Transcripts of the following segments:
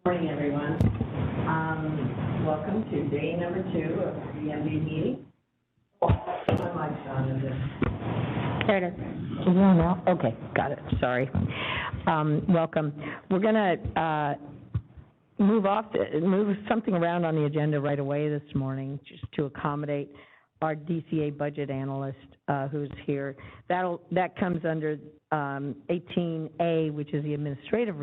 Morning, everyone. Welcome to day number 2 of the MD meeting. My mic's on, is it? There it is. No, no. Okay, got it. Sorry. Welcome. We're going to move something around on the agenda right away this morning, just to accommodate our DCA budget analyst who's here. That comes under 18A, which is the administration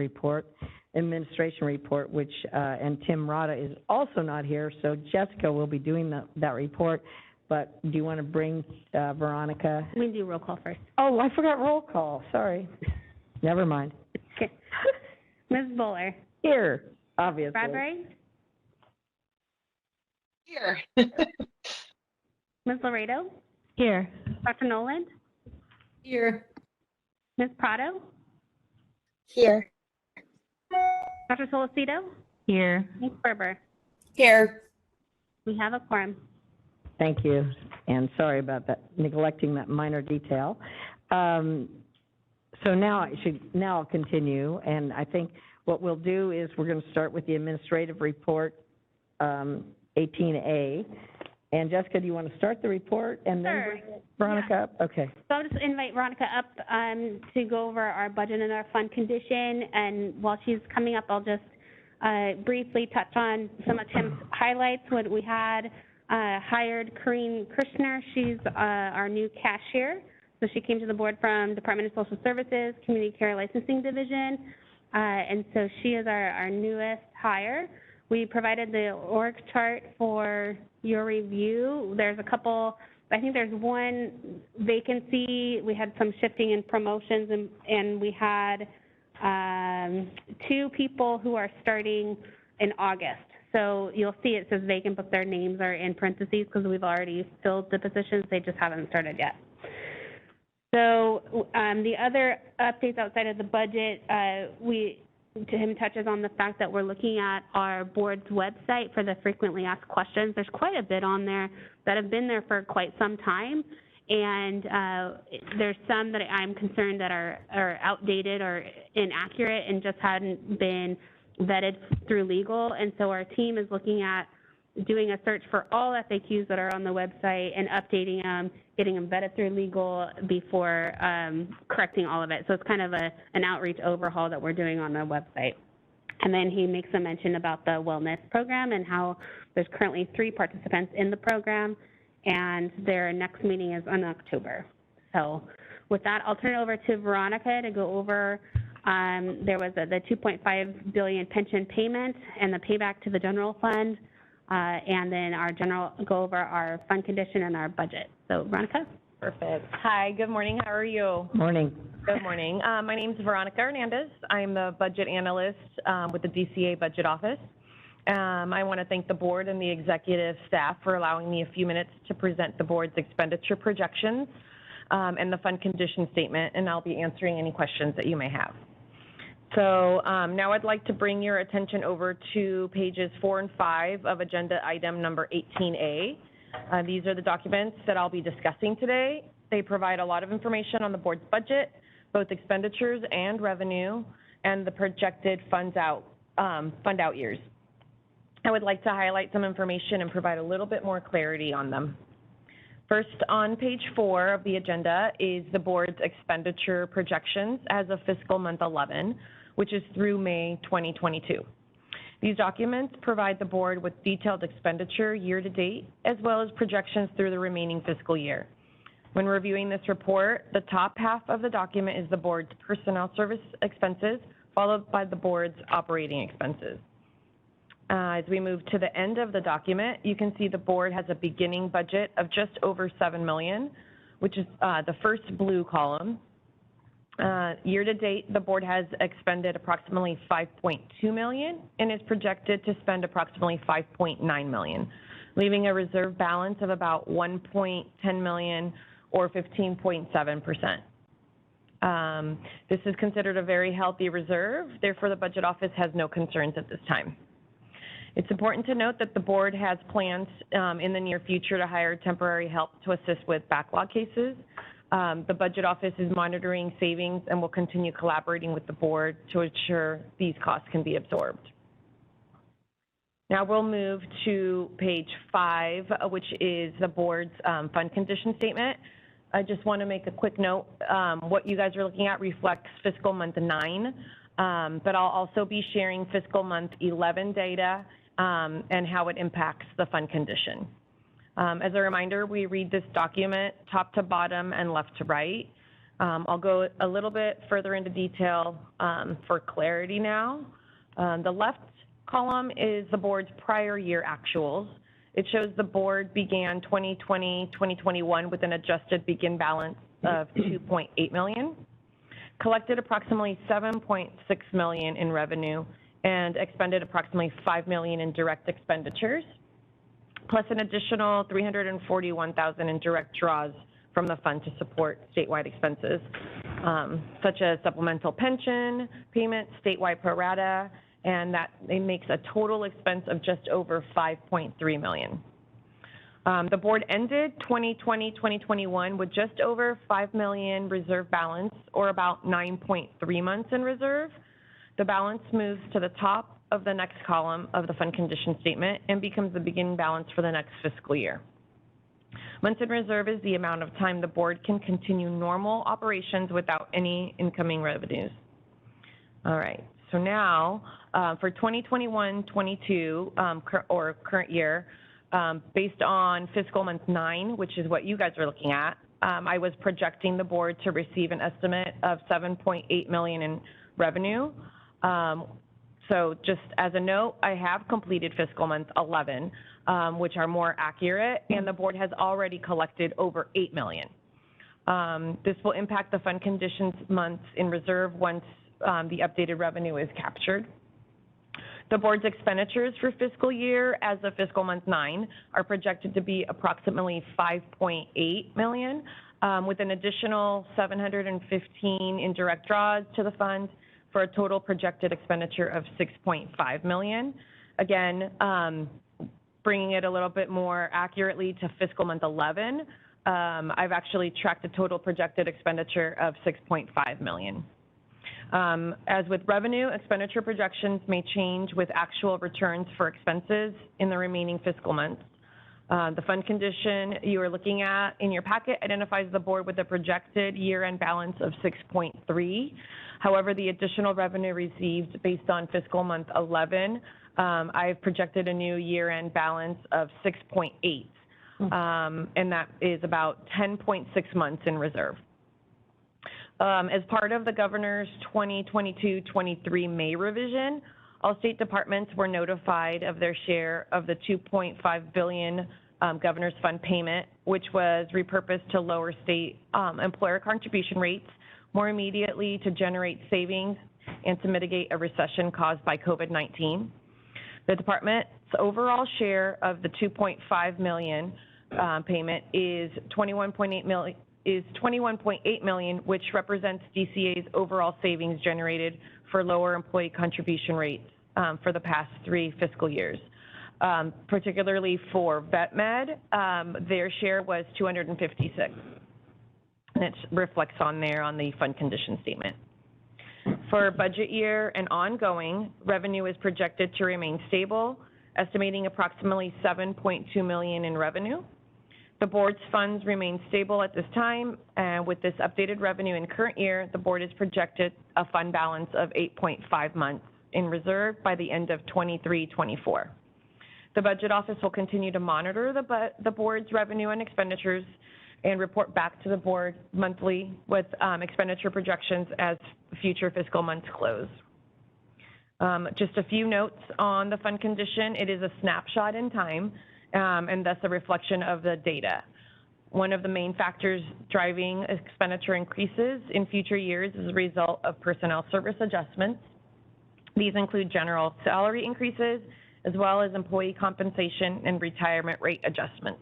report, which and Tim Rada is also not here, so Jessica will be doing that report. But do you want to bring Veronica? We can do roll call first. Oh, I forgot roll call. Sorry. Never mind. Okay. Ms. Buller. Here, obviously. Bradbury. Here. Ms. Laredo. Here. Dr. Noland. Here. Ms. Prado. Here. Dr. Solicito. Here. Ms. Berber. Here. We have a quorum. Thank you, and sorry about that, neglecting that minor detail. So now I'll continue, and I think what we'll do is we're going to start with the administrative report, 18A. And Jessica, do you want to start the report and then bring Veronica up? Okay. So I'll just invite Veronica up to go over our budget and our fund condition, and while she's coming up, I'll just briefly touch on some of Tim's highlights. What we had hired Corrine Krishner. She's our new cashier. So she came to the board from Department of Social Services, Community Care Licensing Division, and so she is our newest hire. We provided the org chart for your review. There's a couple, I think there's one vacancy. We had some shifting in promotions, and we had 2 people who are starting in August. So you'll see it says vacant, but their names are in parentheses because we've already filled the positions. They just haven't started yet. So the other updates outside of the budget, Tim touches on the fact that we're looking at our board's website for the frequently asked questions. There's quite a bit on there that have been there for quite some time, and there's some that I'm concerned that are outdated or inaccurate and just hadn't been vetted through legal. And so our team is looking at doing a search for all FAQs that are on the website and updating them, getting them vetted through legal before correcting all of it. So it's kind of an outreach overhaul that we're doing on the website. And then he makes a mention about the wellness program and how there's currently 3 participants in the program, and their next meeting is in October. So with that, I'll turn it over to Veronica to go over there was the $2.5 billion pension payment and the payback to the general fund. And then go over our fund condition and our budget. So, Veronica? Perfect. Hi, good morning. How are you? Morning. Good morning. My name is Veronica Hernandez. I'm the budget analyst with the DCA Budget Office. I want to thank the board and the executive staff for allowing me a few minutes to present the board's expenditure projections and the fund condition statement, and I'll be answering any questions that you may have. So now I'd like to bring your attention over to pages 4 and 5 of agenda item number 18A. These are the documents that I'll be discussing today. They provide a lot of information on the board's budget, both expenditures and revenue, and the projected fund out years. I would like to highlight some information and provide a little bit more clarity on them. First, on page 4 of the agenda is the board's expenditure projections as of fiscal month 11, which is through May 2022. These documents provide the board with detailed expenditure year-to-date, as well as projections through the remaining fiscal year. When reviewing this report, the top half of the document is the board's personnel service expenses, followed by the board's operating expenses. As we move to the end of the document, you can see the board has a beginning budget of just over $7 million, which is the first blue column. Year to date, the board has expended approximately $5.2 million and is projected to spend approximately $5.9 million, leaving a reserve balance of about $1.10 million or 15.7%. This is considered a very healthy reserve. Therefore, the budget office has no concerns at this time. It's important to note that the board has plans in the near future to hire temporary help to assist with backlog cases. The budget office is monitoring savings and will continue collaborating with the board to ensure these costs can be absorbed. Now we'll move to page 5, which is the board's fund condition statement. I just want to make a quick note. What you guys are looking at reflects fiscal month 9, but I'll also be sharing fiscal month 11 data and how it impacts the fund condition. As a reminder, we read this document top to bottom and left to right. I'll go a little bit further into detail for clarity now. The left column is the board's prior year actuals. It shows the board began 2020-2021 with an adjusted begin balance of $2.8 million, collected approximately $7.6 million in revenue, and expended approximately $5 million in direct expenditures, plus an additional $341,000 in direct draws from the fund to support statewide expenses, such as supplemental pension payment, statewide pro rata, and that it makes a total expense of just over $5.3 million. The board ended 2020-2021 with just over $5 million reserve balance, or about 9.3 months in reserve. The balance moves to the top of the next column of the fund condition statement and becomes the beginning balance for the next fiscal year. Months in reserve is the amount of time the board can continue normal operations without any incoming revenues. All right, so now for 2021-22 or current year, based on fiscal month 9, which is what you guys are looking at, I was projecting the board to receive an estimate of $7.8 million in revenue. So just as a note, I have completed fiscal month 11, which are more accurate, and the board has already collected over $8 million. This will impact the fund conditions months in reserve once the updated revenue is captured. The board's expenditures for fiscal year as of fiscal month 9 are projected to be approximately $5.8 million, with an additional $715 in direct draws to the fund for a total projected expenditure of $6.5 million. Again, bringing it a little bit more accurately to fiscal month 11, I've actually tracked a total projected expenditure of $6.5 million. As with revenue, expenditure projections may change with actual returns for expenses in the remaining fiscal months. The fund condition you are looking at in your packet identifies the board with a projected year-end balance of 6.3. However, the additional revenue received based on fiscal month 11, I've projected a new year-end balance of 6.8, and that is about 10.6 months in reserve. As part of the governor's 2022-23 May revision, all state departments were notified of their share of the $2.5 billion governor's fund payment, which was repurposed to lower state employer contribution rates more immediately to generate savings and to mitigate a recession caused by COVID-19. The department's overall share of the $2.5 million payment is $21.8 million, which represents DCA's overall savings generated for lower employee contribution rates for the past 3 fiscal years. Particularly for VetMed, their share was $256, and it reflects on there on the fund condition statement. For budget year and ongoing, revenue is projected to remain stable, estimating approximately $7.2 million in revenue. The board's funds remain stable at this time, and with this updated revenue in current year, the board has projected a fund balance of 8.5 months in reserve by the end of 23-24. The budget office will continue to monitor the board's revenue and expenditures and report back to the board monthly with expenditure projections as future fiscal months close. Just a few notes on the fund condition. It is a snapshot in time, and thus a reflection of the data. One of the main factors driving expenditure increases in future years is a result of personnel service adjustments. These include general salary increases, as well as employee compensation and retirement rate adjustments.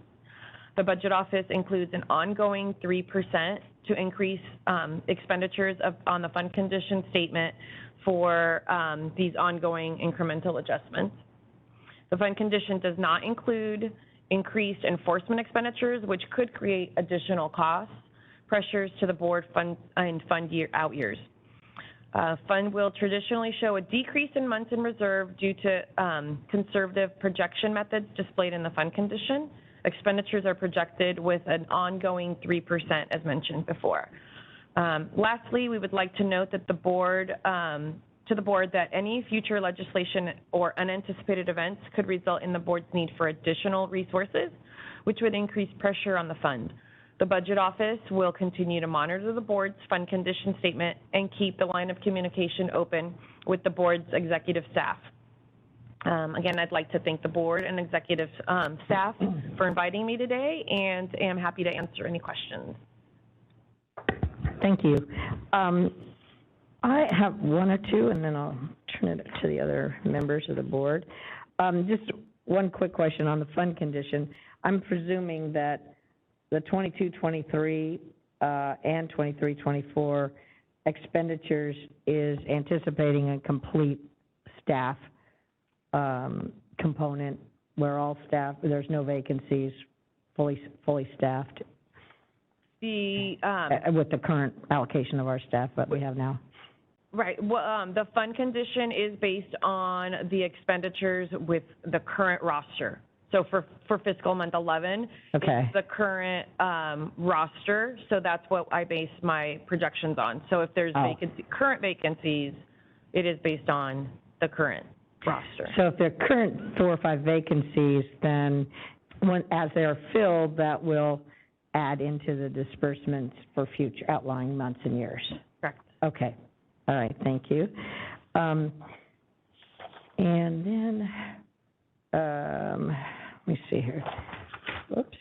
The budget office includes an ongoing 3% to increase expenditures on the fund condition statement for these ongoing incremental adjustments. The fund condition does not include increased enforcement expenditures, which could create additional costs, pressures to the board fund year out years. Fund will traditionally show a decrease in months in reserve due to conservative projection methods displayed in the fund condition. Expenditures are projected with an ongoing 3%, as mentioned before. Lastly, we would like to note that the board that any future legislation or unanticipated events could result in the board's need for additional resources, which would increase pressure on the fund. The Budget Office will continue to monitor the board's fund condition statement and keep the line of communication open with the board's executive staff. Again, I'd like to thank the board and executive staff for inviting me today, and am happy to answer any questions. Thank you. I have one or two, and then I'll turn it to the other members of the board. Just one quick question on the fund condition. I'm presuming that the 22-23 and 23-24 expenditures is anticipating a complete staff component where all staff, there's no vacancies, fully staffed with the current allocation of our staff that we have now. Right. Well, the fund condition is based on the expenditures with the current roster. So for fiscal month 11, okay, it's the current roster. So that's what I base my projections on. So if there's current vacancies, it is based on the current roster. So if there are current 4 or 5 vacancies, then as they are filled, that will add into the disbursements for future outlying months and years. Correct. Okay. All right. Thank you. And then, let me see here. Oops.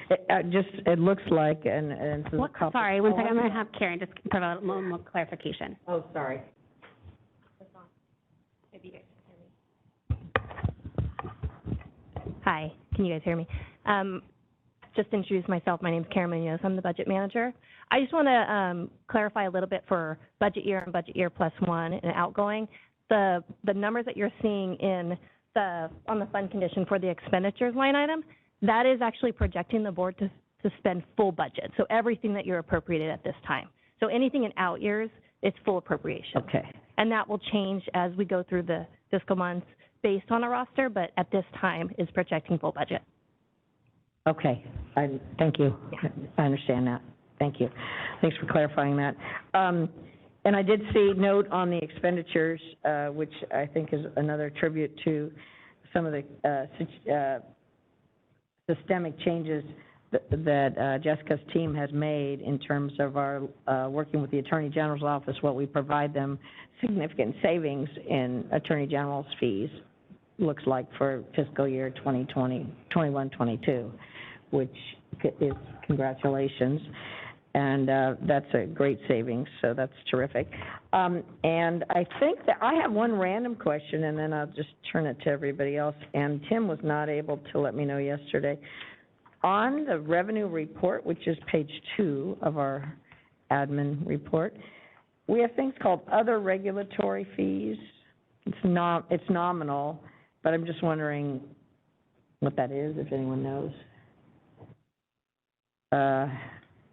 It looks like, and so What, sorry, one second. I'm going to have Karen just provide a little more clarification. Oh, sorry. Hi, can you guys hear me? Just to introduce myself, my name is Karen Munoz. I'm the budget manager. I just want to clarify a little bit for budget year and budget year +1 and outgoing. The numbers that you're seeing in on the fund condition for the expenditures line item, that is actually projecting the board to spend full budget. So everything that you're appropriated at this time. So anything in out years, it's full appropriation. Okay. And that will change as we go through the fiscal months based on a roster, but at this time is projecting full budget. Okay. Thank you. Yeah. I understand that. Thank you. Thanks for clarifying that. And I did see note on the expenditures, which I think is another tribute to some of the systemic changes that Jessica's team has made in terms of our working with the Attorney General's office, what we provide them, significant savings in Attorney General's fees, looks like for fiscal year 2021-22, which is congratulations. And that's a great savings, so that's terrific. And I think that I have one random question, and then I'll just turn it to everybody else. And Tim was not able to let me know yesterday. On the revenue report, which is page 2 of our admin report, we have things called other regulatory fees. It's nominal, but I'm just wondering what that is, if anyone knows.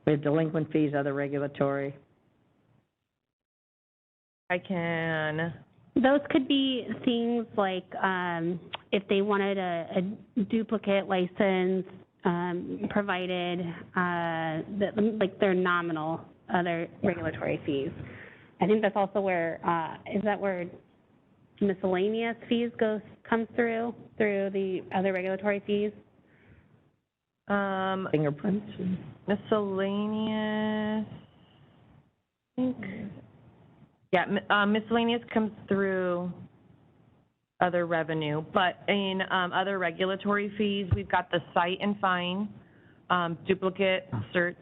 We have delinquent fees, other regulatory. I can. Those could be things like if they wanted a duplicate license provided, like their nominal other regulatory fees. I think that's also where, is that where miscellaneous fees comes through the other regulatory fees? Fingerprints. Miscellaneous, I think. Yeah, miscellaneous comes through other revenue, but in other regulatory fees, we've got the cite and fine, duplicate certs,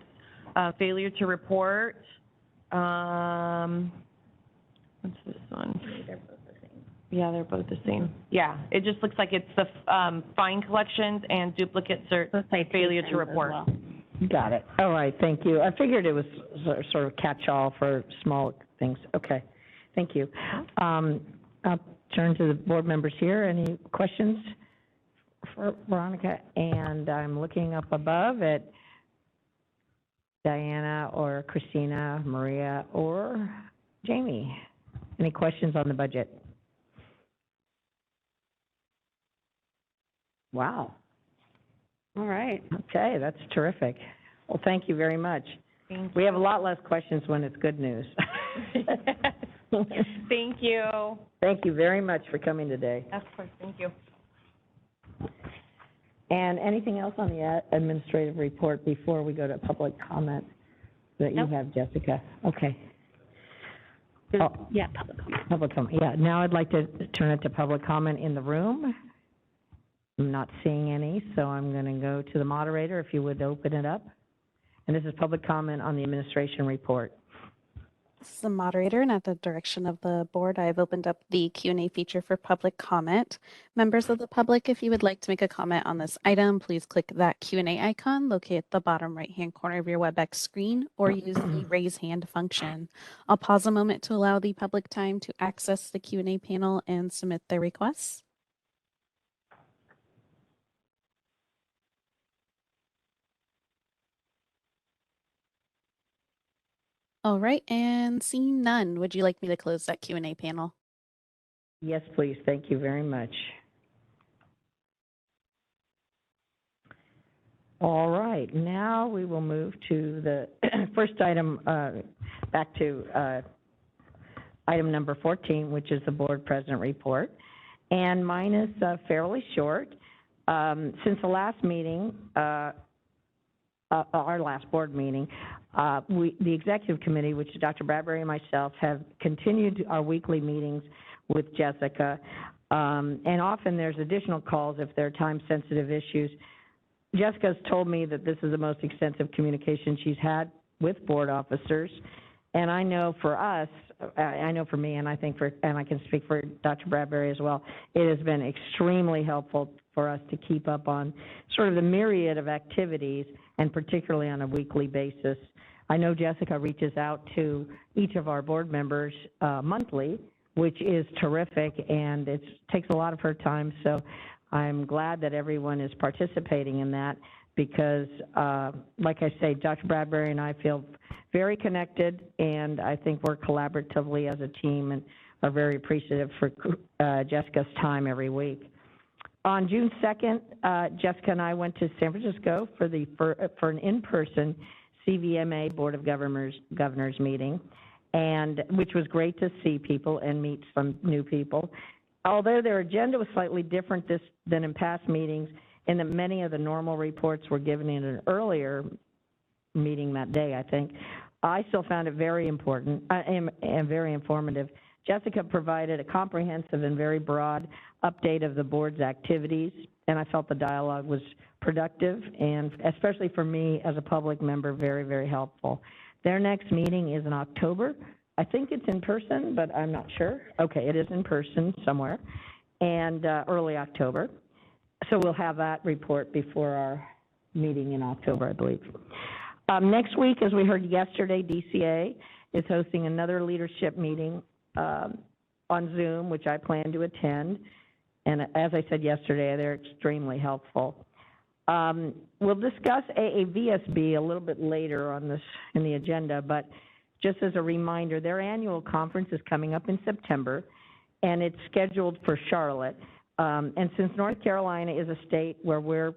failure to report. What's this one? They're both the same. Yeah, they're both the same. Yeah, it just looks like it's the fine collections and duplicate certs, failure to report. Well. Got it. All right, thank you. I figured it was sort of catch-all for small things. Okay, thank you. I'll turn to the board members here. Any questions for Veronica? And I'm looking up above at Diana or Christina, Maria, or Jamie. Any questions on the budget? Wow. All right. Okay, that's terrific. Well, thank you very much. We have a lot less questions when it's good news. Thank you. Thank you very much for coming today. Of course, thank you. And anything else on the administrative report before we go to public comment that you have, Jessica? Okay. Oh, Yeah, public comment. public comment, yeah. Now I'd like to turn it to public comment in the room. I'm not seeing any, so I'm going to go to the moderator, if you would open it up. And this is public comment on the administration report. This is the moderator, and at the direction of the board, I've opened up the Q&A feature for public comment. Members of the public, if you would like to make a comment on this item, please click that Q&A icon located at the bottom right-hand corner of your WebEx screen, or use the raise hand function. I'll pause a moment to allow the public time to access the Q&A panel and submit their requests. All right, and seeing none, would you like me to close that Q&A panel? Yes, please, thank you very much. All right, now we will move to the first item, back to item number 14, which is the board president report. And mine is fairly short. Since the last meeting, our last board meeting, the executive committee, which is Dr. Bradbury and myself, have continued our weekly meetings with Jessica. And often there's additional calls if there are time-sensitive issues. Jessica's told me that this is the most extensive communication she's had with board officers. And I know for us, I know for me, and I think and I can speak for Dr. Bradbury as well, it has been extremely helpful for us to keep up on sort of the myriad of activities, and particularly on a weekly basis. I know Jessica reaches out to each of our board members monthly, which is terrific, and it takes a lot of her time. So I'm glad that everyone is participating in that because, like I say, Dr. Bradbury and I feel very connected, and I think work collaboratively as a team and are very appreciative for Jessica's time every week. On June 2nd, Jessica and I went to San Francisco for an in-person CVMA Board of Governors meeting, and which was great to see people and meet some new people. Although their agenda was slightly different than in past meetings, in that many of the normal reports were given in an earlier meeting that day, I think, I still found it very important and very informative. Jessica provided a comprehensive and very broad update of the board's activities, and I felt the dialogue was productive and, especially for me as a public member, very, very helpful. Their next meeting is in October. I think it's in person, but I'm not sure. Okay, it is in person somewhere, and early October. So we'll have that report before our meeting in October, I believe. Next week, as we heard yesterday, DCA is hosting another leadership meeting on Zoom, which I plan to attend. And as I said yesterday, they're extremely helpful. We'll discuss AAVSB a little bit later on this in the agenda, but just as a reminder, their annual conference is coming up in September, and it's scheduled for Charlotte. And since North Carolina is a state where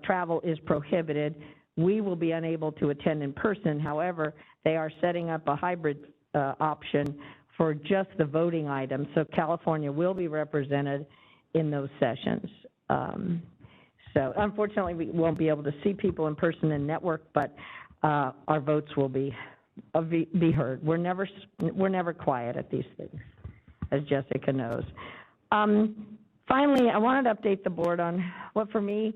travel is prohibited, we will be unable to attend in person. However, they are setting up a hybrid option for just the voting items. So California will be represented in those sessions. So unfortunately, we won't be able to see people in person and network, but our votes will be heard. We're never quiet at these things, as Jessica knows. Finally, I wanted to update the board on what for me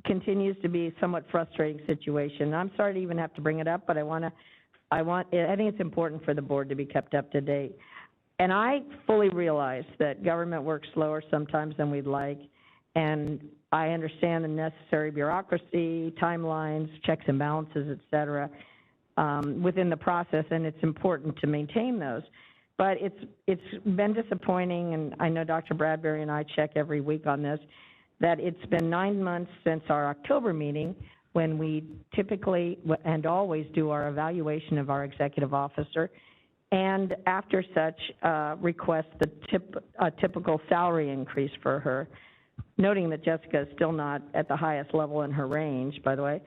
continues to be a somewhat frustrating situation. I'm sorry to even have to bring it up, but I think it's important for the board to be kept up to date. And I fully realize that government works slower sometimes than we'd like, and I understand the necessary bureaucracy, timelines, checks and balances, et cetera, within the process, and it's important to maintain those. But it's been disappointing, and I know Dr. Bradbury and I check every week on this, that it's been 9 months since our October meeting, when we typically and always do our evaluation of our executive officer. and after such request, a typical salary increase for her, noting that Jessica is still not at the highest level in her range, by the way.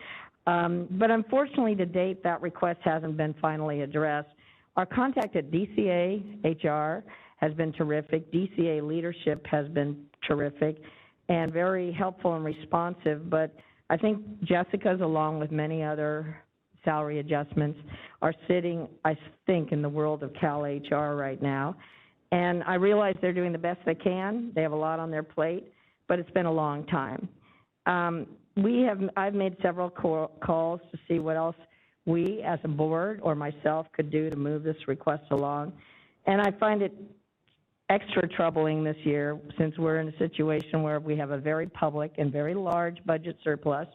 But unfortunately, to date, that request hasn't been finally addressed. Our contact at DCA HR has been terrific. DCA leadership has been terrific and very helpful and responsive, but I think Jessica's, along with many other salary adjustments, are sitting, I think, in the world of Cal HR right now. And I realize they're doing the best they can. They have a lot on their plate, but it's been a long time. I've made several calls to see what else we as a board or myself could do to move this request along. And I find it extra troubling this year since we're in a situation where we have a very public and very large budget surplus,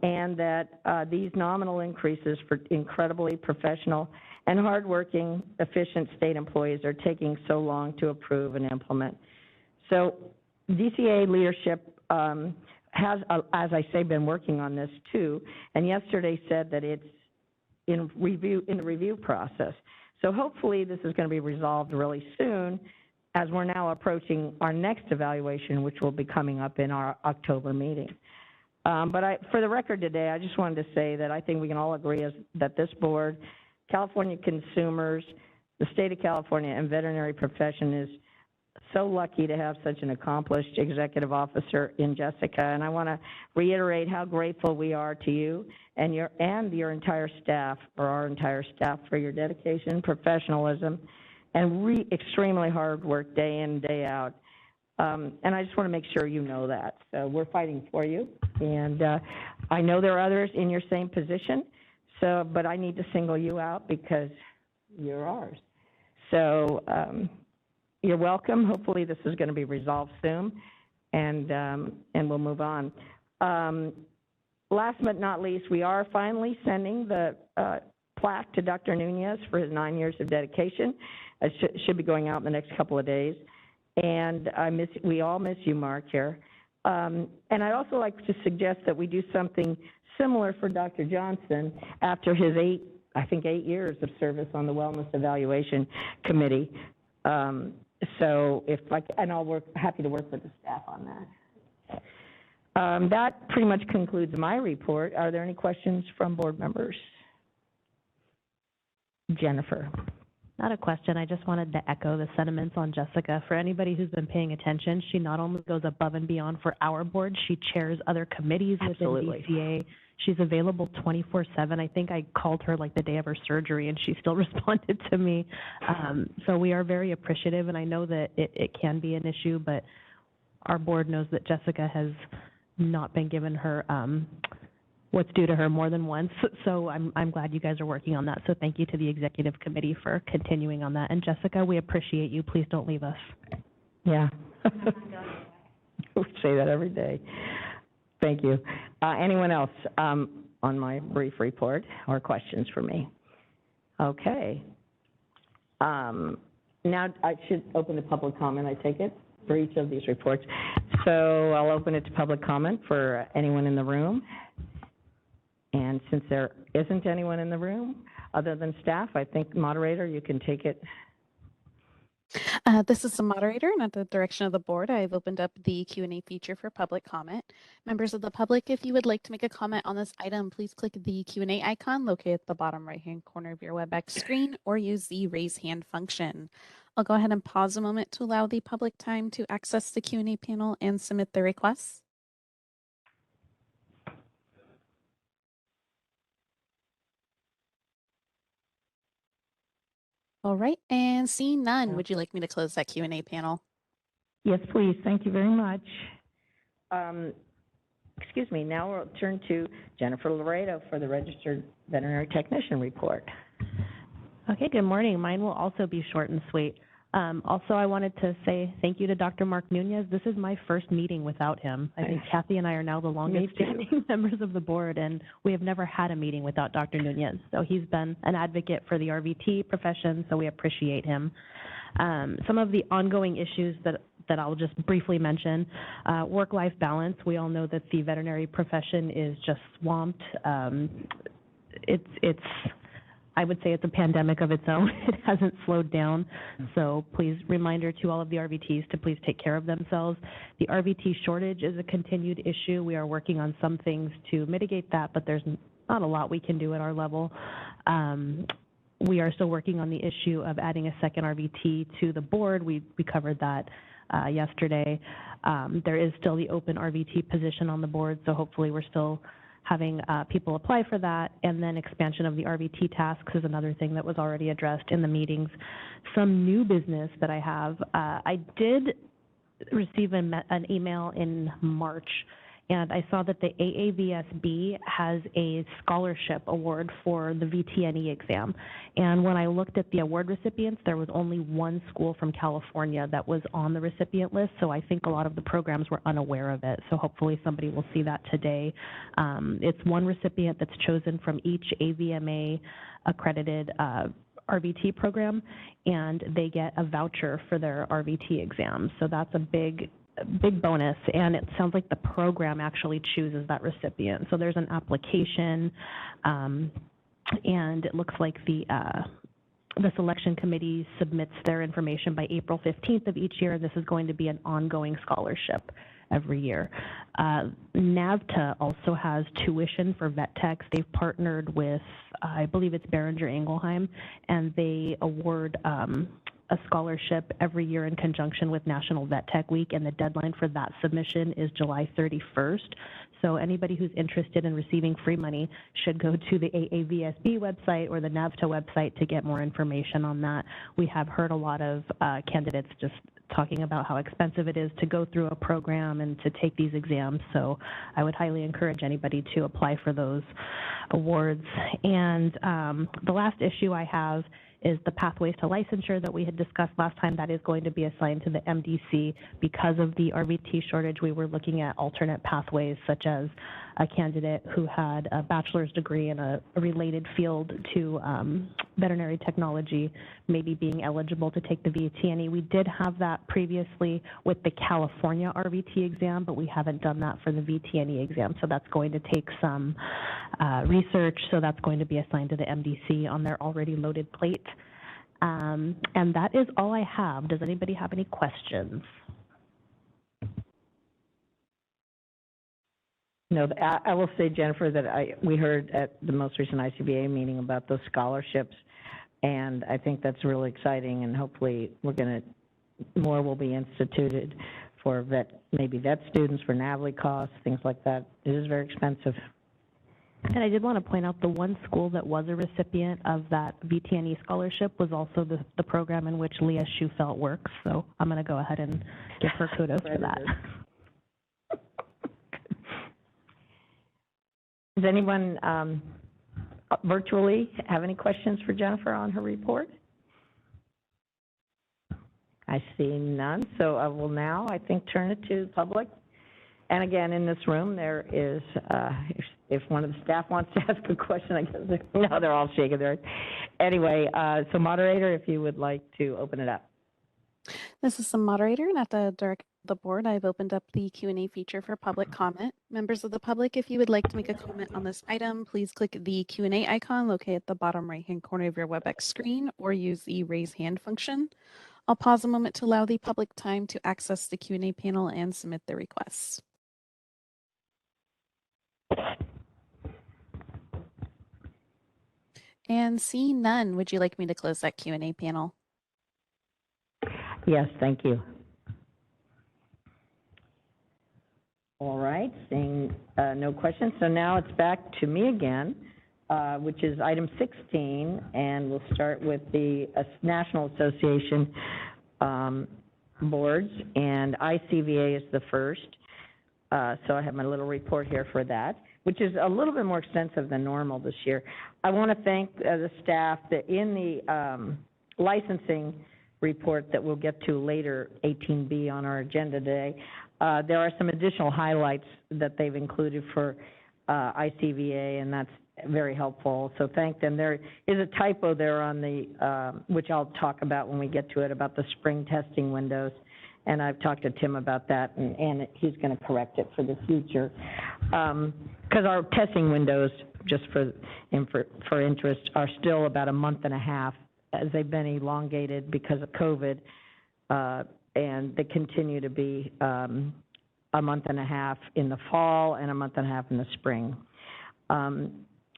and that these nominal increases for incredibly professional and hardworking, efficient state employees are taking so long to approve and implement. So DCA leadership has, as I say, been working on this too, and yesterday said that it's in the review process. So hopefully this is going to be resolved really soon, as we're now approaching our next evaluation, which will be coming up in our October meeting. But for the record today, I just wanted to say that I think we can all agree that this board, California consumers, the state of California, and veterinary profession is so lucky to have such an accomplished executive officer in Jessica. And I want to reiterate how grateful we are to you and your entire staff, or our entire staff, for your dedication, professionalism, and extremely hard work day in, day out. And I just want to make sure you know that. So we're fighting for you. And I know there are others in your same position, but I need to single you out because you're ours. So you're welcome. Hopefully this is going to be resolved soon, and we'll move on. Last but not least, we are finally sending the plaque to Dr. Nunez for his 9 years of dedication. It should be going out in the next couple of days. And we all miss you, Mark, here. And I'd also like to suggest that we do something similar for Dr. Johnson after his 8 years of service on the Wellness Evaluation Committee. So I'll happy to work with the staff on that. That pretty much concludes my report. Are there any questions from board members? Jennifer. Not a question. I just wanted to echo the sentiments on Jessica. For anybody who's been paying attention, she not only goes above and beyond for our board, she chairs other committees within DCA. She's available 24/7. I think I called her like the day of her surgery, and she still responded to me. So we are very appreciative, and I know that it can be an issue, but our board knows that Jessica has not been given her what's due to her more than once. So I'm glad you guys are working on that. So thank you to the executive committee for continuing on that. And Jessica, we appreciate you. Please don't leave us. Yeah. We say that every day. Thank you. Anyone else on my brief report or questions for me? Okay. Now I should open the public comment, I take it, for each of these reports. So I'll open it to public comment for anyone in the room. And since there isn't anyone in the room other than staff, I think, moderator, you can take it. This is the moderator, and at the direction of the board, I've opened up the Q&A feature for public comment. Members of the public, if you would like to make a comment on this item, please click the Q&A icon located at the bottom right-hand corner of your WebEx screen, or use the raise hand function. I'll go ahead and pause a moment to allow the public time to access the Q&A panel and submit their requests. All right, and seeing none, would you like me to close that Q&A panel? Yes, please. Thank you very much. Excuse me, now we'll turn to Jennifer Laredo for the Registered Veterinary Technician report. Okay, good morning. Mine will also be short and sweet. Also, I wanted to say thank you to Dr. Mark Nunez. This is my first meeting without him. I think Kathy and I are now the longest standing members of the board, and we have never had a meeting without Dr. Nunez. So he's been an advocate for the RVT profession, so we appreciate him. Some of the ongoing issues that I'll just briefly mention, work-life balance. We all know that the veterinary profession is just swamped. It's I would say it's a pandemic of its own. It hasn't slowed down. So please, reminder to all of the RVTs to please take care of themselves. The Rvt shortage is a continued issue. We are working on some things to mitigate that, but there's not a lot we can do at our level. We are still working on the issue of adding a second RVT to the board. We covered that yesterday. There is still the open RVT position on the board, so hopefully we're still having people apply for that. And then expansion of the RVT tasks is another thing that was already addressed in the meetings. Some new business that I have, I did receive an email in March, and I saw that the AAVSB has a scholarship award for the VTNE exam. And when I looked at the award recipients, there was only one school from California that was on the recipient list, so I think a lot of the programs were unaware of it. So hopefully somebody will see that today. It's one recipient that's chosen from each AVMA accredited RVT program, and they get a voucher for their RVT exam. So that's a big bonus, and it sounds like the program actually chooses that recipient. So there's an application, and it looks like the selection committee submits their information by April 15th of each year. This is going to be an ongoing scholarship every year. NAVTA also has tuition for vet techs. They've partnered with, I believe it's Behringer Ingelheim, and they award a scholarship every year in conjunction with National Vet Tech Week, and the deadline for that submission is July 31st. So anybody who's interested in receiving free money should go to the AAVSB website or the NAVTA website to get more information on that. We have heard a lot of candidates just talking about how expensive it is to go through a program and to take these exams, so I would highly encourage anybody to apply for those awards. And the last issue I have is the pathways to licensure that we had discussed last time. That is going to be assigned to the MDC. Because of the Rvt shortage, we were looking at alternate pathways, such as a candidate who had a bachelor's degree in a related field to veterinary technology, maybe being eligible to take the VTNE. We did have that previously with the California Rvt exam, but we haven't done that for the VTNE exam. So that's going to take some research. So that's going to be assigned to the MDC on their already loaded plate. And that is all I have. Does anybody have any questions? No, I will say, Jennifer, that we heard at the most recent ICBA meeting about those scholarships, and I think that's really exciting, and hopefully more will be instituted for maybe vet students, for NAVLE costs, things like that. It is very expensive. And I did want to point out the one school that was a recipient of that VTNE scholarship was also the program in which Leah Schufelt works, so I'm going to go ahead and give her kudos for that. Does anyone virtually have any questions for Jennifer on her report? I see none, so I will now, I think, turn it to the public. And again, in this room, there is, if one of the staff wants to ask a question, I guess, no, they're all shaking their heads. Anyway, so moderator, if you would like to open it up. This is the moderator, and at the direction of the board, I've opened up the Q&A feature for public comment. Members of the public, if you would like to make a comment on this item, please click the Q&A icon located at the bottom right-hand corner of your WebEx screen, or use the raise hand function. I'll pause a moment to allow the public time to access the Q&A panel and submit their requests. And seeing none, would you like me to close that Q&A panel? Yes, thank you. All right, seeing no questions. So now it's back to me again, which is item 16, and we'll start with the National Association boards, and ICVA is the first. So I have my little report here for that, which is a little bit more extensive than normal this year. I want to thank the staff that in the licensing report that we'll get to later, 18B on our agenda today, there are some additional highlights that they've included for ICVA, and that's very helpful. So thank them. There is a typo there on the, which I'll talk about when we get to it, about the spring testing windows. And I've talked to Tim about that, and he's going to correct it for the future. Because our testing windows just for interest, are still about a month and a half, as they've been elongated because of COVID, and they continue to be a month and a half in the fall and a month and a half in the spring.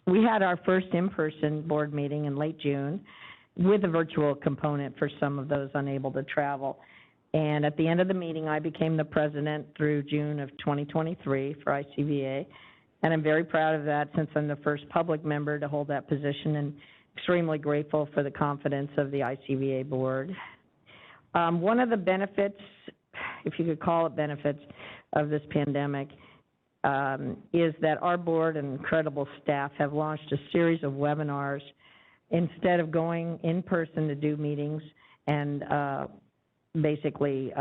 We had our first in-person board meeting in late June with a virtual component for some of those unable to travel. And at the end of the meeting, I became the president through June of 2023 for ICVA, and I'm very proud of that since I'm the first public member to hold that position, and extremely grateful for the confidence of the ICVA board. One of the benefits, if you could call it benefits, of this pandemic is that our board and incredible staff have launched a series of webinars instead of going in person to do meetings and basically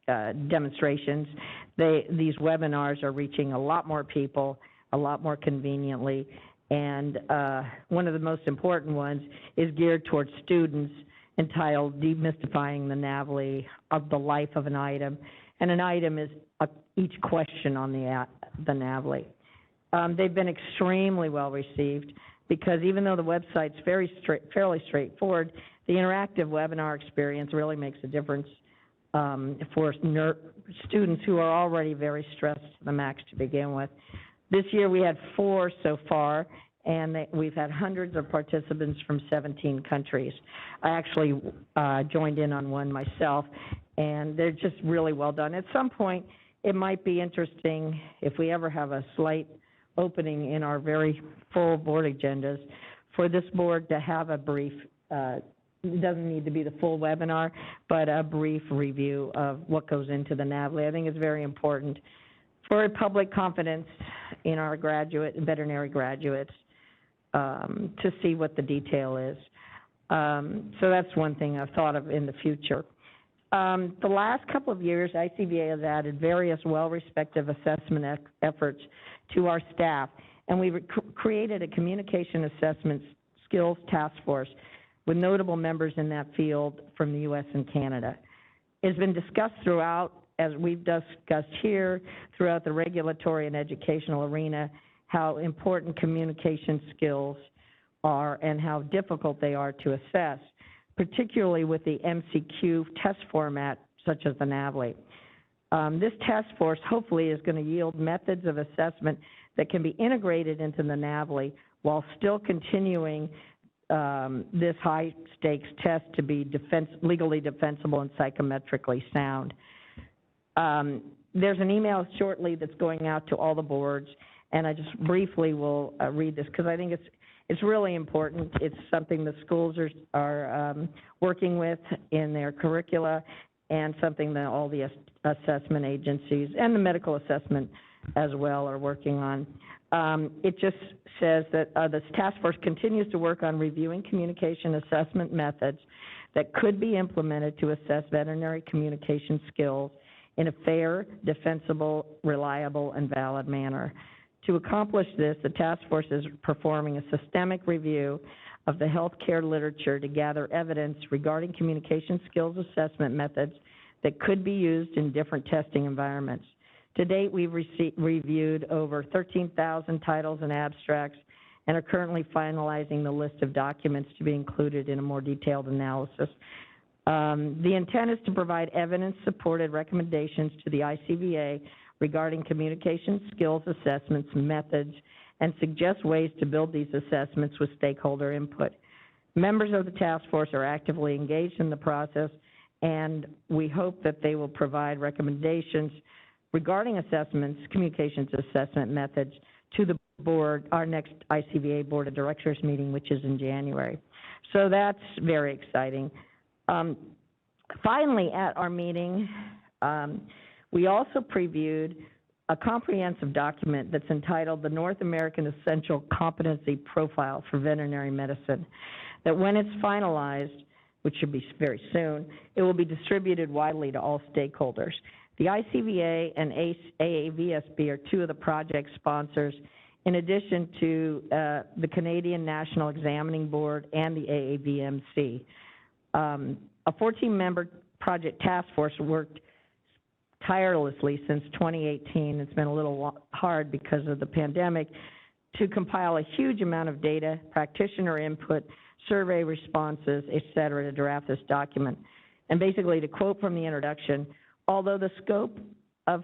demonstrations. These webinars are reaching a lot more people, a lot more conveniently, and one of the most important ones is geared towards students, entitled Demystifying the NAVLE of the Life of an Item. And an item is each question on the NAVLE. They've been extremely well received because even though the website's fairly straightforward, the interactive webinar experience really makes a difference for students who are already very stressed to the max to begin with. This year we had 4 so far, and we've had hundreds of participants from 17 countries. I actually joined in on one myself, and they're just really well done. At some point, it might be interesting if we ever have a slight opening in our very full board agendas for this board to have a brief, it doesn't need to be the full webinar, but a brief review of what goes into the NAVLE. I think it's very important for public confidence in our veterinary graduates to see what the detail is. So that's one thing I've thought of in the future. The last couple of years, ICVA has added various well-respected assessment efforts to our staff, and we've created a communication assessment skills task force with notable members in that field from the U.S. and Canada. It's been discussed throughout, as we've discussed here, throughout the regulatory and educational arena, how important communication skills are and how difficult they are to assess, particularly with the MCQ test format, such as the NAVLE. This task force hopefully is going to yield methods of assessment that can be integrated into the NAVLE while still continuing this high-stakes test to be legally defensible and psychometrically sound. There's an email shortly that's going out to all the boards, and I just briefly will read this because I think it's really important. It's something the schools are working with in their curricula, and something that all the assessment agencies and the medical assessment as well are working on. It just says that this task force continues to work on reviewing communication assessment methods that could be implemented to assess veterinary communication skills in a fair, defensible, reliable, and valid manner. To accomplish this, the task force is performing a systemic review of the healthcare literature to gather evidence regarding communication skills assessment methods that could be used in different testing environments. To date, we've reviewed over 13,000 titles and abstracts and are currently finalizing the list of documents to be included in a more detailed analysis. The intent is to provide evidence-supported recommendations to the ICVA regarding communication skills assessments methods and suggest ways to build these assessments with stakeholder input. Members of the task force are actively engaged in the process, and we hope that they will provide recommendations regarding assessments, communications assessment methods to the board, our next ICVA Board of Directors meeting, which is in January. So that's very exciting. Finally, at our meeting, we also previewed a comprehensive document that's entitled the North American Essential Competency Profile for Veterinary Medicine, that when it's finalized, which should be very soon, it will be distributed widely to all stakeholders. The ICVA and AAVSB are 2 of the project sponsors, in addition to the Canadian National Examining Board and the AAVMC. A 14-member project task force worked tirelessly since 2018. It's been a little hard because of the pandemic to compile a huge amount of data, practitioner input, survey responses, et cetera, to draft this document. And basically, to quote from the introduction, although the scope of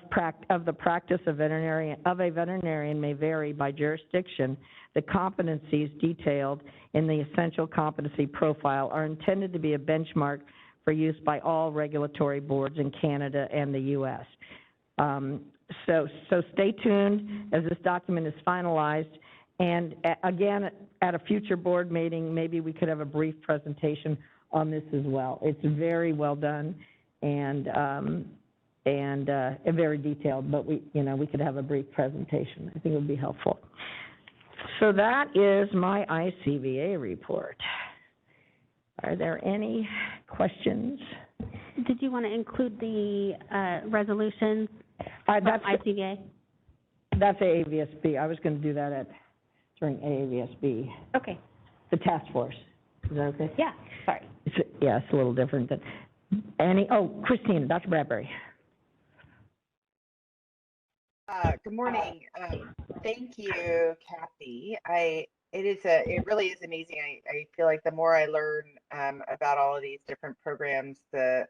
the practice of a veterinarian may vary by jurisdiction, the competencies detailed in the essential competency profile are intended to be a benchmark for use by all regulatory boards in Canada and the U.S. So stay tuned as this document is finalized. And again, at a future board meeting, maybe we could have a brief presentation on this as well. It's very well done and very detailed, but we could have a brief presentation. I think it would be helpful. So that is my ICVA report. Are there any questions? Did you want to include the resolutions from ICVA? That's AAVSB. I was going to do that during AAVSB. Okay. The task force. Is that okay? Yeah, sorry. It's a little different than Christina, Dr. Bradbury. Good morning. Thank you, Kathy. It really is amazing. I feel like the more I learn about all of these different programs, the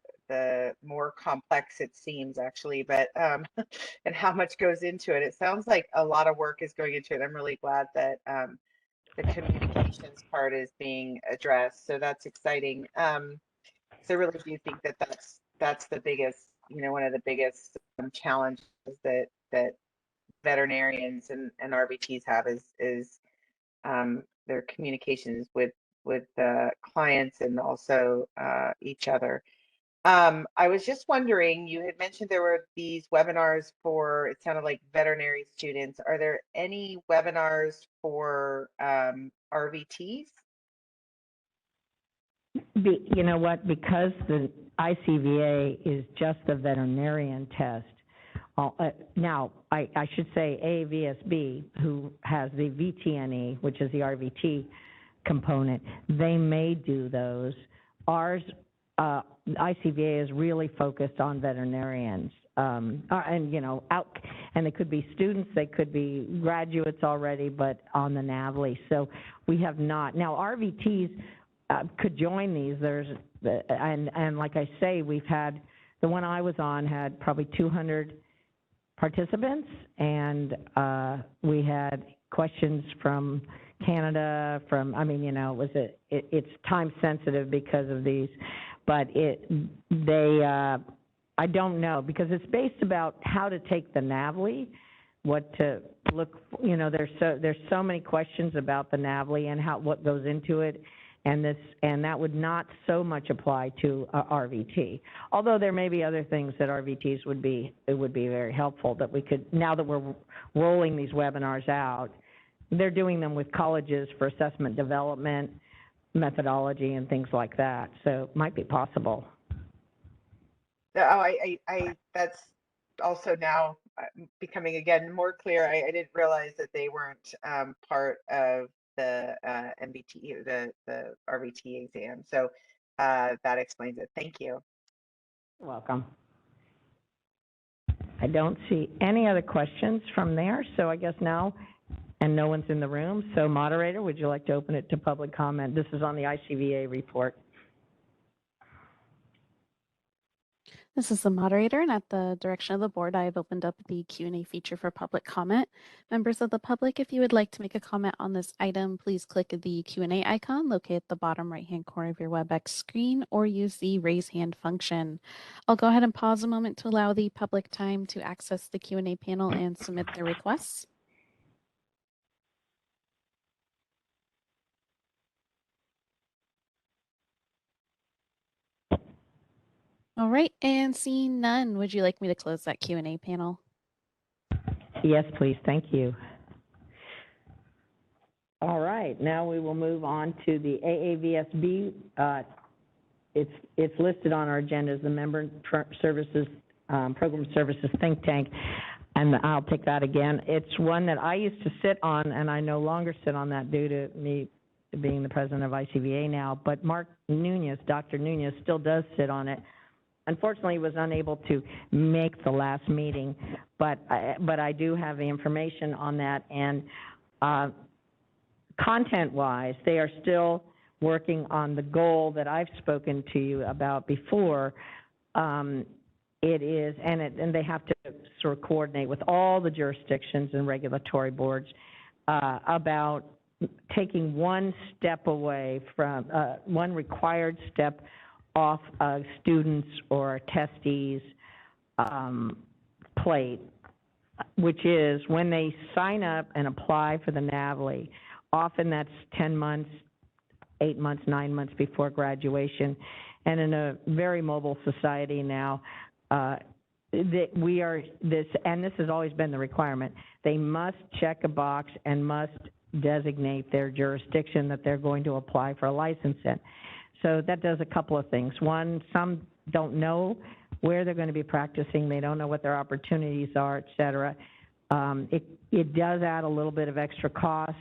more complex it seems, actually, but and how much goes into it. It sounds like a lot of work is going into it. I'm really glad that the communications part is being addressed. So that's exciting. So I really do think that that's the biggest, one of the biggest challenges that veterinarians and RVTs have is their communications with clients and also each other. I was just wondering, you had mentioned there were these webinars for, it sounded like veterinary students. Are there any webinars for RVTs? You know what, because the ICVA is just the veterinarian test, now, I should say AAVSB, who has the VTNE, which is the RVT component, they may do those. Ours, ICVA is really focused on veterinarians. And they could be students, they could be graduates already, but on the NAVLE. So we have not. Now, RVTs could join these. And like I say, we've had, the one I was on had probably 200 participants, and we had questions from Canada, it's time sensitive because of these, but I don't know, because it's based about how to take the NAVLE, what to look, there's so many questions about the NAVLE and what goes into it. And that would not so much apply to RVT. Although there may be other things that RVTs would be very helpful that we could, now that we're rolling these webinars out, they're doing them with colleges for assessment development, methodology, and things like that. So it might be possible. That's also now becoming again more clear. I didn't realize that they weren't part of the MBT, the RVT exam. So that explains it. Thank you. You're welcome. I don't see any other questions from there, so I guess now, and no one's in the room, so moderator, would you like to open it to public comment? This is on the ICVA report. This is the moderator, and at the direction of the board, I have opened up the Q&A feature for public comment. Members of the public, if you would like to make a comment on this item, please click the Q&A icon located at the bottom right-hand corner of your WebEx screen, or use the raise hand function. I'll go ahead and pause a moment to allow the public time to access the Q&A panel and submit their requests. All right, and seeing none, would you like me to close that Q&A panel? Yes, please. Thank you. All right, now we will move on to the AAVSB. It's listed on our agenda as the Member Services, Program Services Think Tank, and I'll take that again. It's one that I used to sit on, and I no longer sit on that due to me being the president of ICVA now, but Mark Nunez, Dr. Nunez, still does sit on it. Unfortunately, he was unable to make the last meeting, but I do have the information on that, and Content-wise, they are still working on the goal that I've spoken to you about before. It is, and they have to sort of coordinate with all the jurisdictions and regulatory boards about taking one step away from, one required step off a student's or testees' plate, which is when they sign up and apply for the NAVLE, often that's 10 months, 8 months, 9 months before graduation. And in a very mobile society now, that we are this, and this has always been the requirement, they must check a box and must designate their jurisdiction that they're going to apply for a license in. So that does a couple of things. One, some don't know where they're going to be practicing, they don't know what their opportunities are, et cetera. It does add a little bit of extra cost,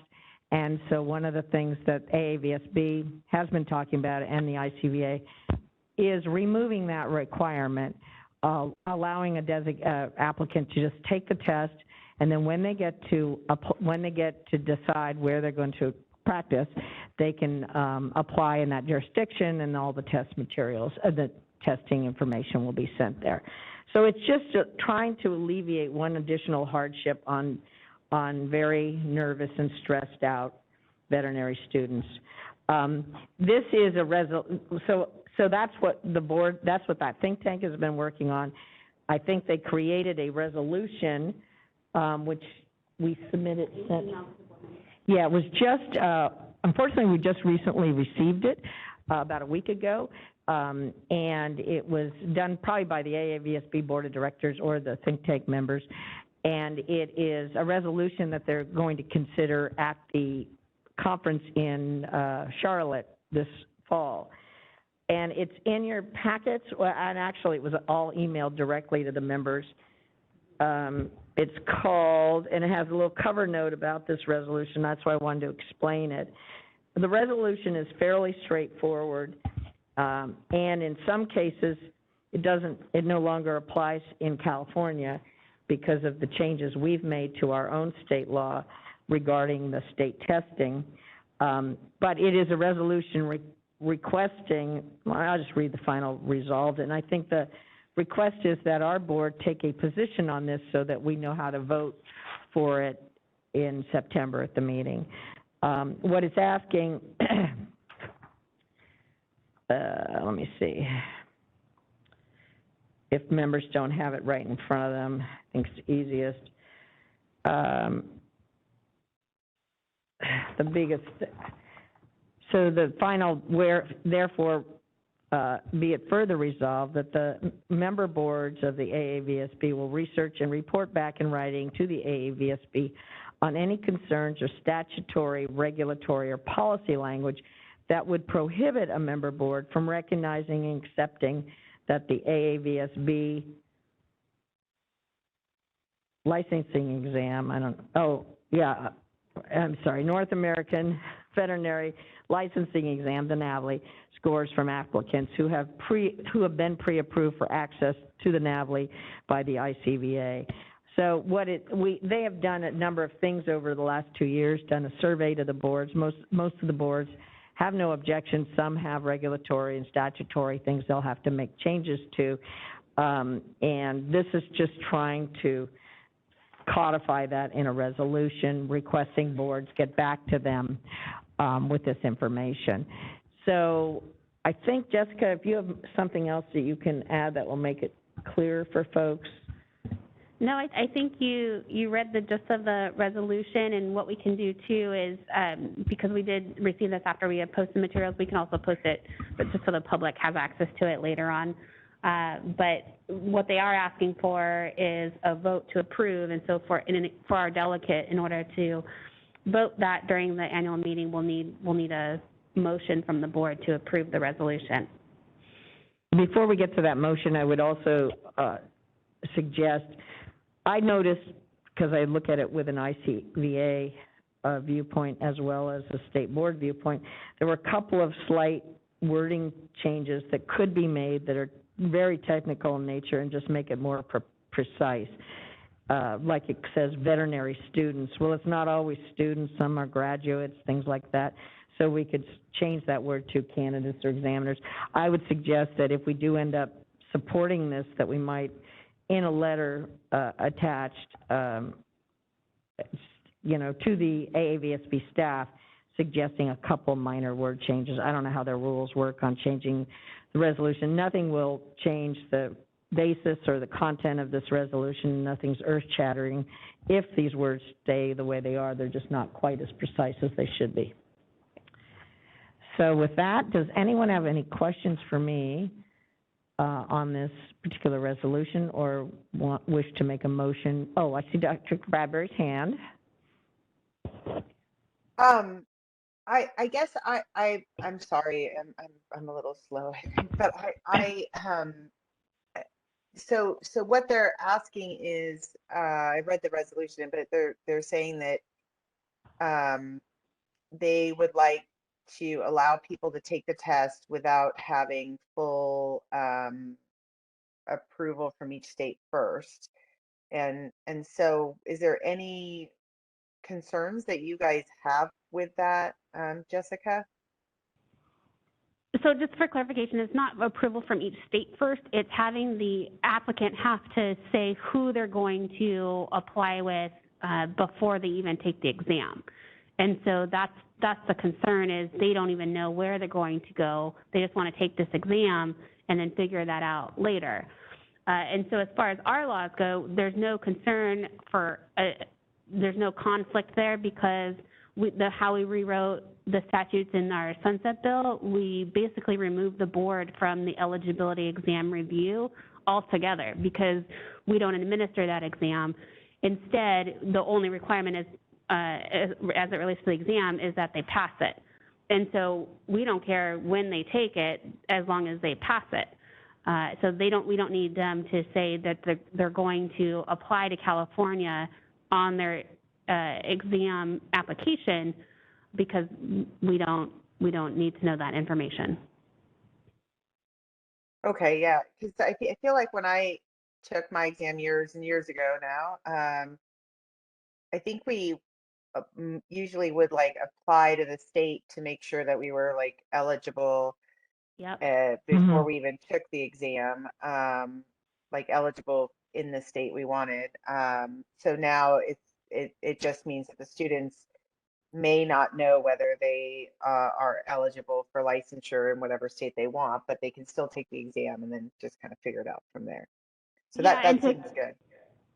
and so one of the things that AAVSB has been talking about and the ICVA is removing that requirement, allowing a applicant to just take the test, and then when they get to decide where they're going to practice, they can apply in that jurisdiction, and all the test materials, the testing information will be sent there. So it's just trying to alleviate one additional hardship on very nervous and stressed out veterinary students. This is so that's what the board, that's what that think tank has been working on. I think they created a resolution, which we submitted. Yeah, it was just, unfortunately, we just recently received it about a week ago, and it was done probably by the AAVSB Board of Directors or the think tank members, and it is a resolution that they're going to consider at the conference in Charlotte this fall. And it's in your packets, and actually it was all emailed directly to the members. It's called, and it has a little cover note about this resolution, that's why I wanted to explain it. The resolution is fairly straightforward, and in some cases, it no longer applies in California because of the changes we've made to our own state law regarding the state testing. But it is a resolution requesting, well, I'll just read the final resolved, and I think the request is that our board take a position on this so that we know how to vote for it in September at the meeting. What it's asking, let me see, if members don't have it right in front of them, I think it's easiest. The biggest, so the final, therefore, be it further resolved that the member boards of the AAVSB will research and report back in writing to the AAVSB on any concerns or statutory, regulatory, or policy language that would prohibit a member board from recognizing and accepting that the AAVSB licensing exam, North American Veterinary Licensing Exam, the NAVLE, scores from applicants who have been pre-approved for access to the NAVLE by the ICVA. So they have done a number of things over the last 2 years, done a survey to the boards. Most of the boards have no objections. Some have regulatory and statutory things they'll have to make changes to. And this is just trying to codify that in a resolution, requesting boards get back to them with this information. So I think, Jessica, if you have something else that you can add that will make it clear for folks. No, I think you read the gist of the resolution, and what we can do too is, because we did receive this after we had posted materials, we can also post it, but just so the public has access to it later on. But what they are asking for is a vote to approve, and so for our delegate, in order to vote that during the annual meeting, we'll need a motion from the board to approve the resolution. Before we get to that motion, I would also suggest, I noticed, because I look at it with an ICVA viewpoint as well as a state board viewpoint, there were a couple of slight wording changes that could be made that are very technical in nature and just make it more precise. like it says veterinary students. Well, it's not always students, some are graduates, things like that. So we could change that word to candidates or examiners. I would suggest that if we do end up supporting this, that we might, in a letter attached, you know, to the AAVSB staff, suggesting a couple minor word changes. I don't know how their rules work on changing the resolution. Nothing will change the basis or the content of this resolution. Nothing's earth-shattering. If these words stay the way they are, they're just not quite as precise as they should be. So with that, does anyone have any questions for me on this particular resolution, or wish to make a motion? Oh, I see Dr. Bradbury's hand. I guess I'm sorry, I'm a little slow, I think, but so what they're asking is, I read the resolution, but they're saying that they would like to allow people to take the test without having full approval from each state first. And so is there any concerns that you guys have with that, Jessica? So just for clarification, it's not approval from each state first, it's having the applicant have to say who they're going to apply with before they even take the exam. And so that's the concern, is they don't even know where they're going to go. They just want to take this exam and then figure that out later. And so as far as our laws go, there's no concern for, there's no conflict there, because how we rewrote the statutes in our sunset bill, we basically removed the board from the eligibility exam review altogether, because we don't administer that exam. Instead, the only requirement is, as it relates to the exam, is that they pass it. And so we don't care when they take it, as long as they pass it. So we don't need them to say that they're going to apply to California on their exam application, because we don't need to know that information. Okay, yeah, because I feel like when I took my exam years and years ago now, I think we usually would like apply to the state to make sure that we were like eligible. Yep. Before we even took the exam, like eligible in the state we wanted. So now it just means that the students may not know whether they are eligible for licensure in whatever state they want, but they can still take the exam and then just kind of figure it out from there. So that seems good.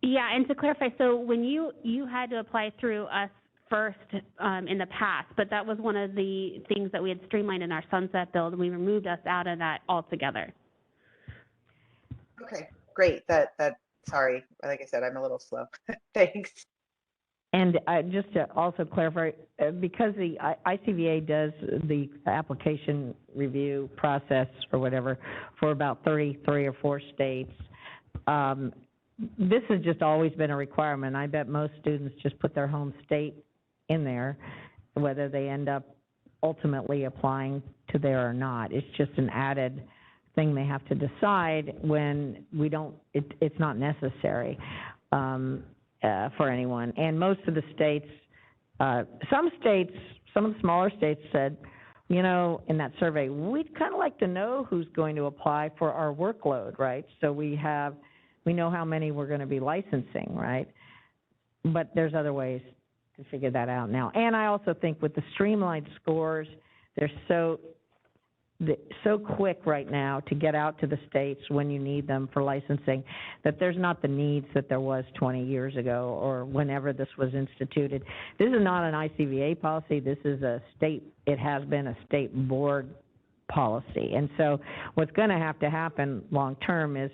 Yeah, and to clarify, so when you had to apply through us first in the past, but that was one of the things that we had streamlined in our sunset bill, and we removed us out of that altogether. Okay, great. Sorry, like I said, I'm a little slow. Thanks. And just to also clarify, because the ICVA does the application review process or whatever for about 33 or 4 states, this has just always been a requirement. I bet most students just put their home state in there, whether they end up ultimately applying to there or not. It's just an added thing they have to decide when it's not necessary for anyone. And most of the states, some of the smaller states said, you know, in that survey, we'd kind of like to know who's going to apply for our workload, right? So we know how many we're going to be licensing, right? But there's other ways to figure that out now. And I also think with the streamlined scores, they're so quick right now to get out to the states when you need them for licensing, that there's not the needs that there was 20 years ago or whenever this was instituted. This is not an ICVA policy. This is it has been a state board policy. And so what's going to have to happen long term is,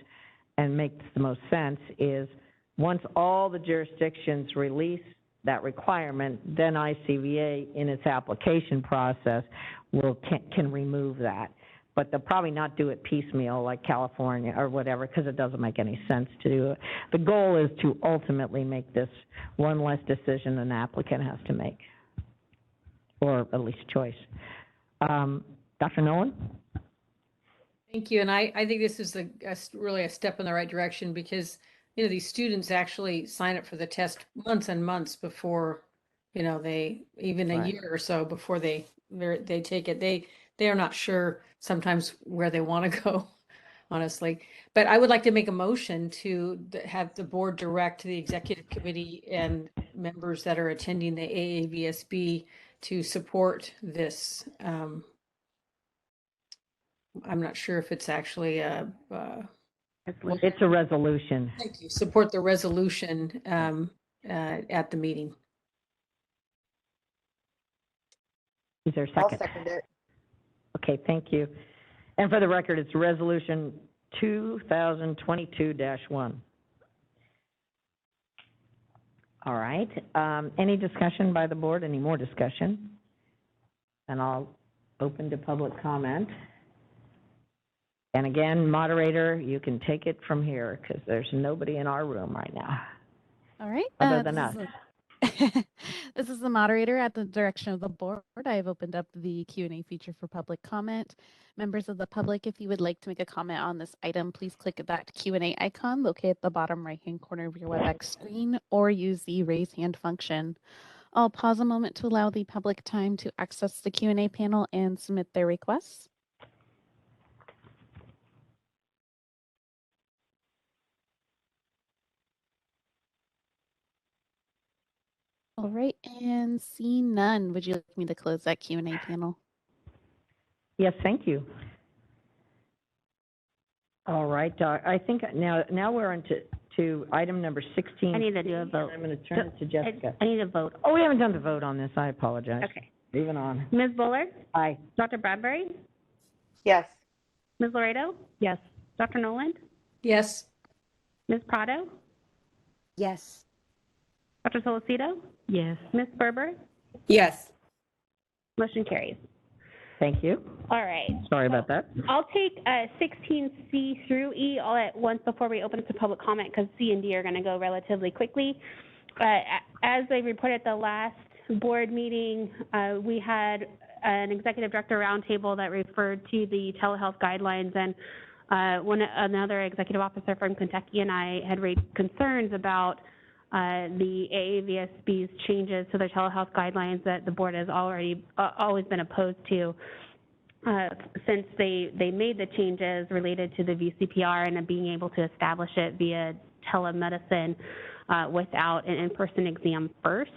and makes the most sense, is once all the jurisdictions release that requirement, then ICVA in its application process can remove that. But they'll probably not do it piecemeal like California or whatever, because it doesn't make any sense to do it. The goal is to ultimately make this one less decision an applicant has to make, or at least choice. Dr. Nolan? Thank you, and I think this is really a step in the right direction, because these students actually sign up for the test months and months before, they, even a Right. year or so before they take it. They are not sure sometimes where they want to go, honestly. But I would like to make a motion to have the board direct the executive committee and members that are attending the AAVSB to support this. I'm not sure if it's actually It's a resolution. thank you. Support the resolution at the meeting. Is there a I'll second? second it. Okay, thank you. And for the record, it's Resolution 2022-1. All right. Any discussion by the board? Any more discussion? And I'll open to public comment. And again, moderator, you can take it from here because there's nobody in our room right now, All right. other than us. This is the moderator at the direction of the board. I have opened up the Q&A feature for public comment. Members of the public, if you would like to make a comment on this item, please click that Q&A icon located at the bottom right-hand corner of your WebEx screen or use the raise hand function. I'll pause a moment to allow the public time to access the Q&A panel and submit their requests. All right, and seeing none, would you like me to close that Q&A panel? Yes, thank you. All right, I think now we're on to item number 16. I need to do a vote. I'm going to turn it to Jessica. I need a vote. Oh, we haven't done the vote on this. I apologize. Okay. Moving on. Ms. Bullard? Aye. Dr. Bradbury? Yes. Ms. Laredo? Yes. Dr. Noland? Yes. Ms. Prado? Yes. Dr. Solicito? Yes. Ms. Berber? Yes. Motion carries. Thank you. All right. Sorry about that. I'll take 16C through E all at once before we open it to public comment because C and D are going to go relatively quickly. As I reported at the last board meeting, we had an executive director roundtable that referred to the telehealth guidelines, and another executive officer from Kentucky and I had raised concerns about the AAVSB's changes to their telehealth guidelines that the board has always been opposed to since they made the changes related to the VCPR and being able to establish it via telemedicine without an in-person exam first.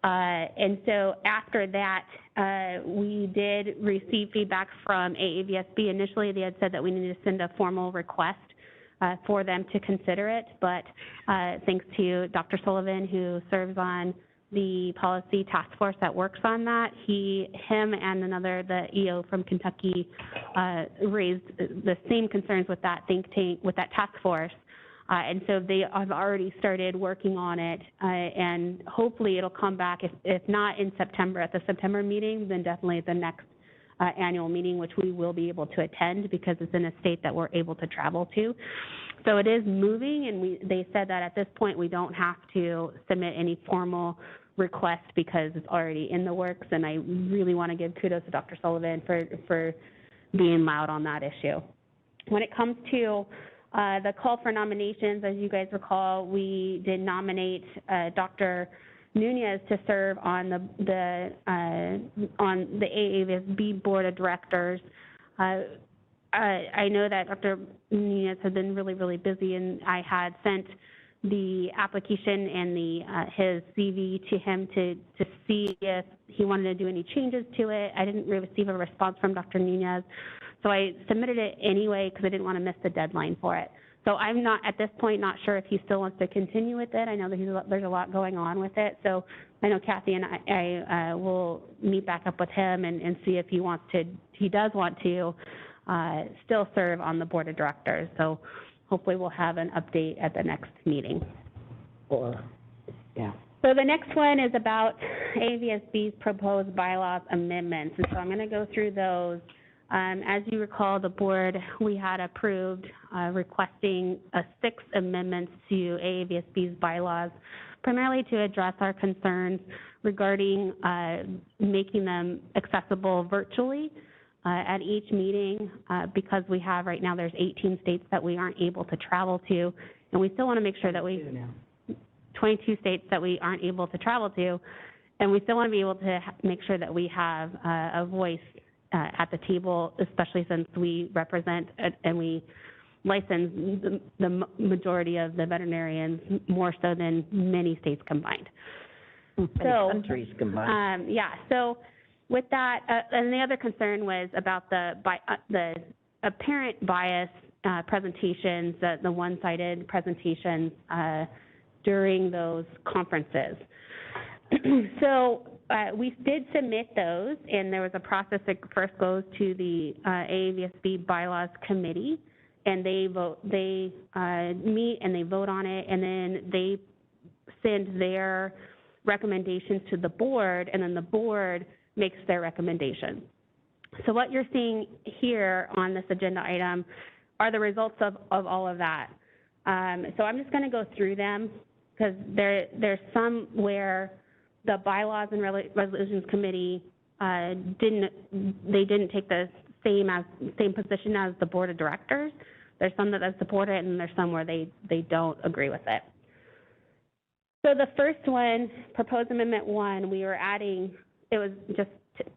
And so after that, we did receive feedback from AAVSB. Initially, they had said that we needed to send a formal request for them to consider it, but thanks to Dr. Sullivan, who serves on the policy task force that works on that, him and the EO from Kentucky raised the same concerns with that think tank, with that task force. And so they have already started working on it, and hopefully it'll come back, if not in September, at the September meeting, then definitely at the next annual meeting, which we will be able to attend because it's in a state that we're able to travel to. So it is moving, and they said that at this point we don't have to submit any formal request because it's already in the works, and I really want to give kudos to Dr. Sullivan for being loud on that issue. When it comes to the call for nominations, as you guys recall, we did nominate Dr. Nunez to serve on the AAVSB board of directors. I know that Dr. Nunez has been really, really busy, and I had sent the application and his CV to him to see if he wanted to do any changes to it. I didn't receive a response from Dr. Nunez, so I submitted it anyway because I didn't want to miss the deadline for it. So I'm not, at this point, not sure if he still wants to continue with it. I know that there's a lot going on with it. So I know Kathy and I will meet back up with him and see if he does want to still serve on the board of directors. So hopefully we'll have an update at the next meeting. Yeah. So the next one is about AVSB's proposed bylaws amendments. And so I'm going to go through those. As you recall, the board, we had approved requesting 6 amendments to AAVSB's bylaws, primarily to address our concerns regarding making them accessible virtually at each meeting because we have right now, there's 18 states that we aren't able to travel to, And we still want to make sure that 22 states that we aren't able to travel to, and we still want to be able to make sure that we have a voice at the table, especially since we represent and we license the majority of the veterinarians, more so than many states combined. Many countries combined. Yeah, so with that, and the other concern was about the apparent bias presentations, the one-sided presentations during those conferences. So we did submit those, and there was a process that first goes to the Avsb Bylaws Committee, and they meet and they vote on it, and then they send their recommendations to the board, and then the board makes their recommendation. So what you're seeing here on this agenda item are the results of all of that. So I'm just going to go through them because there's some where the Bylaws and Resolutions Committee didn't take the same position as the Board of Directors. There's some that support it, and there's some where they don't agree with it. So the first one, Proposed Amendment 1, we were adding, it was just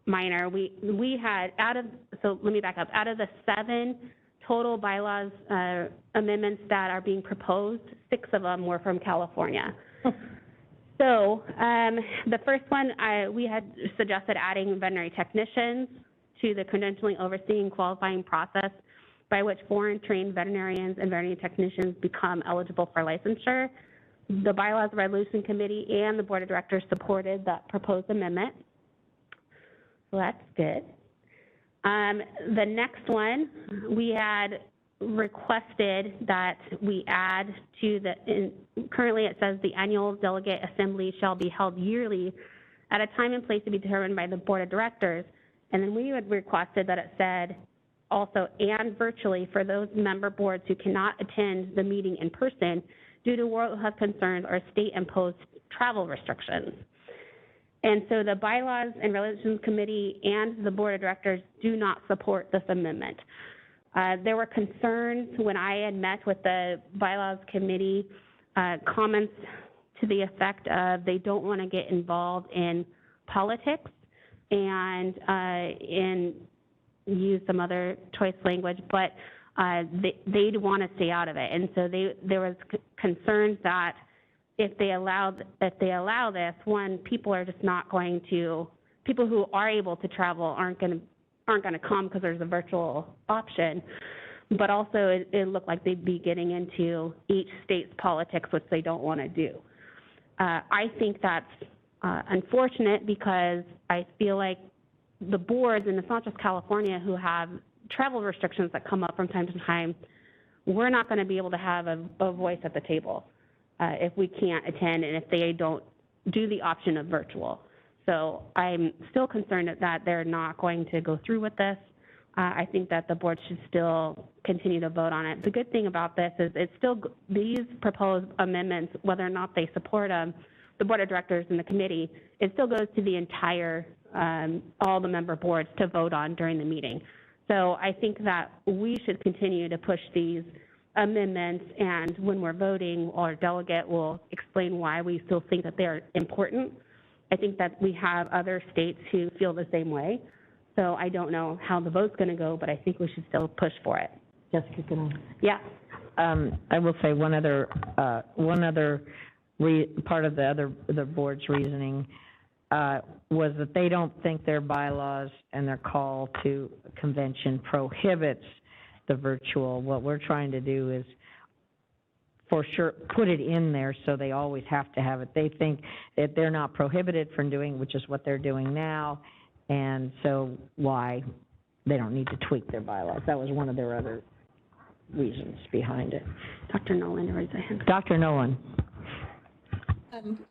minor. We had so let me back up. Out of the 7 total bylaws amendments that are being proposed, 6 of them were from California. So the first one, we had suggested adding veterinary technicians to the credentialing, overseeing, qualifying process by which foreign trained veterinarians and veterinary technicians become eligible for licensure. The Bylaws Resolution Committee and the Board of Directors supported that proposed amendment. So that's good. The next one, we had requested that we add to currently it says the annual delegate assembly shall be held yearly at a time and place to be determined by the Board of Directors. And then we had requested that it said also and virtually for those member boards who cannot attend the meeting in person due to world health concerns or state-imposed travel restrictions. And so the Bylaws and Resolutions Committee and the Board of Directors do not support this amendment. There were concerns when I had met with the Bylaws Committee, comments to the effect of they don't want to get involved in politics and use some other choice language, but they'd want to stay out of it. And so there was concerns that if they allow this, one, people are just not going to, people who are able to travel aren't going to come because there's a virtual option. But also it looked like they'd be getting into each state's politics, which they don't want to do. I think that's unfortunate because I feel like the boards, and it's not just California, who have travel restrictions that come up from time to time, we're not going to be able to have a voice at the table if we can't attend and if they don't do the option of virtual. So I'm still concerned that they're not going to go through with this. I think that the board should still continue to vote on it. The good thing about this is it's still, these proposed amendments, whether or not they support them, the Board of Directors and the committee, it still goes to the entire, all the member boards to vote on during the meeting. So I think that we should continue to push these amendments, and when we're voting, our delegate will explain why we still think that they're important. I think that we have other states who feel the same way. So I don't know how the vote's going to go, but I think we should still push for it. Jessica, can I? Yeah. I will say one other part of the board's reasoning was that they don't think their bylaws and their call to convention prohibits the virtual. What we're trying to do is for sure put it in there so they always have to have it. They think that they're not prohibited from doing, which is what they're doing now, and so why they don't need to tweak their bylaws. That was one of their other reasons behind it. Dr. Nolan, raise your hand. Dr. Nolan.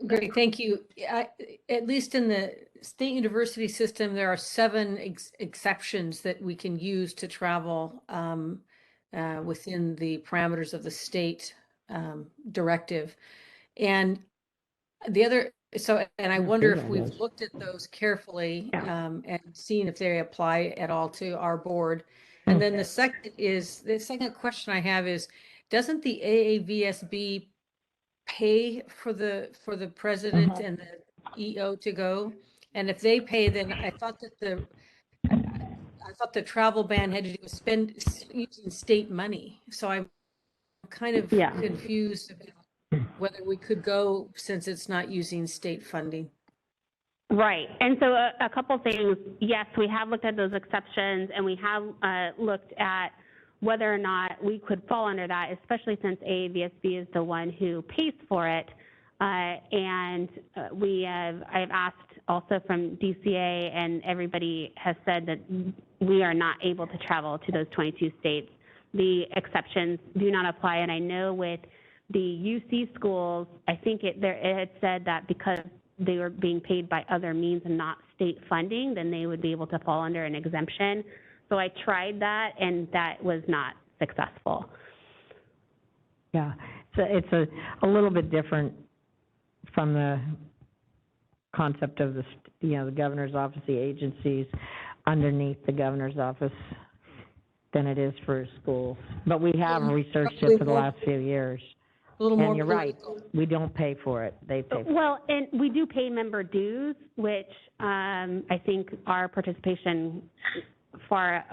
Great, thank you. At least in the state university system, there are 7 exceptions that we can use to travel within the parameters of the state directive. And the other, and I wonder if we've looked at those carefully and seen if they apply at all to our board. And then the second question I have is, doesn't the AAVSB pay for the president and the EO to go? And if they pay, then I thought that I thought the travel ban had to do with using state money. So I'm kind of confused about whether we could go since it's not using state funding. Right. And so a couple things. Yes, we have looked at those exceptions, and we have looked at whether or not we could fall under that, especially since AAVSB is the one who pays for it. And I've asked also from DCA, and everybody has said that we are not able to travel to those 22 states. The exceptions do not apply. And I know with the UC schools, I think it had said that because they were being paid by other means and not state funding, then they would be able to fall under an exemption. So I tried that, and that was not successful. Yeah, so it's a little bit different from the concept of the governor's office, the agencies underneath the governor's office than it is for schools. But we have researched it for the last few years. A little more. And you're right, we don't pay for it, they pay for it. Well, and we do pay member dues, which I think our participation far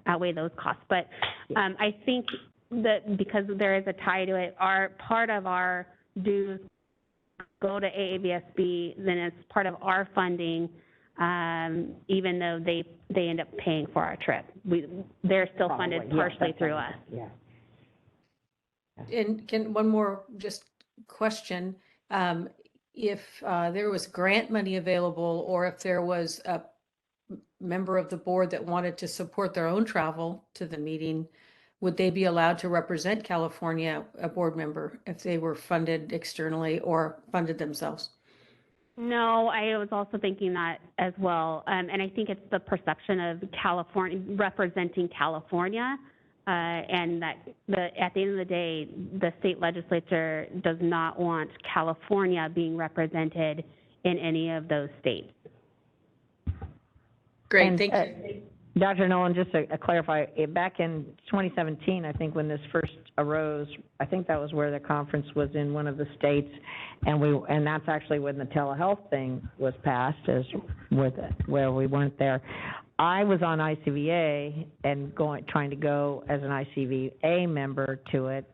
outweigh those costs. But I think that because there is a tie to it, part of our dues go to AAVSB, then it's part of our funding, even though they end up paying for our trip. They're still funded partially through us. Yeah. And one more just question. If there was grant money available, or if there was a member of the board that wanted to support their own travel to the meeting, would they be allowed to represent California, a board member, if they were funded externally or funded themselves? No, I was also thinking that as well. And I think it's the perception of California, representing California, and that at the end of the day, the state legislature does not want California being represented in any of those states. Great, And, thank you. Dr. Nolan, just to clarify, back in 2017, I think when this first arose, I think that was where the conference was in one of the states, and that's actually when the telehealth thing was passed, where we weren't there. I was on ICVA and trying to go as an ICVA member to it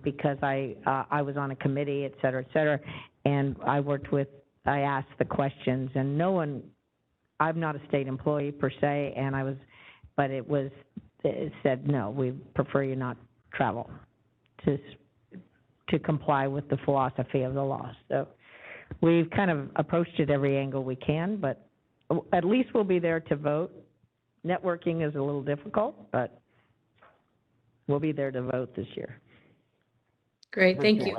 because I was on a committee, et cetera, and I asked the questions, and no one. I'm not a state employee per se, but it said, no, we prefer you not travel to comply with the philosophy of the law. So we've kind of approached it every angle we can, but at least we'll be there to vote. Networking is a little difficult, but we'll be there to vote this year. Great, thank you.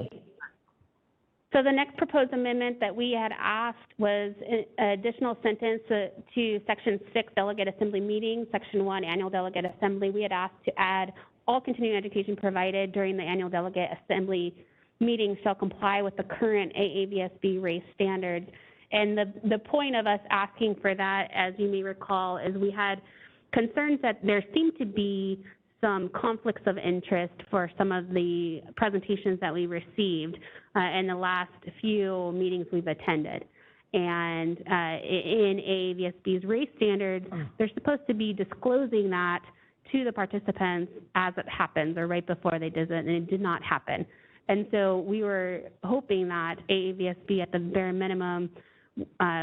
So the next proposed amendment that we had asked was an additional sentence to Section 6, Delegate Assembly Meeting, Section 1, Annual Delegate Assembly. We had asked to add all continuing education provided during the Annual Delegate Assembly meeting shall comply with the current AAVSB race standards. And the point of us asking for that, as you may recall, is we had concerns that there seemed to be some conflicts of interest for some of the presentations that we received in the last few meetings we've attended. And in AAVSB's race standards, they're supposed to be disclosing that to the participants as it happens or right before they did it, and it did not happen. And so we were hoping that AAVSB at the bare minimum,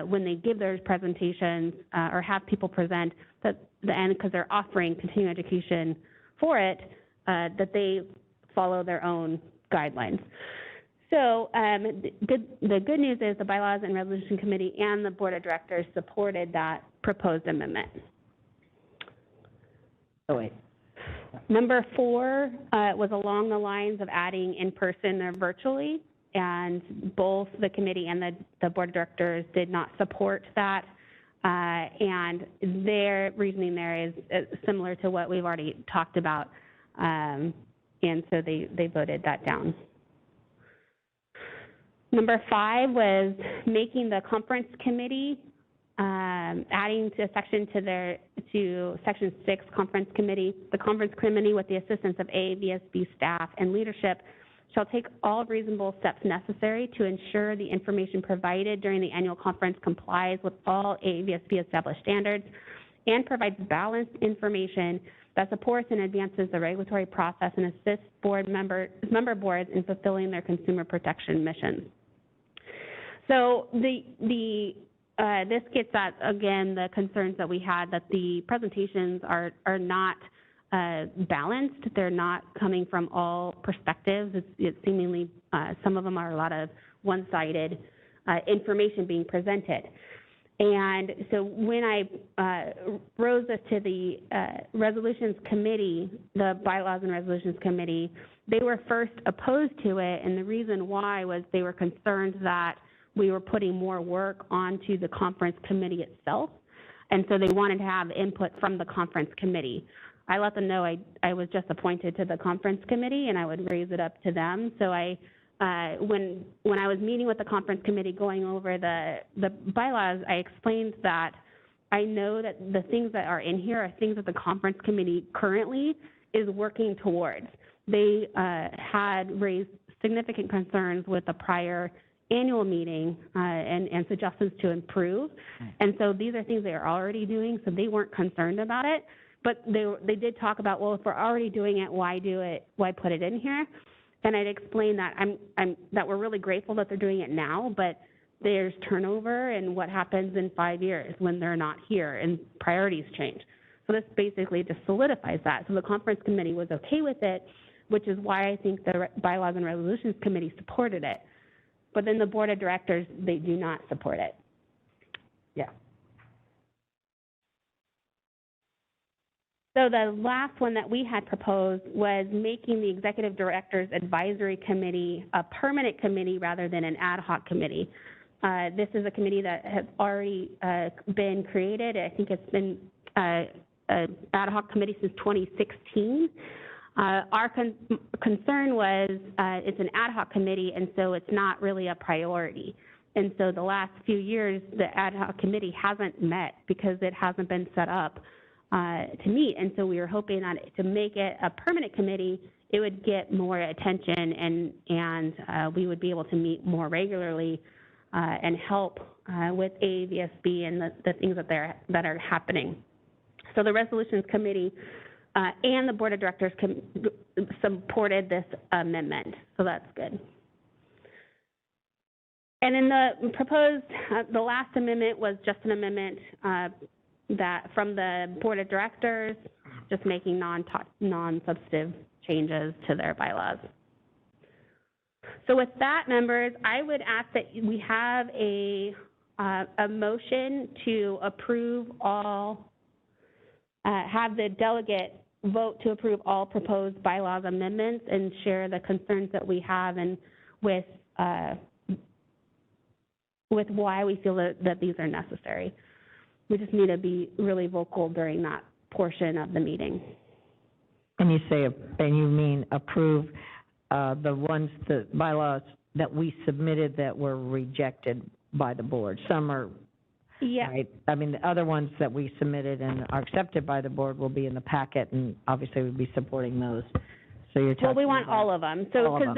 when they give their presentations or have people present, and because they're offering continuing education for it, that they follow their own guidelines. So the good news is the Bylaws and Resolution Committee and the Board of Directors supported that proposed amendment. Oh, wait. Number 4 was along the lines of adding in person or virtually, and both the committee and the Board of Directors did not support that. And their reasoning there is similar to what we've already talked about, and so they voted that down. Number 5 was making the conference committee adding to a section to section 6, conference committee. The conference committee, with the assistance of AVSB staff and leadership, shall take all reasonable steps necessary to ensure the information provided during the annual conference complies with all AVSB established standards and provides balanced information that supports and advances the regulatory process and assists member boards in fulfilling their consumer protection missions. So this gets at, again, the concerns that we had that the presentations are not balanced. They're not coming from all perspectives. It's seemingly, some of them are a lot of one-sided information being presented. And so when I rose this to the resolutions committee, the bylaws and resolutions committee, they were first opposed to it, and the reason why was they were concerned that we were putting more work onto the conference committee itself, and so they wanted to have input from the conference committee. I let them know I was just appointed to the conference committee, and I would raise it up to them. So when I was meeting with the conference committee going over the bylaws, I explained that I know that the things that are in here are things that the conference committee currently is working towards. They had raised significant concerns with the prior annual meeting and suggestions to improve. And so these are things they are already doing, so they weren't concerned about it. But they did talk about, well, if we're already doing it, why do it? Why put it in here? And I'd explain that that we're really grateful that they're doing it now, but there's turnover and what happens in 5 years when they're not here and priorities change. So this basically just solidifies that. So the conference committee was okay with it, which is why I think the bylaws and resolutions committee supported it. But then the board of directors, they do not support it. Yeah. So the last one that we had proposed was making the executive director's advisory committee a permanent committee rather than an ad hoc committee. This is a committee that has already been created. I think it's been an ad hoc committee since 2016. Our concern was it's an ad hoc committee, and so it's not really a priority. And so the last few years, the ad hoc committee hasn't met because it hasn't been set up to meet. And so we were hoping that to make it a permanent committee, it would get more attention and we would be able to meet more regularly and help with AVSB and the things that are happening. So the resolutions committee and the board of directors supported this amendment, so that's good. And in the proposed, the last amendment was just an amendment that from the board of directors, just making non-substantive changes to their bylaws. So with that, members, I would ask that we have a motion to approve all, have the delegate vote to approve all proposed bylaws amendments and share the concerns that we have and with why we feel that these are necessary. We just need to be really vocal during that portion of the meeting. And you mean approve the bylaws that we submitted that were rejected by the board. Some are, yeah. Right? I mean, the other ones that we submitted and are accepted by the board will be in the packet, and obviously we'll be supporting those. So you're talking. Well, we want all of them. So because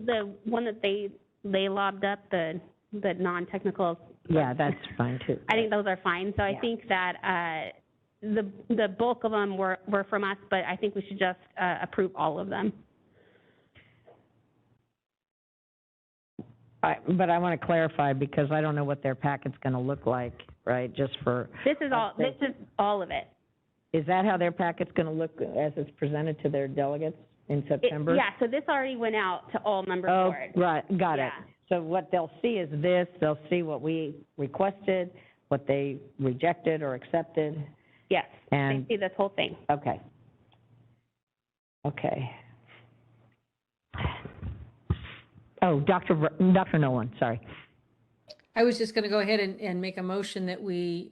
the one that they lobbed up, the non-technical. Yeah, that's fine too. I think those are fine. So I think that the bulk of them were from us, but I think we should just approve all of them. But I want to clarify because I don't know what their packet's going to look like, right? Just for this is all of it. Is that how their packet's going to look as it's presented to their delegates in September? Yeah. So this already went out to all member boards. Right. Got it. So what they'll see is this. They'll see what we requested, what they rejected or accepted. Yes. And they see this whole thing. Okay. Okay. Oh, Dr. Nolan, sorry. I was just going to go ahead and make a motion that we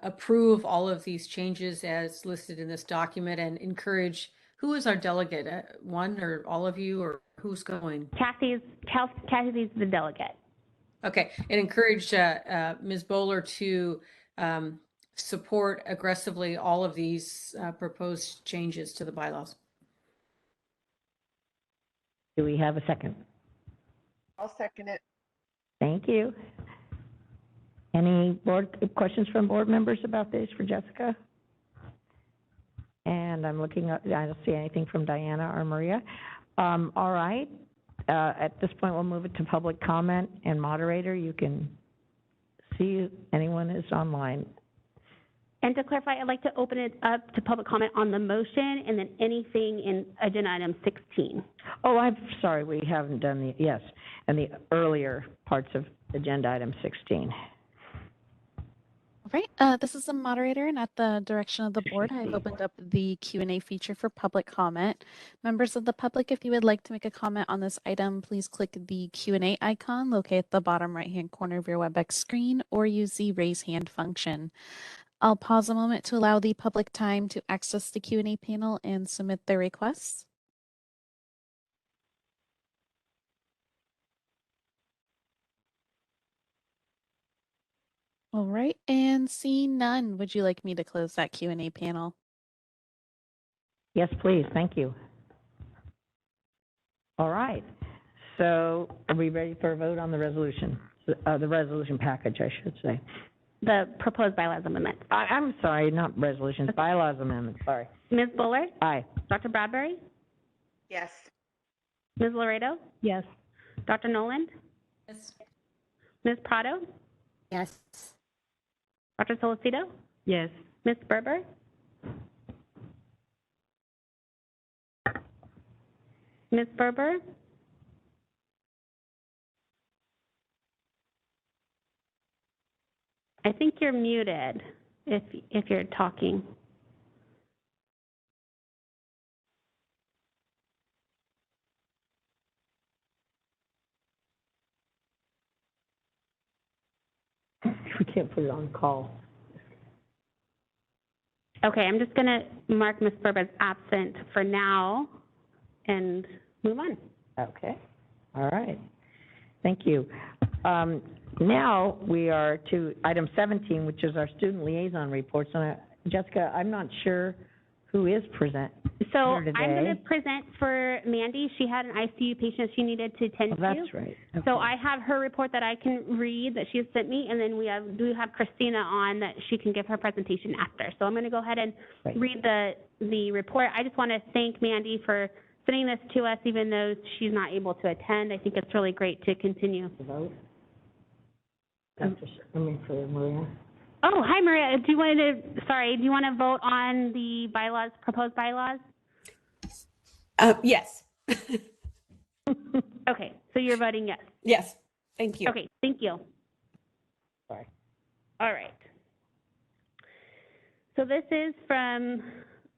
approve all of these changes as listed in this document and encourage, who is our delegate? One or all of you, or who's going? Kathy's the delegate. Okay, and encourage Ms. Bowler to support aggressively all of these proposed changes to the bylaws. Do we have a second? I'll second it. Thank you. Any board questions from board members about this for Jessica? And I'm looking up, I don't see anything from Diana or Maria. All right. At this point, we'll move it to public comment, and moderator, you can see if anyone is online. And to clarify, I'd like to open it up to public comment on the motion and then anything in agenda item 16. Oh, I'm sorry, we haven't done the, yes, and the earlier parts of agenda item 16. All right, this is the moderator, and at the direction of the board, I've opened up the Q&A feature for public comment. Members of the public, if you would like to make a comment on this item, please click the Q&A icon located at the bottom right-hand corner of your WebEx screen, or use the raise hand function. I'll pause a moment to allow the public time to access the Q&A panel and submit their requests. All right, and seeing none, would you like me to close that Q&A panel? Yes, please, thank you. All right, so are we ready for a vote on the resolution? The resolution package, I should say. The proposed bylaws amendment. I'm sorry, not resolutions, bylaws amendment, sorry. Ms. Bullard? Aye. Dr. Bradbury? Yes. Ms. Laredo? Yes. Dr. Noland? Yes. Ms. Prado? Yes. Dr. Solocito? Yes. Ms. Berber? Ms. Berber? I think you're muted if you're talking. We can't put it on call. Okay, I'm just going to mark Ms. Berber as absent for now and move on. Okay, all right, thank you. Now we are to item 17, which is our student liaison reports. And Jessica, I'm not sure who is present So here today. I'm going to present for Mandy. She had an ICU patient she needed to tend to. That's right. Okay. So I have her report that I can read that she has sent me, and then we have Christina on that she can give her presentation after. So I'm going to go ahead and read the report. I just want to thank Mandy for sending this to us, even though she's not able to attend. I think it's really great to continue. Vote. For Maria. Oh, hi, Maria. Do you want to vote on the bylaws, proposed bylaws? Yes. Okay, so you're voting yes. Yes. Thank you. Okay, thank you. Sorry. All right. So this is from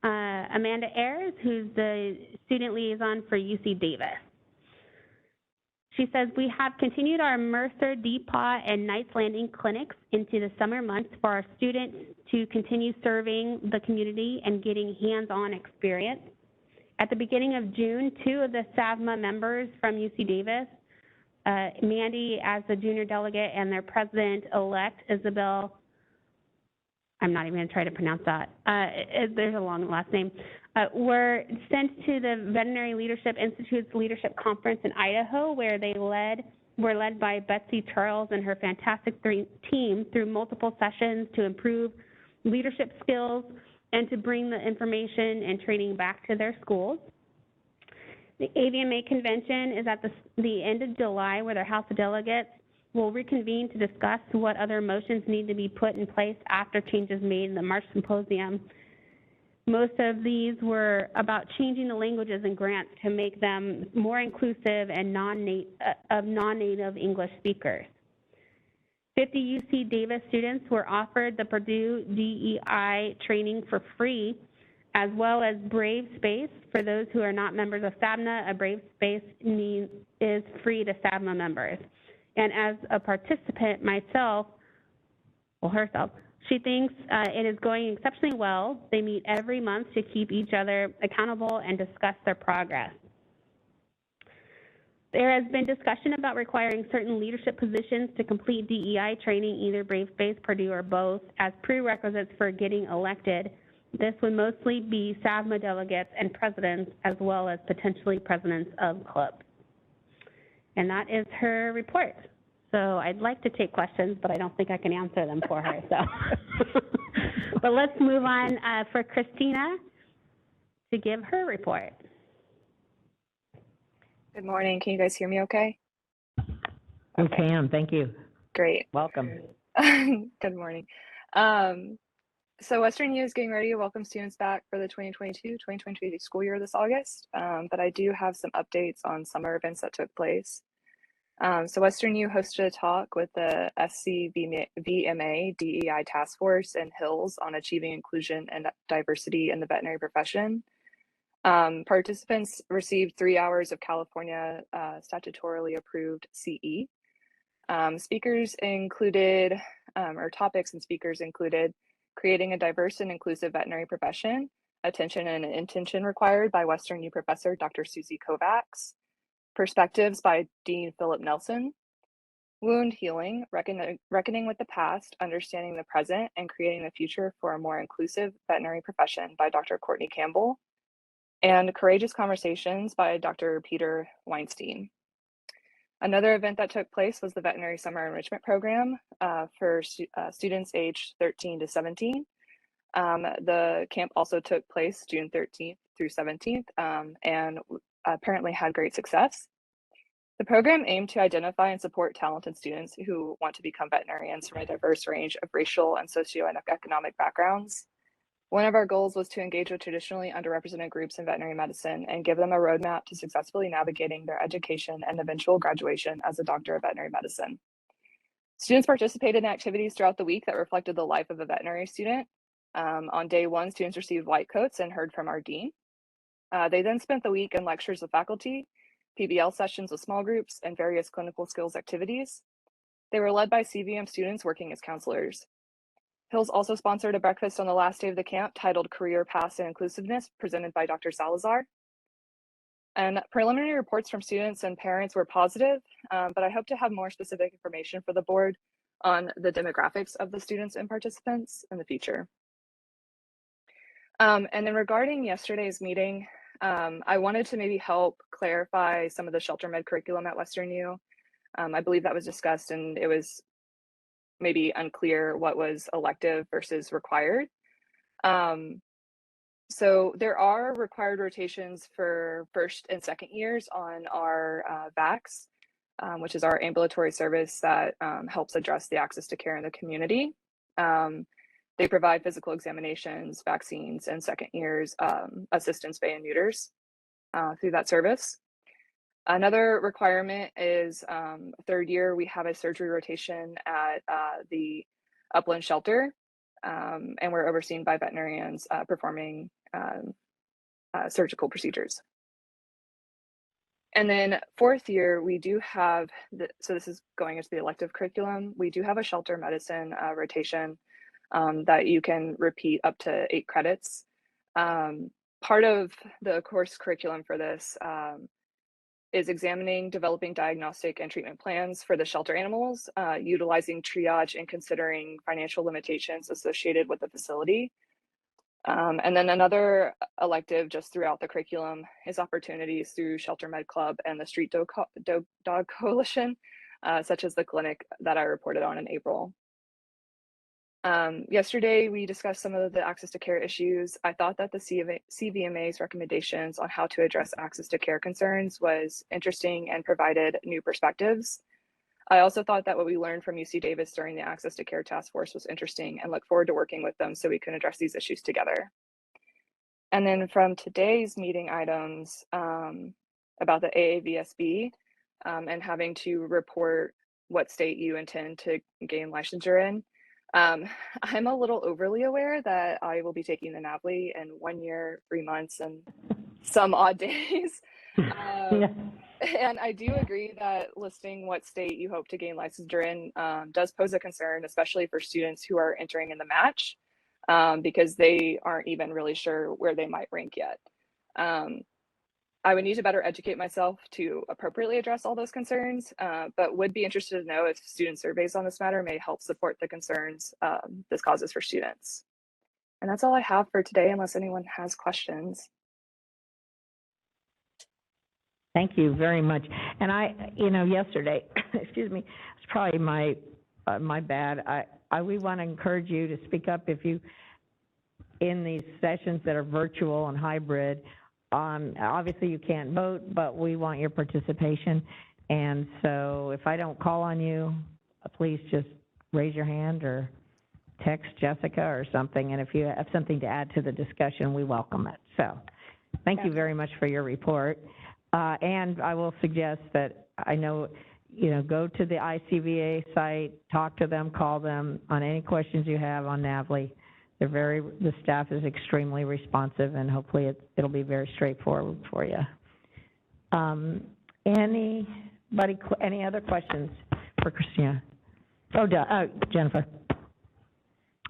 Amanda Ayers, who's the student liaison for UC Davis. She says, we have continued our Mercer, DePaul, and Knights Landing clinics into the summer months for our students to continue serving the community and getting hands-on experience. At the beginning of June, 2 of the Avma members from UC Davis, Mandy as the junior delegate and their president-elect, Isabel, I'm not even going to try to pronounce that. There's a long last name. Were sent to the Veterinary Leadership Institute's Leadership Conference in Idaho, where they were led by Betsy Charles and her fantastic team through multiple sessions to improve leadership skills and to bring the information and training back to their schools. The Avma Convention is at the end of July, where their House of Delegates will reconvene to discuss what other motions need to be put in place after changes made in the March Symposium. Most of these were about changing the languages and grants to make them more inclusive and non-native English speakers. 50 UC Davis students were offered the Purdue DEI training for free, as well as Brave Space. For those who are not members of SABMA, a Brave Space is free to SABMA members. And as a participant myself, well, herself, she thinks it is going exceptionally well. They meet every month to keep each other accountable and discuss their progress. There has been discussion about requiring certain leadership positions to complete DEI training, either Brave-based, Purdue, or both, as prerequisites for getting elected. This would mostly be Avma delegates and presidents, as well as potentially presidents of clubs. And that is her report. So I'd like to take questions, but I don't think I can answer them for her. So, but let's move on for Christina to give her report. Good morning. Can you guys hear me okay? We can, thank you. Great. Welcome. Good morning. So Western U is getting ready to welcome students back for the 2022-2023 school year this August, but I do have some updates on summer events that took place. So Western U hosted a talk with the SCVMA DEI Task Force in Hills on achieving inclusion and diversity in the veterinary profession. Participants received 3 hours of California statutorily approved CE. Speakers included, or topics and speakers included, creating a diverse and inclusive veterinary profession, attention and intention required by Western U professor Dr. Susie Kovacs, perspectives by Dean Philip Nelson, wound healing, reckoning with the past, understanding the present, and creating the future for a more inclusive veterinary profession by Dr. Courtney Campbell, and Courageous Conversations by Dr. Peter Weinstein. Another event that took place was the Veterinary Summer Enrichment Program for students aged 13 to 17. The camp also took place June 13th through 17th and apparently had great success. The program aimed to identify and support talented students who want to become veterinarians from a diverse range of racial and socioeconomic backgrounds. One of our goals was to engage with traditionally underrepresented groups in veterinary medicine and give them a roadmap to successfully navigating their education and eventual graduation as a doctor of veterinary medicine. Students participated in activities throughout the week that reflected the life of a veterinary student. On day one, students received white coats and heard from our dean. They then spent the week in lectures with faculty, PBL sessions with small groups, and various clinical skills activities. They were led by CVM students working as counselors. Hills also sponsored a breakfast on the last day of the camp titled Career Paths and Inclusiveness, presented by Dr. Salazar. And preliminary reports from students and parents were positive, but I hope to have more specific information for the board on the demographics of the students and participants in the future. And then regarding yesterday's meeting, I wanted to maybe help clarify some of the shelter med curriculum at Western U. I believe that was discussed and it was maybe unclear what was elective versus required. So there are required rotations for first and second years on our VACs, which is our ambulatory service that helps address the access to care in the community. They provide physical examinations, vaccines, and second years assistance spay and neuters through that service. Another requirement is third year, we have a surgery rotation at the Upland Shelter, and we're overseen by veterinarians performing surgical procedures. And then fourth year, we do have, so this is going into the elective curriculum, we do have a shelter medicine rotation that you can repeat up to 8 credits. Part of the course curriculum for this is examining, developing diagnostic and treatment plans for the shelter animals, utilizing triage and considering financial limitations associated with the facility. And then another elective just throughout the curriculum is opportunities through Shelter Med Club and the Street Dog Coalition, such as the clinic that I reported on in April. Yesterday, we discussed some of the access to care issues. I thought that the CVMA's recommendations on how to address access to care concerns was interesting and provided new perspectives. I also thought that what we learned from UC Davis during the Access to Care Task Force was interesting and look forward to working with them so we can address these issues together. And then from today's meeting items about the AAVSB and having to report what state you intend to gain licensure in. I'm a little overly aware that I will be taking the NAVLE in 1 year, 3 months, and some odd days. And I do agree that listing what state you hope to gain licensure in does pose a concern, especially for students who are entering in the match, because they aren't even really sure where they might rank yet. I would need to better educate myself to appropriately address all those concerns, but would be interested to know if student surveys on this matter may help support the concerns this causes for students. And that's all I have for today, unless anyone has questions. Thank you very much. And yesterday, excuse me, it's probably my bad. We want to encourage you to speak up if you, in these sessions that are virtual and hybrid. Obviously you can't vote, but we want your participation. And so if I don't call on you, please just raise your hand or text Jessica or something. And if you have something to add to the discussion, we welcome it. So thank you very much for your report. And I will suggest that go to the ICVA site, talk to them, call them on any questions you have on NAVLE. The staff is extremely responsive, and hopefully it'll be very straightforward for you. Any other questions for Christina? Jennifer.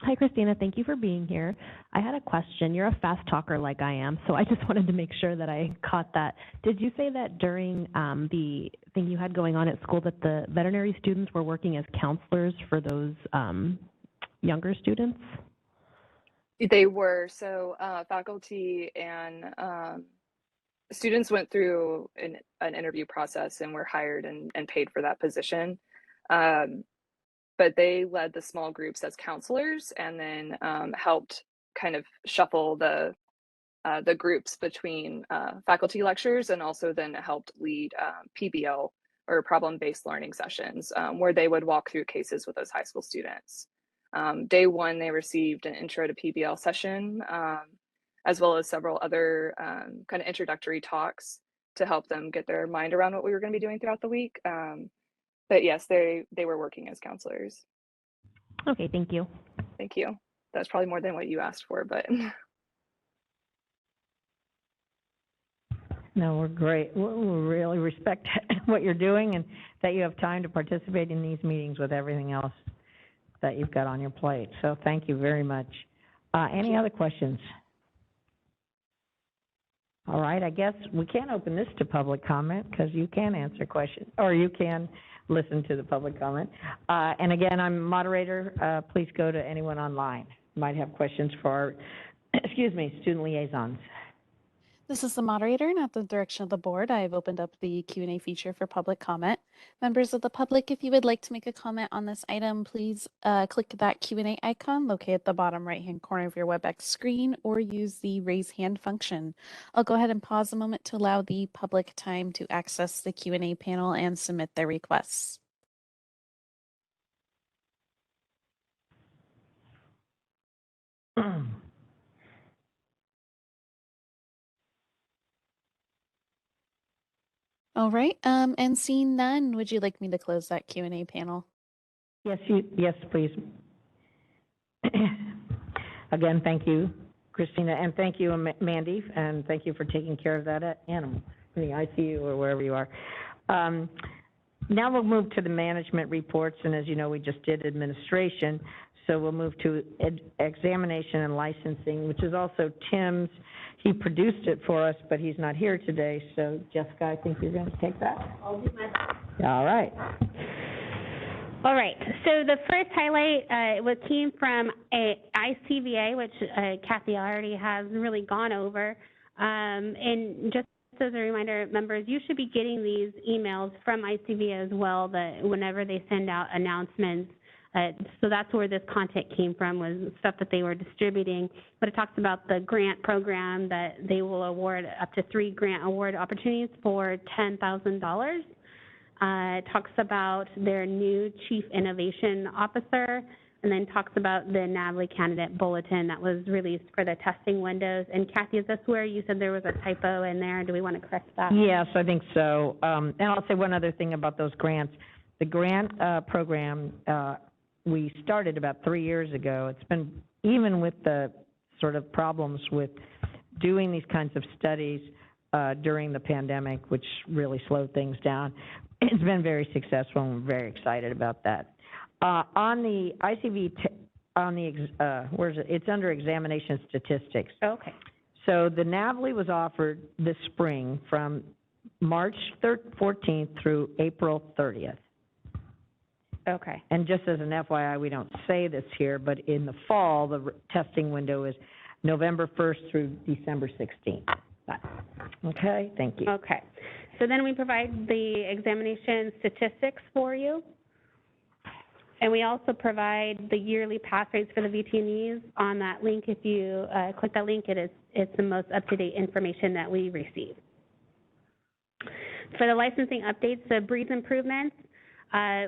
Hi, Christina. Thank you for being here. I had a question. You're a fast talker like I am, so I just wanted to make sure that I caught that. Did you say that during the thing you had going on at school that the veterinary students were working as counselors for those younger students? They were. So faculty and students went through an interview process and were hired and paid for that position. But they led the small groups as counselors and then helped kind of shuffle the groups between faculty lectures, and also then helped lead PBL or problem-based learning sessions where they would walk through cases with those high school students. Day one, they received an intro to PBL session, as well as several other kind of introductory talks to help them get their mind around what we were going to be doing throughout the week. But yes, they were working as counselors. Okay, thank you. Thank you. That's probably more than what you asked for, but. No, we're great. We really respect what you're doing and that you have time to participate in these meetings with everything else that you've got on your plate. So thank you very much. Any other questions? All right, I guess we can't open this to public comment because you can answer questions, or you can listen to the public comment. And again, I'm moderator. Please go to anyone online. You might have questions for our, student liaisons. This is the moderator, and at the direction of the board, I have opened up the Q&A feature for public comment. Members of the public, if you would like to make a comment on this item, please click that Q&A icon located at the bottom right-hand corner of your WebEx screen, or use the raise hand function. I'll go ahead and pause a moment to allow the public time to access the Q&A panel and submit their requests. All right, and seeing none, would you like me to close that Q&A panel? Yes, please. Again, thank you, Christina, and thank you, Mandy, and thank you for taking care of that animal in the ICU or wherever you are. Now we'll move to the management reports, and as you know, we just did administration, so we'll move to examination and licensing, which is also Tim's. He produced it for us, but he's not here today, so Jessica, I think you're going to take that. I'll do my best. All right. All right, so the first highlight came from ICVA, which Kathy already has really gone over. And just as a reminder, members, you should be getting these emails from ICVA as well, that whenever they send out announcements. So that's where this content came from, was stuff that they were distributing. But it talks about the grant program that they will award up to 3 grant award opportunities for $10,000. It talks about their new Chief Innovation Officer, and then talks about the NAVLE candidate bulletin that was released for the testing windows. And Kathy, is this where you said there was a typo in there? Do we want to correct that? Yes, I think so. And I'll say one other thing about those grants. The grant program, we started about 3 years ago. It's been, even with the sort of problems with doing these kinds of studies during the pandemic, which really slowed things down, it's been very successful, and we're very excited about that. On the ICV, where is it? It's under examination statistics. Okay. So the NAVLE was offered this spring from March 14th through April 30th. Okay. And just as an FYI, we don't say this here, but in the fall, the testing window is November 1st through December 16th. Okay, thank you. Okay. So then we provide the examination statistics for you. And we also provide the yearly pass rates for the VTNEs on that link. If you click that link, it's the most up-to-date information that we receive. For the licensing updates, the breeze improvements,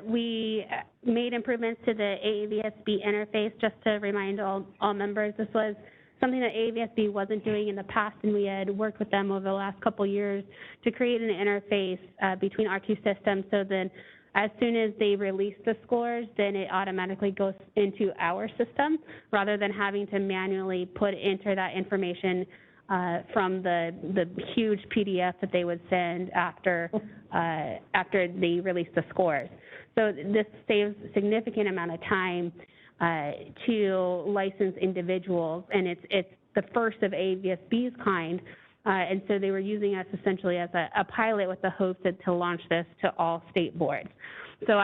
we made improvements to the AAVSB interface. Just to remind all members, this was something that AAVSB wasn't doing in the past, and we had worked with them over the last couple years to create an interface between our two systems, so then as soon as they release the scores, then it automatically goes into our system rather than having to manually enter that information from the huge PDF that they would send after they release the scores. So this saves a significant amount of time to license individuals, and it's the first of AAVSB's kind, and so they were using us essentially as a pilot with the hopes to launch this to all state boards. So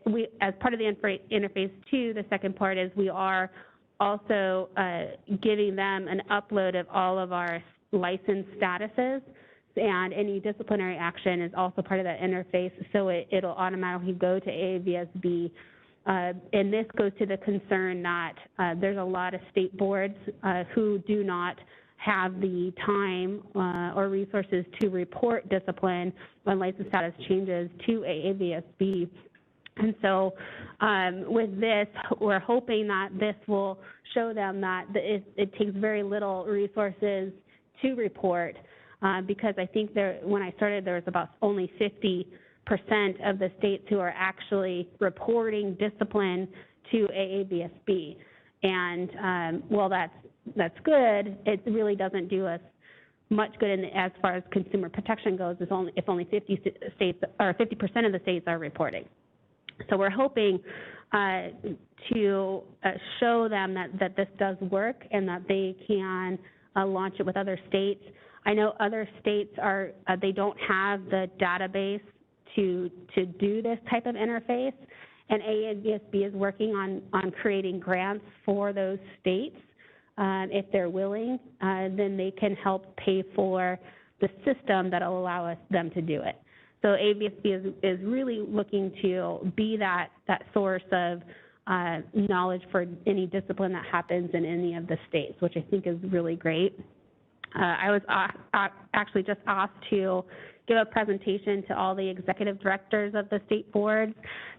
we as part of the interface too, the second part is we are also giving them an upload of all of our license statuses, and any disciplinary action is also part of that interface, so it'll automatically go to AAVSB. And this goes to the concern that there's a lot of state boards who do not have the time or resources to report discipline when license status changes to AAVSB. And so with this, we're hoping that this will show them that it takes very little resources to report, because I think when I started, there was about only 50% of the states who are actually reporting discipline to AAVSB. And while that's good, it really doesn't do us much good as far as consumer protection goes, if only 50 states or 50% of the states are reporting. So we're hoping to show them that this does work and that they can launch it with other states. I know other states they don't have the database to do this type of interface, and AAVSB is working on creating grants for those states. If they're willing, then they can help pay for the system that will allow them to do it. So AAVSB is really looking to be that source of knowledge for any discipline that happens in any of the states, which I think is really great. I was actually just asked to give a presentation to all the executive directors of the state boards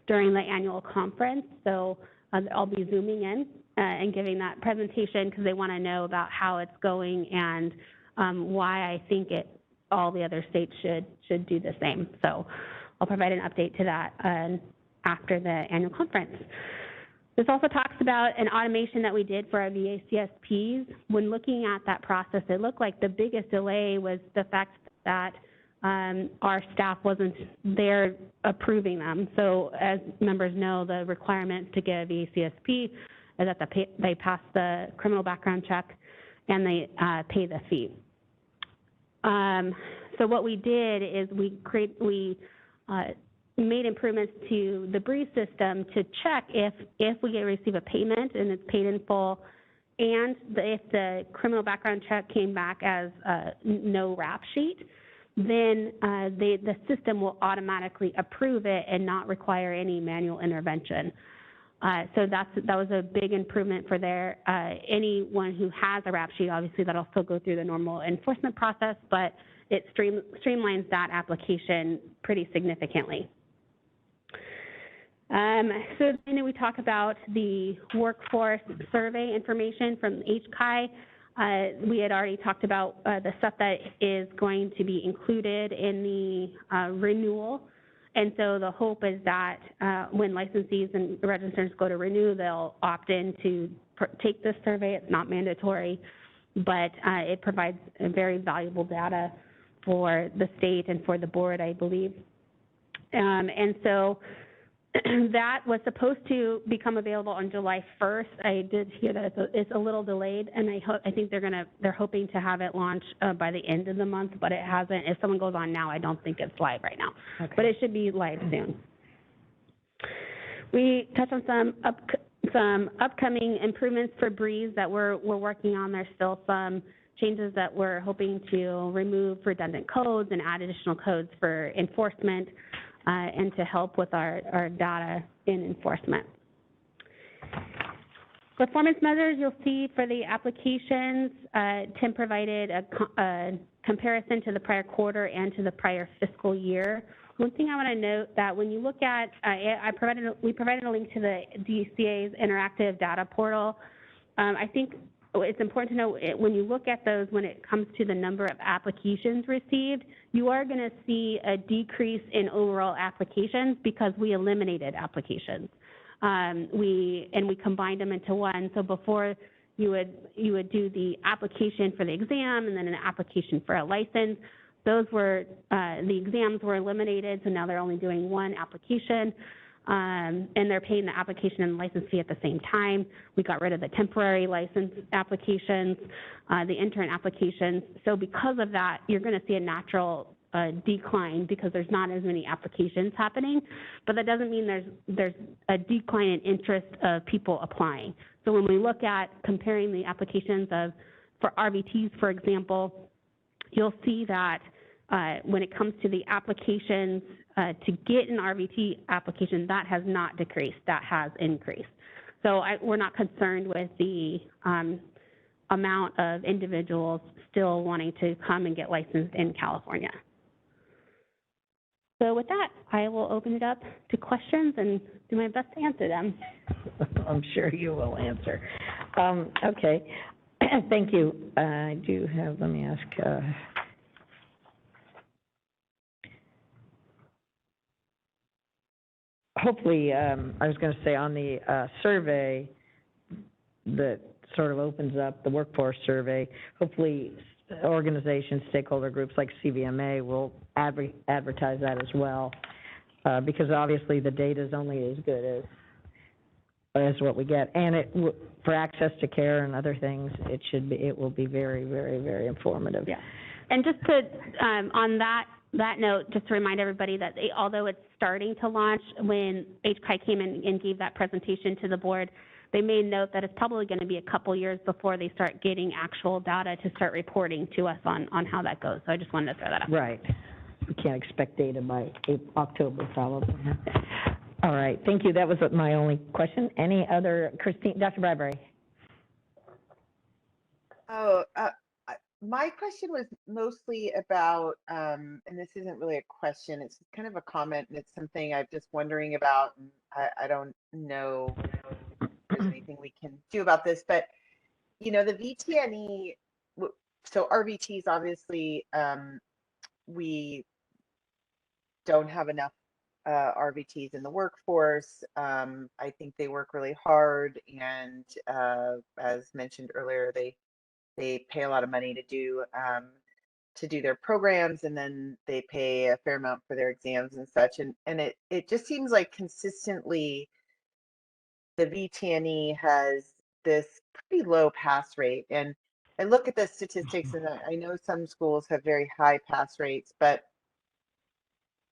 during the annual conference. So I'll be zooming in and giving that presentation because they want to know about how it's going and why I think all the other states should do the same. So I'll provide an update to that after the annual conference. This also talks about an automation that we did for our VACSPs. When looking at that process, it looked like the biggest delay was the fact that our staff wasn't there approving them. So as members know, the requirement to get a VACSP is that they pass the criminal background check and they pay the fee. So what we did is we made improvements to the Breeze system to check if we receive a payment and it's paid in full, and if the criminal background check came back as no rap sheet, then the system will automatically approve it and not require any manual intervention. So that was a big improvement for anyone who has a rap sheet. Obviously, that'll still go through the normal enforcement process, but it streamlines that application pretty significantly. So then we talk about the workforce survey information from HCI. We had already talked about the stuff that is going to be included in the renewal. And so the hope is that when licensees and registrants go to renew, they'll opt in to take this survey. It's not mandatory, but it provides very valuable data for the state and for the board, I believe. And so that was supposed to become available on July 1st. I did hear that it's a little delayed, and I think they're hoping to have it launched by the end of the month, but it hasn't. If someone goes on now, I don't think it's live right now, but it should be live soon. We touched on some upcoming improvements for Breeze that we're working on. There's still some changes that we're hoping to remove redundant codes and add additional codes for enforcement and to help with our data in enforcement. Performance measures you'll see for the applications, Tim provided a comparison to the prior quarter and to the prior fiscal year. One thing I want to note that when you look at, we provided a link to the DCA's interactive data portal. I think it's important to know when you look at those, when it comes to the number of applications received, you are going to see a decrease in overall applications because we eliminated applications. We combined them into one. So before you would do the application for the exam and then an application for a license. Those were the exams were eliminated, so now they're only doing one application. And they're paying the application and license fee at the same time. We got rid of the temporary license applications, the intern applications. So because of that, you're going to see a natural decline because there's not as many applications happening. But that doesn't mean there's a decline in interest of people applying. So when we look at comparing the applications for RVTs, for example, you'll see that when it comes to the applications to get an RVT application, that has not decreased, that has increased. So we're not concerned with the amount of individuals still wanting to come and get licensed in California. So with that, I will open it up to questions and do my best to answer them. I'm sure you will answer. Okay, thank you. I do have, let me ask, hopefully, I was going to say on the survey that sort of opens up the workforce survey, hopefully organizations, stakeholder groups like CVMA will advertise that as well, because obviously the data is only as good as what we get. And for access to care and other things, it will be very, very, very informative. Yeah. And just to, on that note, just to remind everybody that although it's starting to launch, when HCI came in and gave that presentation to the board, they made note that it's probably going to be a couple years before they start getting actual data to start reporting to us on how that goes. So I just wanted to throw that up. Right. We can't expect data by October, probably. All right. Thank you. That was my only question. Any other, Christine, Dr. Bradbury? Oh, my question was mostly about, and this isn't really a question, it's kind of a comment, and it's something I'm just wondering about, and I don't know if there's anything we can do about this, but, you know, the VTNE, so RVTs, obviously, we don't have enough RVTs in the workforce. I think they work really hard, and as mentioned earlier, they pay a lot of money to do their programs, and then they pay a fair amount for their exams and such. And it just seems like consistently the VTNE has this pretty low pass rate. And I look at the statistics, and I know some schools have very high pass rates, but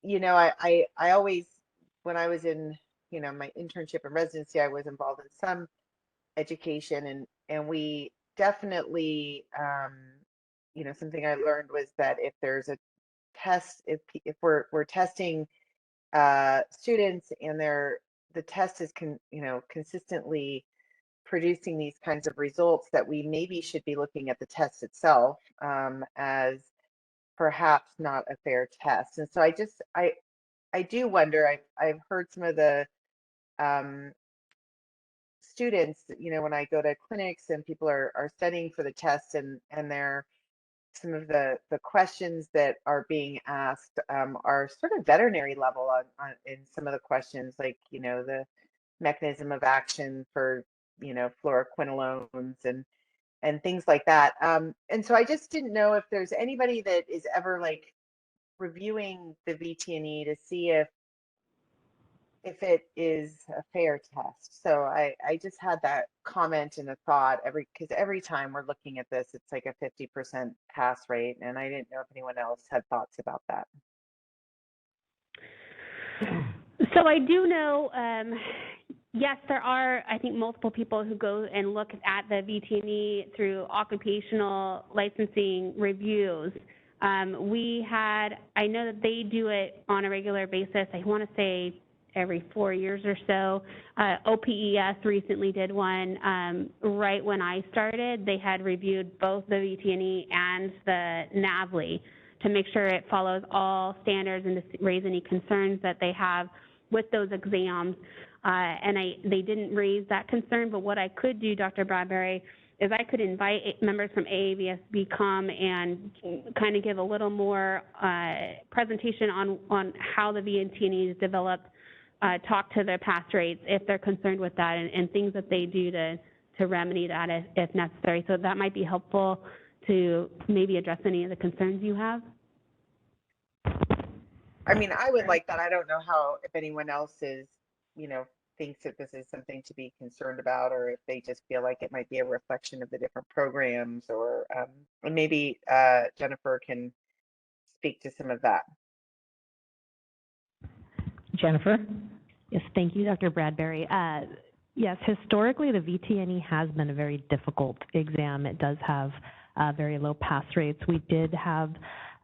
you know, I always, when I was in, you know, my internship and residency, I was involved in some education, and we definitely, you know, something I learned was that if there's a test, if we're testing students and the test is consistently producing these kinds of results, that we maybe should be looking at the test itself as perhaps not a fair test. And so I do wonder. I've heard some of the students, you know, when I go to clinics and people are studying for the test, and some of the questions that are being asked are sort of veterinary level in some of the questions, like, you know, the mechanism of action for, you know, fluoroquinolones and things like that. And so I just didn't know if there's anybody that is ever like reviewing the VTNE to see if if it is a fair test. So I just had that comment and a thought because every time we're looking at this, it's like a 50% pass rate. And I didn't know if anyone else had thoughts about that. So I do know, yes, there are, I think, multiple people who go and look at the VT&E through occupational licensing reviews. I know that they do it on a regular basis. I want to say every 4 years or so. OPES recently did one right when I started. They had reviewed both the VT&E and the NAVLE to make sure it follows all standards and to raise any concerns that they have with those exams. And they didn't raise that concern, but what I could do, Dr. Bradbury, is I could invite members from AAVSB come and kind of give a little more presentation on how the VT&E is developed, talk to their pass rates if they're concerned with that, and things that they do to remedy that if necessary. So that might be helpful to maybe address any of the concerns you have. I mean, I would like that. I don't know if anyone else is, thinks that this is something to be concerned about, or if they just feel like it might be a reflection of the different programs, or and maybe Jennifer can speak to some of that. Jennifer? Yes, thank you, Dr. Bradbury. Yes, historically, the VT&E has been a very difficult exam. It does have very low pass rates. We did have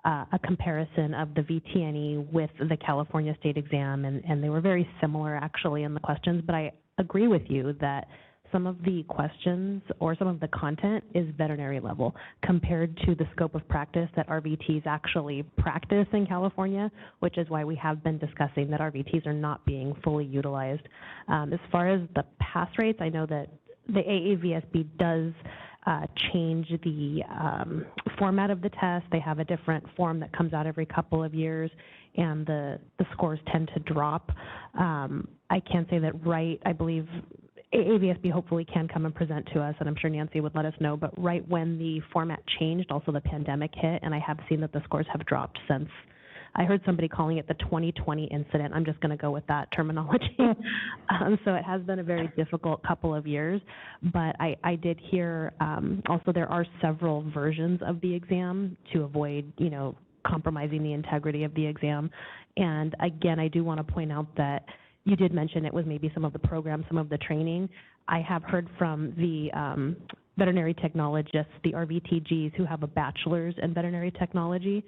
a comparison of the VT&E with the California state exam, and they were very similar actually in the questions, but I agree with you that some of the questions or some of the content is veterinary level compared to the scope of practice that RVTs actually practice in California, which is why we have been discussing that RVTs are not being fully utilized. As far as the pass rates, I know that the AAVSB does change the format of the test. They have a different form that comes out every couple of years, and the scores tend to drop. I can say that I believe AAVSB hopefully can come and present to us, and I'm sure Nancy would let us know, but right when the format changed, also the pandemic hit, and I have seen that the scores have dropped since. I heard somebody calling it the 2020 incident. I'm just going to go with that terminology. So it has been a very difficult couple of years, but I did hear also there are several versions of the exam to avoid, compromising the integrity of the exam. And again, I do want to point out that you did mention it was maybe some of the programs, some of the training. I have heard from the veterinary technologists, the RVTGs who have a bachelor's in veterinary technology,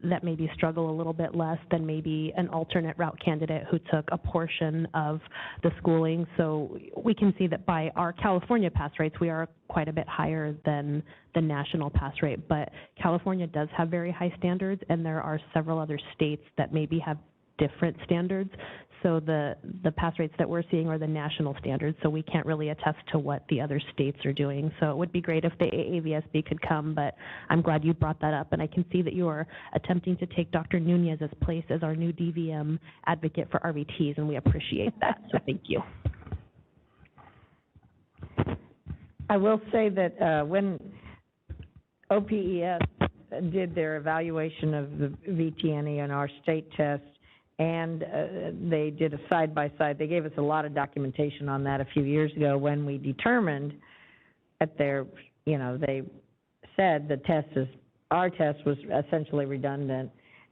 that maybe struggle a little bit less than maybe an alternate route candidate who took a portion of the schooling. So we can see that by our California pass rates, we are quite a bit higher than the national pass rate. But California does have very high standards, and there are several other states that maybe have different standards. So the pass rates that we're seeing are the national standards, so we can't really attest to what the other states are doing. So it would be great if the AAVSB could come, but I'm glad you brought that up. And I can see that you are attempting to take Dr. Nunez's place as our new DVM advocate for RVTs, and we appreciate that, so thank you. I will say that when OPES did their evaluation of the VT&E and our state test, and they did a side-by-side. They gave us a lot of documentation on that a few years ago when we determined that they said our test was essentially redundant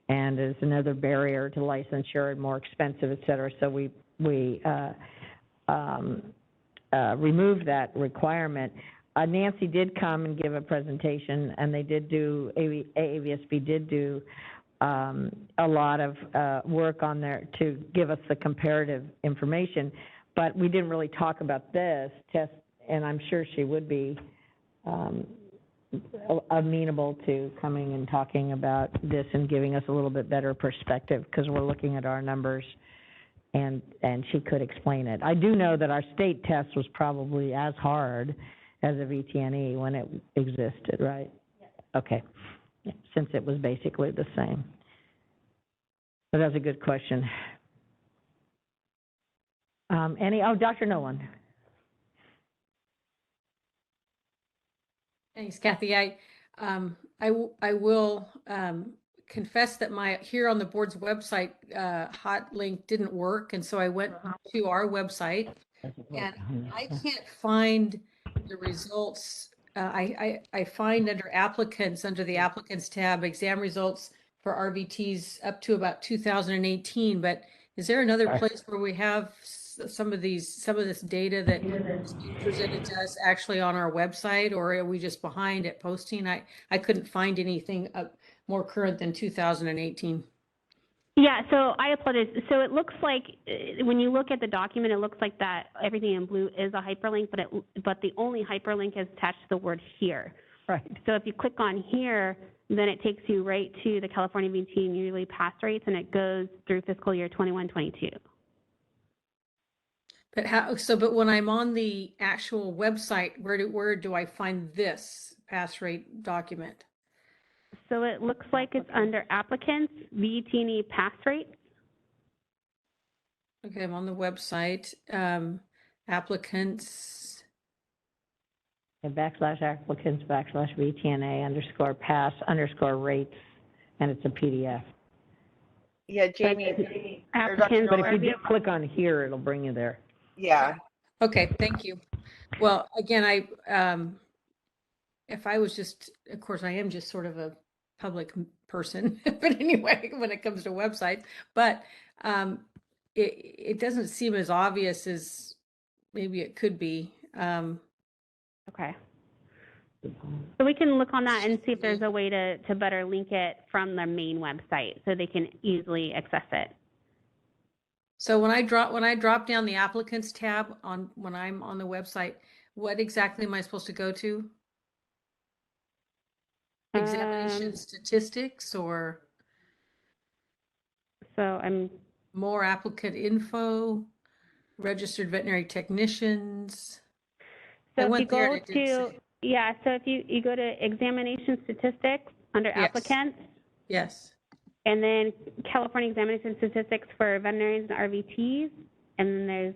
and is another barrier to licensure and more expensive, et cetera. So we removed that requirement. Nancy did come and give a presentation, and they did do, AAVSB did do a lot of work on there to give us the comparative information, but we didn't really talk about this test, and I'm sure she would be amenable to coming and talking about this and giving us a little bit better perspective, because we're looking at our numbers, and she could explain it. I do know that our state test was probably as hard as a VT&E when it existed, right? Yes. Okay. Since it was basically the same. So that's a good question. Dr. Nolan. Thanks, Kathy. I will confess that here on the board's website, hot link didn't work. And so I went to our website and I can't find the results. I find under applicants, under the applicants tab, exam results for RVTs up to about 2018. But is there another place where we have some of this data that is being presented to us actually on our website, or are we just behind at posting? I couldn't find anything more current than 2018. Yeah, so I apologize. So it looks like when you look at the document, it looks like that everything in blue is a hyperlink, but the only hyperlink is attached to the word here. Right. So if you click on here, then it takes you right to the California VT yearly pass rates, and it goes through fiscal year 21-22. But when I'm on the actual website, where do I find this pass rate document? So it looks like it's under applicants, VT pass rates. Okay, I'm on the website, applicants. And /applicants /VTNA _pass _rates, and it's a PDF. Yeah, Jamie. Applicants. But if you do click on here, it'll bring you there. Yeah. Okay, thank you. Well, again, if I was just, of course, I am just sort of a public person, but anyway, when it comes to websites, but it doesn't seem as obvious as maybe it could be. Okay. So we can look on that and see if there's a way to better link it from the main website so they can easily access it. So when I drop down the applicants tab when I'm on the website, what exactly am I supposed to go to? Examination statistics, or so I'm more applicant info, registered veterinary technicians. So if you go to, yeah, so if you go to examination statistics under applicants. Yes. And then California examination statistics for veterinarians and RVTs. And then there's,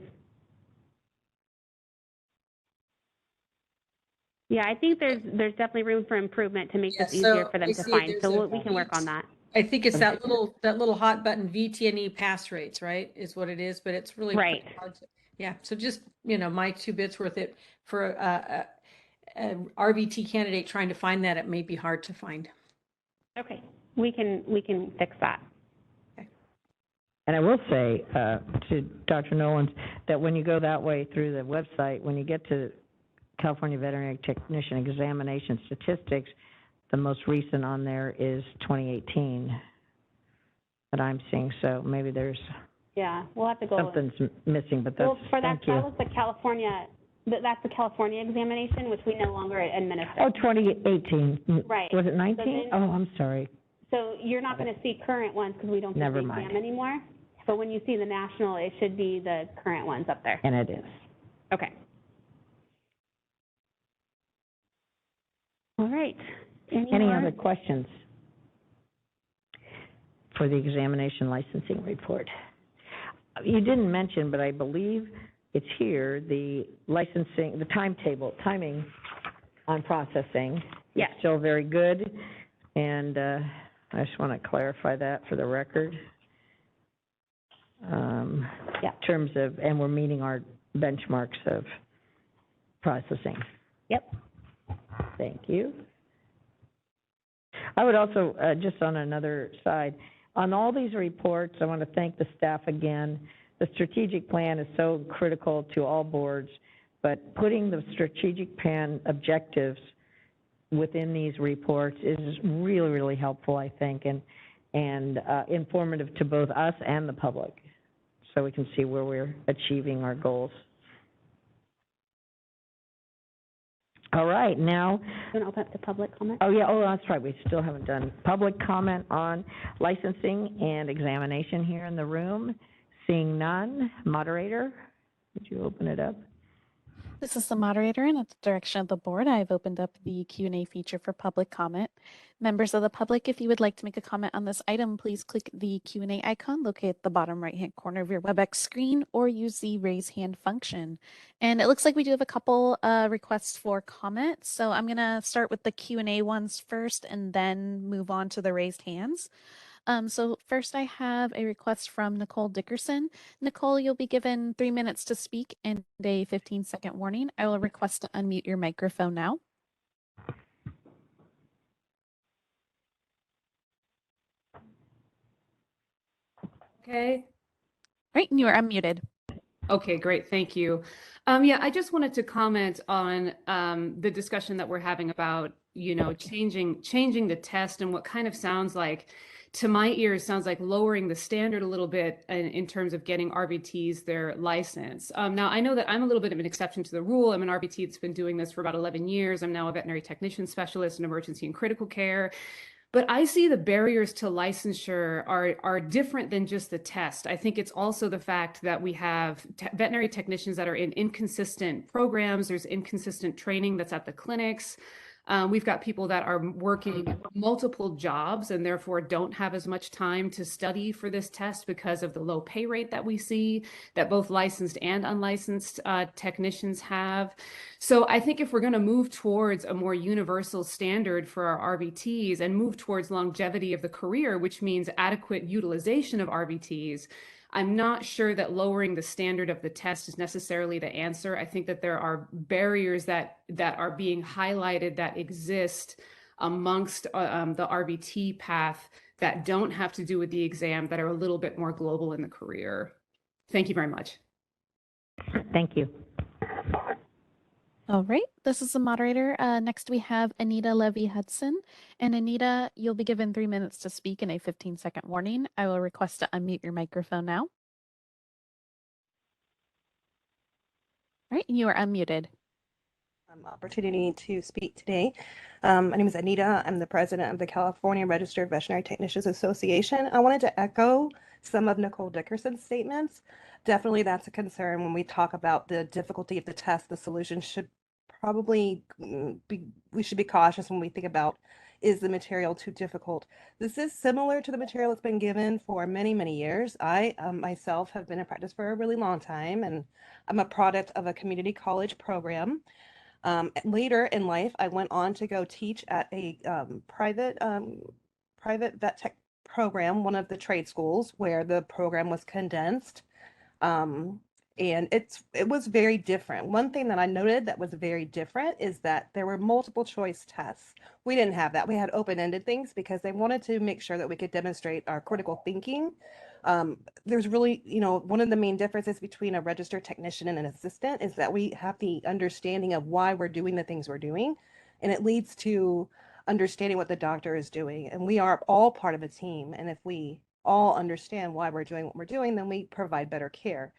yeah, I think there's definitely room for improvement to make this easier for them to find. So we can work on that. I think it's that little hot button VT&E pass rates, right? Is what it is, but it's really right. Hard to, yeah. So just, my 2 bits worth it for a RVT candidate trying to find that, it may be hard to find. Okay, we can fix that. Okay. And I will say to Dr. Nolans that when you go that way through the website, when you get to California Veterinary Technician Examination Statistics, the most recent on there is 2018 that I'm seeing. So maybe there's we'll have to go. Something's missing, but that's that was the California. That's the California examination, which we no longer administer. Oh, 2018. Right. Was it 19? So then, oh, I'm sorry. So you're not going to see current ones because we don't do the exam anymore. But when you see the national, it should be the current ones up there. And it is. Okay. All right. Any other questions for the examination licensing report? You didn't mention, but I believe it's here, the licensing, the timing on processing. Yes. Is still very good, and I just want to clarify that for the record. In terms of, and we're meeting our benchmarks of processing. Yep. Thank you. I would also, just on another side, on all these reports, I want to thank the staff again. The strategic plan is so critical to all boards, but putting the strategic plan objectives within these reports is really, really helpful, I think, and informative to both us and the public, so we can see where we're achieving our goals. All right, now. You want to open up to public comment? Oh, yeah, that's right. We still haven't done public comment on licensing and examination here in the room. Seeing none. Moderator, would you open it up? This is the moderator, and at the direction of the board, I've opened up the Q&A feature for public comment. Members of the public, if you would like to make a comment on this item, please click the Q&A icon located at the bottom right-hand corner of your WebEx screen or use the raise hand function. And it looks like we do have a couple requests for comment, so I'm going to start with the Q&A ones first and then move on to the raised hands. So first I have a request from Nicole Dickerson. Nicole, you'll be given 3 minutes to speak and a 15-second warning. I will request to unmute your microphone now. Okay. Right, and you are unmuted. Okay, great. Thank you. Yeah, I just wanted to comment on the discussion that we're having about, changing the test and what kind of sounds like, to my ears, sounds like lowering the standard a little bit in terms of getting RVTs their license. Now, I know that I'm a little bit of an exception to the rule. I'm an RVT that's been doing this for about 11 years. I'm now a veterinary technician specialist in emergency and critical care. But I see the barriers to licensure are different than just the test. I think it's also the fact that we have veterinary technicians that are in inconsistent programs. There's inconsistent training that's at the clinics. We've got people that are working multiple jobs and therefore don't have as much time to study for this test because of the low pay rate that we see that both licensed and unlicensed technicians have. So I think if we're going to move towards a more universal standard for our RVTs and move towards longevity of the career, which means adequate utilization of RVTs, I'm not sure that lowering the standard of the test is necessarily the answer. I think that there are barriers that are being highlighted that exist amongst the RVT path that don't have to do with the exam, that are a little bit more global in the career. Thank you very much. Thank you. All right, this is the moderator. Next we have Anita Levy-Hudson. And Anita, you'll be given 3 minutes to speak and a 15-second warning. I will request to unmute your microphone now. All right, you are unmuted. Opportunity to speak today. My name is Anita. I'm the president of the California Registered Veterinary Technicians Association. I wanted to echo some of Nicole Dickerson's statements. Definitely that's a concern when we talk about the difficulty of the test. The solution should probably we should be cautious when we think about, is the material too difficult? This is similar to the material that's been given for many, many years. I myself have been in practice for a really long time, and I'm a product of a community college program. Later in life, I went on to go teach at a private vet tech program, one of the trade schools where the program was condensed. And it was very different. One thing that I noted that was very different is that there were multiple choice tests. We didn't have that. We had open-ended things because they wanted to make sure that we could demonstrate our critical thinking. There's really, one of the main differences between a registered technician and an assistant is that we have the understanding of why we're doing the things we're doing, and it leads to understanding what the doctor is doing. And we are all part of a team. And if we all understand why we're doing what we're doing, then we provide better care.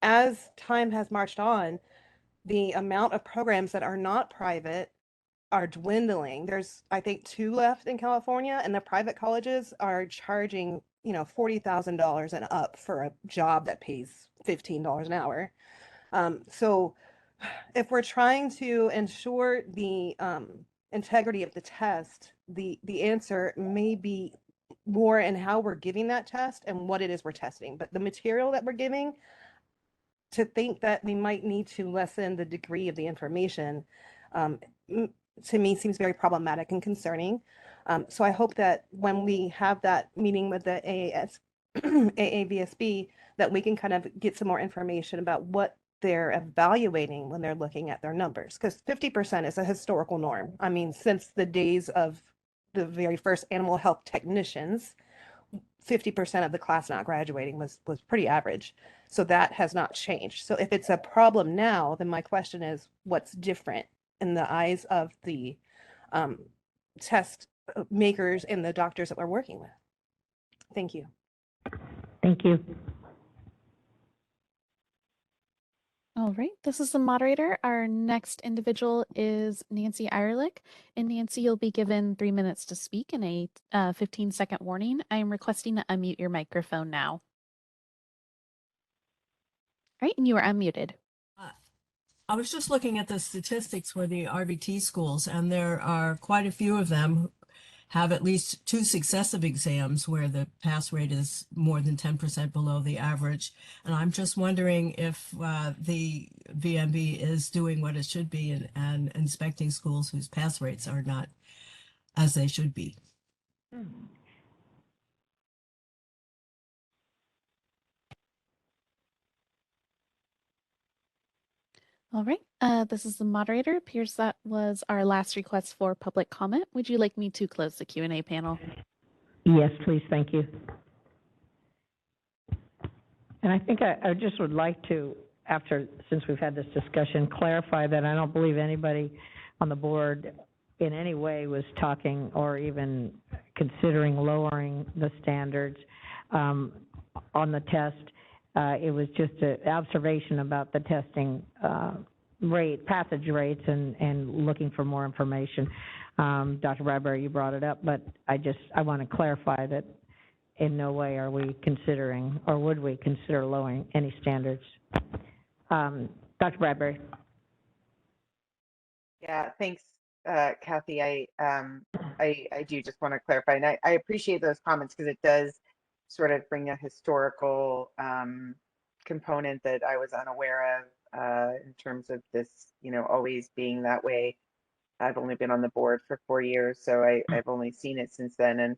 As time has marched on, the amount of programs that are not private are dwindling. There's, I think, 2 left in California, and the private colleges are charging, $40,000 and up for a job that pays $15 an hour. So if we're trying to ensure the integrity of the test, the answer may be more in how we're giving that test and what it is we're testing. But the material that we're giving, to think that we might need to lessen the degree of the information, to me seems very problematic and concerning. So I hope that when we have that meeting with the AAVSB, that we can kind of get some more information about what they're evaluating when they're looking at their numbers, because 50% is a historical norm. I mean, since the days of the very first animal health technicians, 50% of the class not graduating was pretty average. So that has not changed. So if it's a problem now, then my question is, what's different in the eyes of the test makers and the doctors that we're working with? Thank you. Thank you. All right, this is the moderator. Our next individual is Nancy Eierlich. And Nancy, you'll be given 3 minutes to speak and a 15-second warning. I am requesting to unmute your microphone now. All right, and you are unmuted. I was just looking at the statistics for the RVT schools, and there are quite a few of them who have at least 2 successive exams where the pass rate is more than 10% below the average. And I'm just wondering if the VMB is doing what it should be and inspecting schools whose pass rates are not as they should be. All right, this is the moderator. Appears that was our last request for public comment. Would you like me to close the Q&A panel? Yes, please, thank you. And I think I just would like to, since we've had this discussion, clarify that I don't believe anybody on the board in any way was talking or even considering lowering the standards on the test. It was just an observation about the testing passage rates and looking for more information. Dr. Bradbury, you brought it up, but I want to clarify that in no way are we considering, or would we consider lowering any standards. Dr. Bradbury. Yeah, thanks, Kathy. I do just want to clarify, and I appreciate those comments because it does sort of bring a historical component that I was unaware of in terms of this, always being that way. I've only been on the board for 4 years, so I've only seen it since then.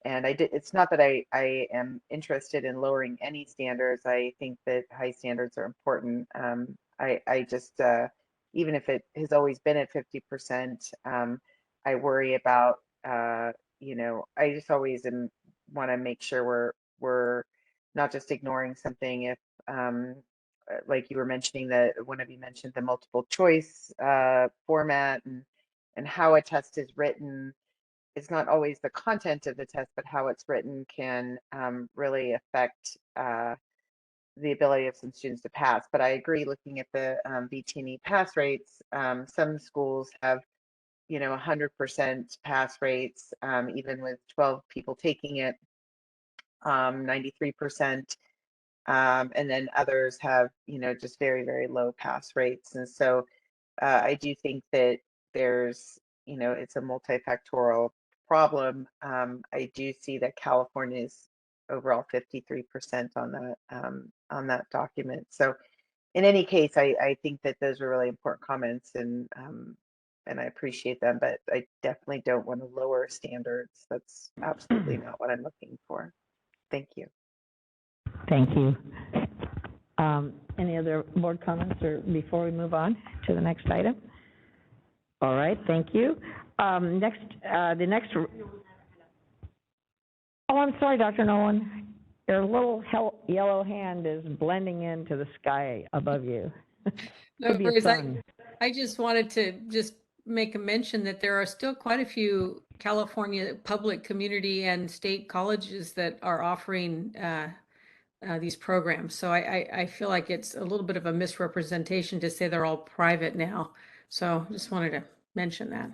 And it's not that I am interested in lowering any standards. I think that high standards are important. I just, even if it has always been at 50%, I worry about, I just always want to make sure we're not just ignoring something if, like you were mentioning, that one of you mentioned the multiple choice format and how a test is written. It's not always the content of the test, but how it's written can really affect the ability of some students to pass. But I agree, looking at the VT&E pass rates, some schools have 100% pass rates, even with 12 people taking it, 93%. And then others have, just very, very low pass rates. And so I do think that there's, it's a multifactorial problem. I do see that California is overall 53% on that document. So in any case, I think that those are really important comments, and I appreciate them, but I definitely don't want to lower standards. That's absolutely not what I'm looking for. Thank you. Thank you. Any other board comments or before we move on to the next item? All right, thank you. Next, oh, I'm sorry, Dr. Nolan. Your little yellow hand is blending into the sky above you. No worries. I just wanted to make a mention that there are still quite a few California public, community, and state colleges that are offering these programs. So I feel like it's a little bit of a misrepresentation to say they're all private now. So just wanted to mention that.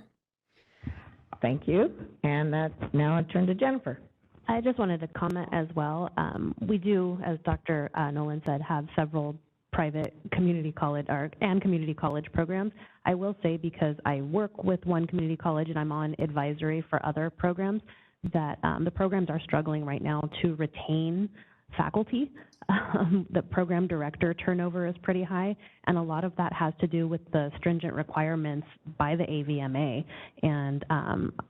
Thank you. And now I turn to Jennifer. I just wanted to comment as well. We do, as Dr. Nolan said, have several private community college and community college programs. I will say, because I work with one community college and I'm on advisory for other programs, that the programs are struggling right now to retain faculty. The program director turnover is pretty high, and a lot of that has to do with the stringent requirements by the AVMA. And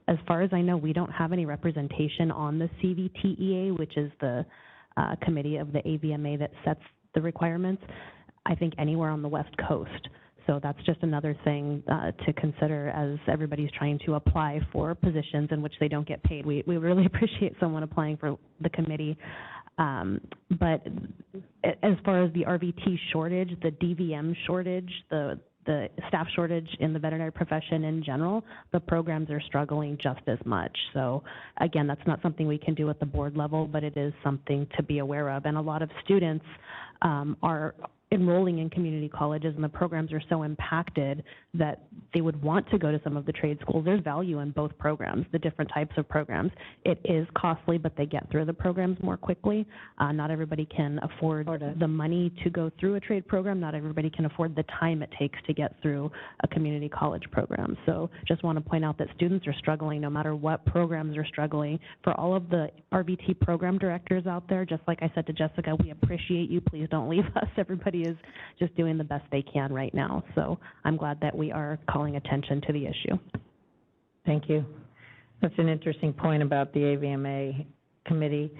as far as I know, we don't have any representation on the CVTEA, which is the committee of the AVMA that sets the requirements, I think, anywhere on the West Coast. So that's just another thing to consider as everybody's trying to apply for positions in which they don't get paid. We really appreciate someone applying for the committee. But as far as the RVT shortage, the DVM shortage, the staff shortage in the veterinary profession in general, the programs are struggling just as much. So again, that's not something we can do at the board level, but it is something to be aware of. And a lot of students are enrolling in community colleges, and the programs are so impacted that they would want to go to some of the trade schools. There's value in both programs, the different types of programs. It is costly, but they get through the programs more quickly. Not everybody can afford the money to go through a trade program. Not everybody can afford the time it takes to get through a community college program. So just want to point out that students are struggling no matter what programs are struggling. For all of the RVT program directors out there, just like I said to Jessica, we appreciate you. Please don't leave us. Everybody is just doing the best they can right now. So I'm glad that we are calling attention to the issue. Thank you. That's an interesting point about the AVMA committee.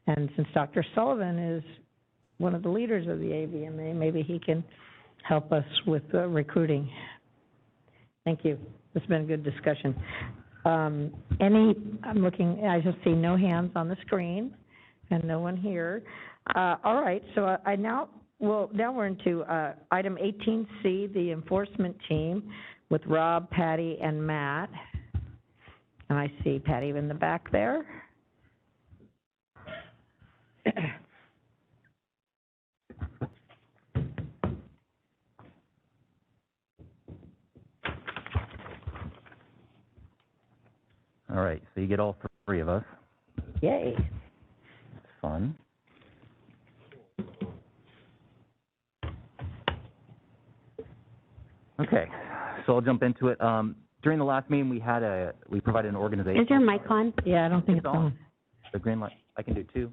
And since Dr. Sullivan is one of the leaders of the AVMA, maybe he can help us with recruiting. Thank you. It's been a good discussion. I'm looking, I just see no hands on the screen and no one here. All right, so now we're into item 18C, the enforcement team with Rob, Patty, and Matt. And I see Patty in the back there. All right, so you get all three of us. Yay. It's fun. Okay, so I'll jump into it. During the last meeting, we provided an organization. Is your mic on? Yeah, I don't think it's on. The green light, I can do two.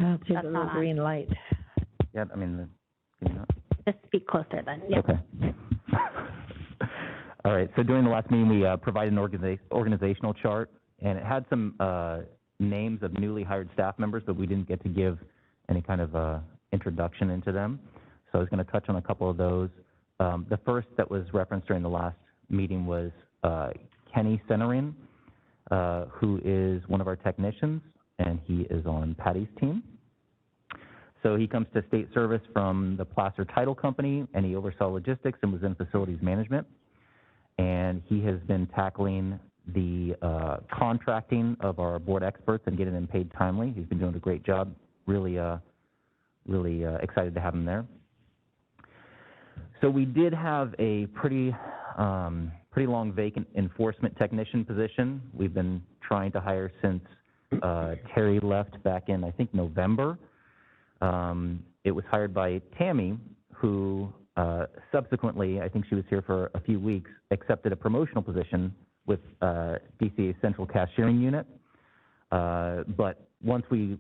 I'll see the little green light. Yeah, I mean, can you not? Just speak closer then. Yep. Okay. All right, so during the last meeting, we provided an organizational chart, and it had some names of newly hired staff members, but we didn't get to give any kind of introduction into them. So I was going to touch on a couple of those. The first that was referenced during the last meeting was Kenny Centering, who is one of our technicians, and he is on Patty's team. So he comes to state service from the Placer Title Company, and he oversaw logistics and was in facilities management. And he has been tackling the contracting of our board experts and getting them paid timely. He's been doing a great job. Really excited to have him there. So we did have a pretty long vacant enforcement technician position. We've been trying to hire since Terry left back in, I think, November. It was hired by Tammy, who subsequently, I think she was here for a few weeks, accepted a promotional position with DCA's Central Cashiering Unit. But once we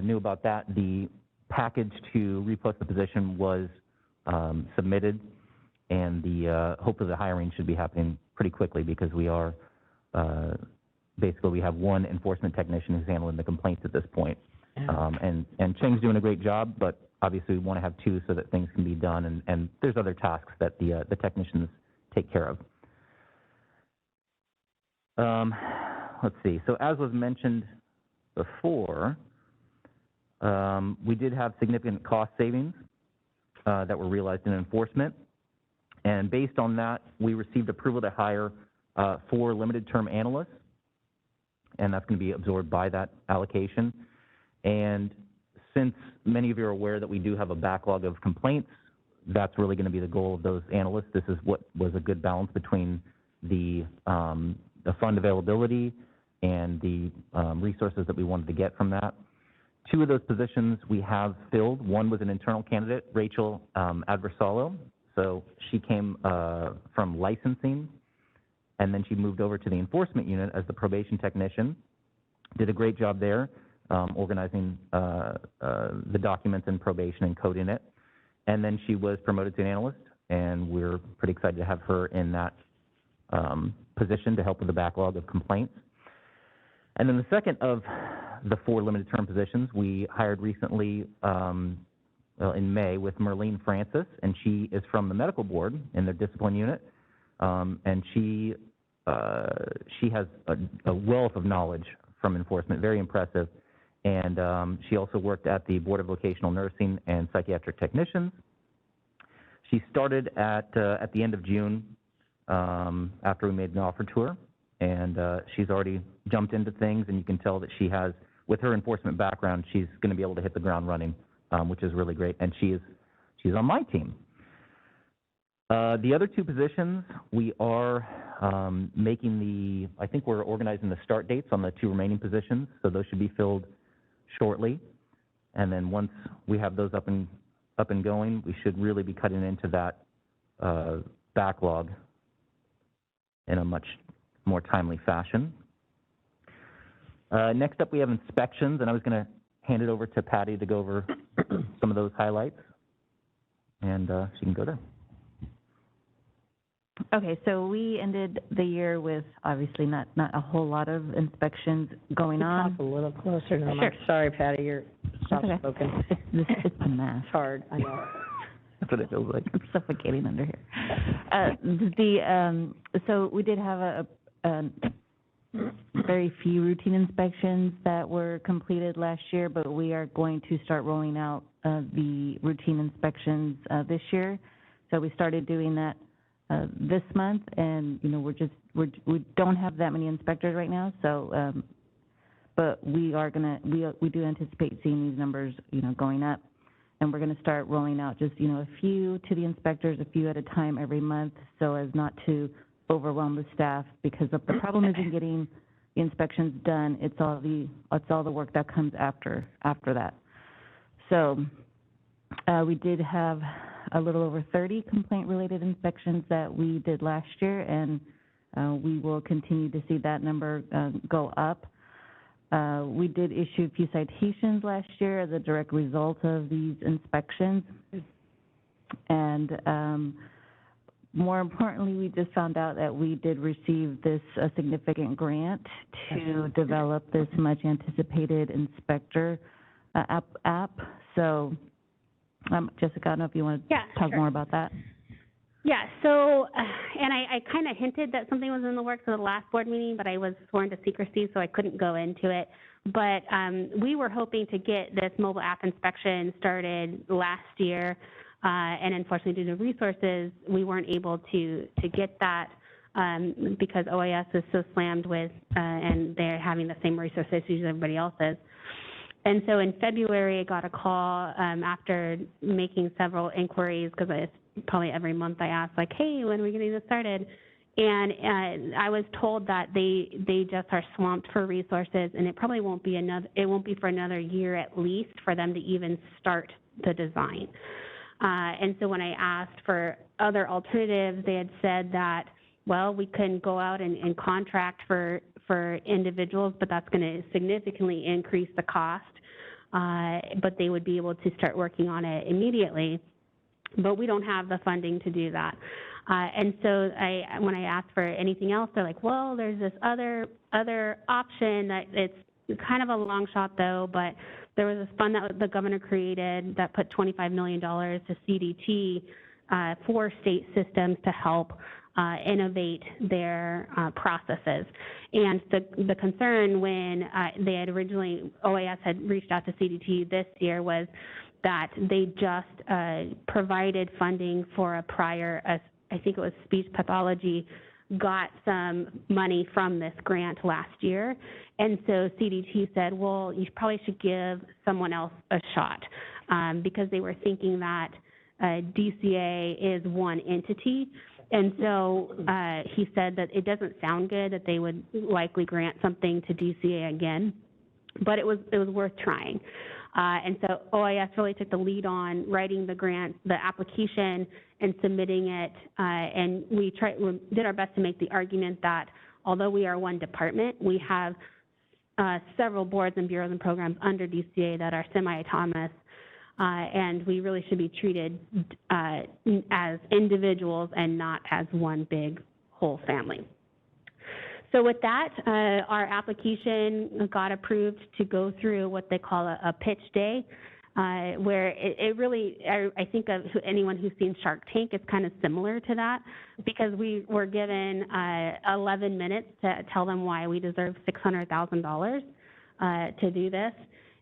knew about that, the package to repost the position was submitted, and the hope of the hiring should be happening pretty quickly because we are basically we have one enforcement technician who's handling the complaints at this point. And Cheng's doing a great job, but obviously we want to have two so that things can be done, and there's other tasks that the technicians take care of. Let's see, so as was mentioned before, we did have significant cost savings that were realized in enforcement, and based on that, we received approval to hire 4 limited-term analysts, and that's going to be absorbed by that allocation. And since many of you are aware that we do have a backlog of complaints, that's really going to be the goal of those analysts. This is what was a good balance between the fund availability and the resources that we wanted to get from that. 2 of those positions we have filled. One was an internal candidate, Rachel Adversalo. So she came from licensing, and then she moved over to the enforcement unit as the probation technician. Did a great job there, organizing the documents in probation and coding it. And then she was promoted to an analyst, and we're pretty excited to have her in that position to help with the backlog of complaints. And then the second of the 4 limited term positions we hired recently in May with Merlene Francis, and she is from the medical board in their discipline unit, and she has a wealth of knowledge from enforcement, very impressive. And she also worked at the Board of Vocational Nursing and Psychiatric Technicians. She started at the end of June after we made an offer to her, and she's already jumped into things, and you can tell that she has, with her enforcement background, she's going to be able to hit the ground running, which is really great, and she's on my team. The other two positions, we are I think we're organizing the start dates on the two remaining positions, so those should be filled shortly. And then once we have those up and going, we should really be cutting into that backlog in a much more timely fashion. Next up, we have inspections, and I was going to hand it over to Patty to go over some of those highlights, and she can go there. Okay, so we ended the year with obviously not a whole lot of inspections going on. Talk a little closer to the Sure. mic. Sorry, Patty, you're soft-spoken. Okay. It's a mess. It's hard, I know. That's what it feels like. I'm suffocating under here. So we did have a very few routine inspections that were completed last year, but we are going to start rolling out the routine inspections this year. So we started doing that this month, and we don't have that many inspectors right now. So, but we do anticipate seeing these numbers, going up, and we're going to start rolling out just a few to the inspectors, a few at a time every month, so as not to overwhelm the staff, because the problem isn't getting the inspections done. It's all the work that comes after that. So we did have a little over 30 complaint-related inspections that we did last year, and we will continue to see that number go up. We did issue a few citations last year as a direct result of these inspections. And more importantly, we just found out that we did receive this significant grant to develop this much-anticipated inspector app. So, Jessica, I don't know if you want to talk more about that. Yeah, so, and I kind of hinted that something was in the works at the last board meeting, but I was sworn to secrecy, so I couldn't go into it. But we were hoping to get this mobile app inspection started last year, and unfortunately, due to resources, we weren't able to get that because OAS is so slammed with, and they're having the same resource issues as everybody else is. And so in February, I got a call after making several inquiries, because probably every month I ask, like, hey, when are we getting this started? And I was told that they just are swamped for resources, and it probably won't be for another year at least for them to even start the design. And so when I asked for other alternatives, they had said that, well, we can go out and contract for individuals, but that's going to significantly increase the cost. But they would be able to start working on it immediately. But we don't have the funding to do that. And so when I asked for anything else, they're like, well, there's this other option that it's kind of a long shot though, but there was this fund that the governor created that put $25 million to CDT for state systems to help innovate their processes. And the concern when they had originally, OAS had reached out to CDT this year was that they just provided funding for a prior, I think it was speech pathology, got some money from this grant last year. And so CDT said, well, you probably should give someone else a shot because they were thinking that DCA is one entity. And so he said that it doesn't sound good that they would likely grant something to DCA again, but it was worth trying. And so OIS really took the lead on writing the grant, the application, and submitting it. And we did our best to make the argument that although we are one department, we have several boards and bureaus and programs under DCA that are semi-autonomous, and we really should be treated as individuals and not as one big whole family. So with that, our application got approved to go through what they call a pitch day, where it really, I think of anyone who's seen Shark Tank, it's kind of similar to that, because we were given 11 minutes to tell them why we deserve $600,000 to do this.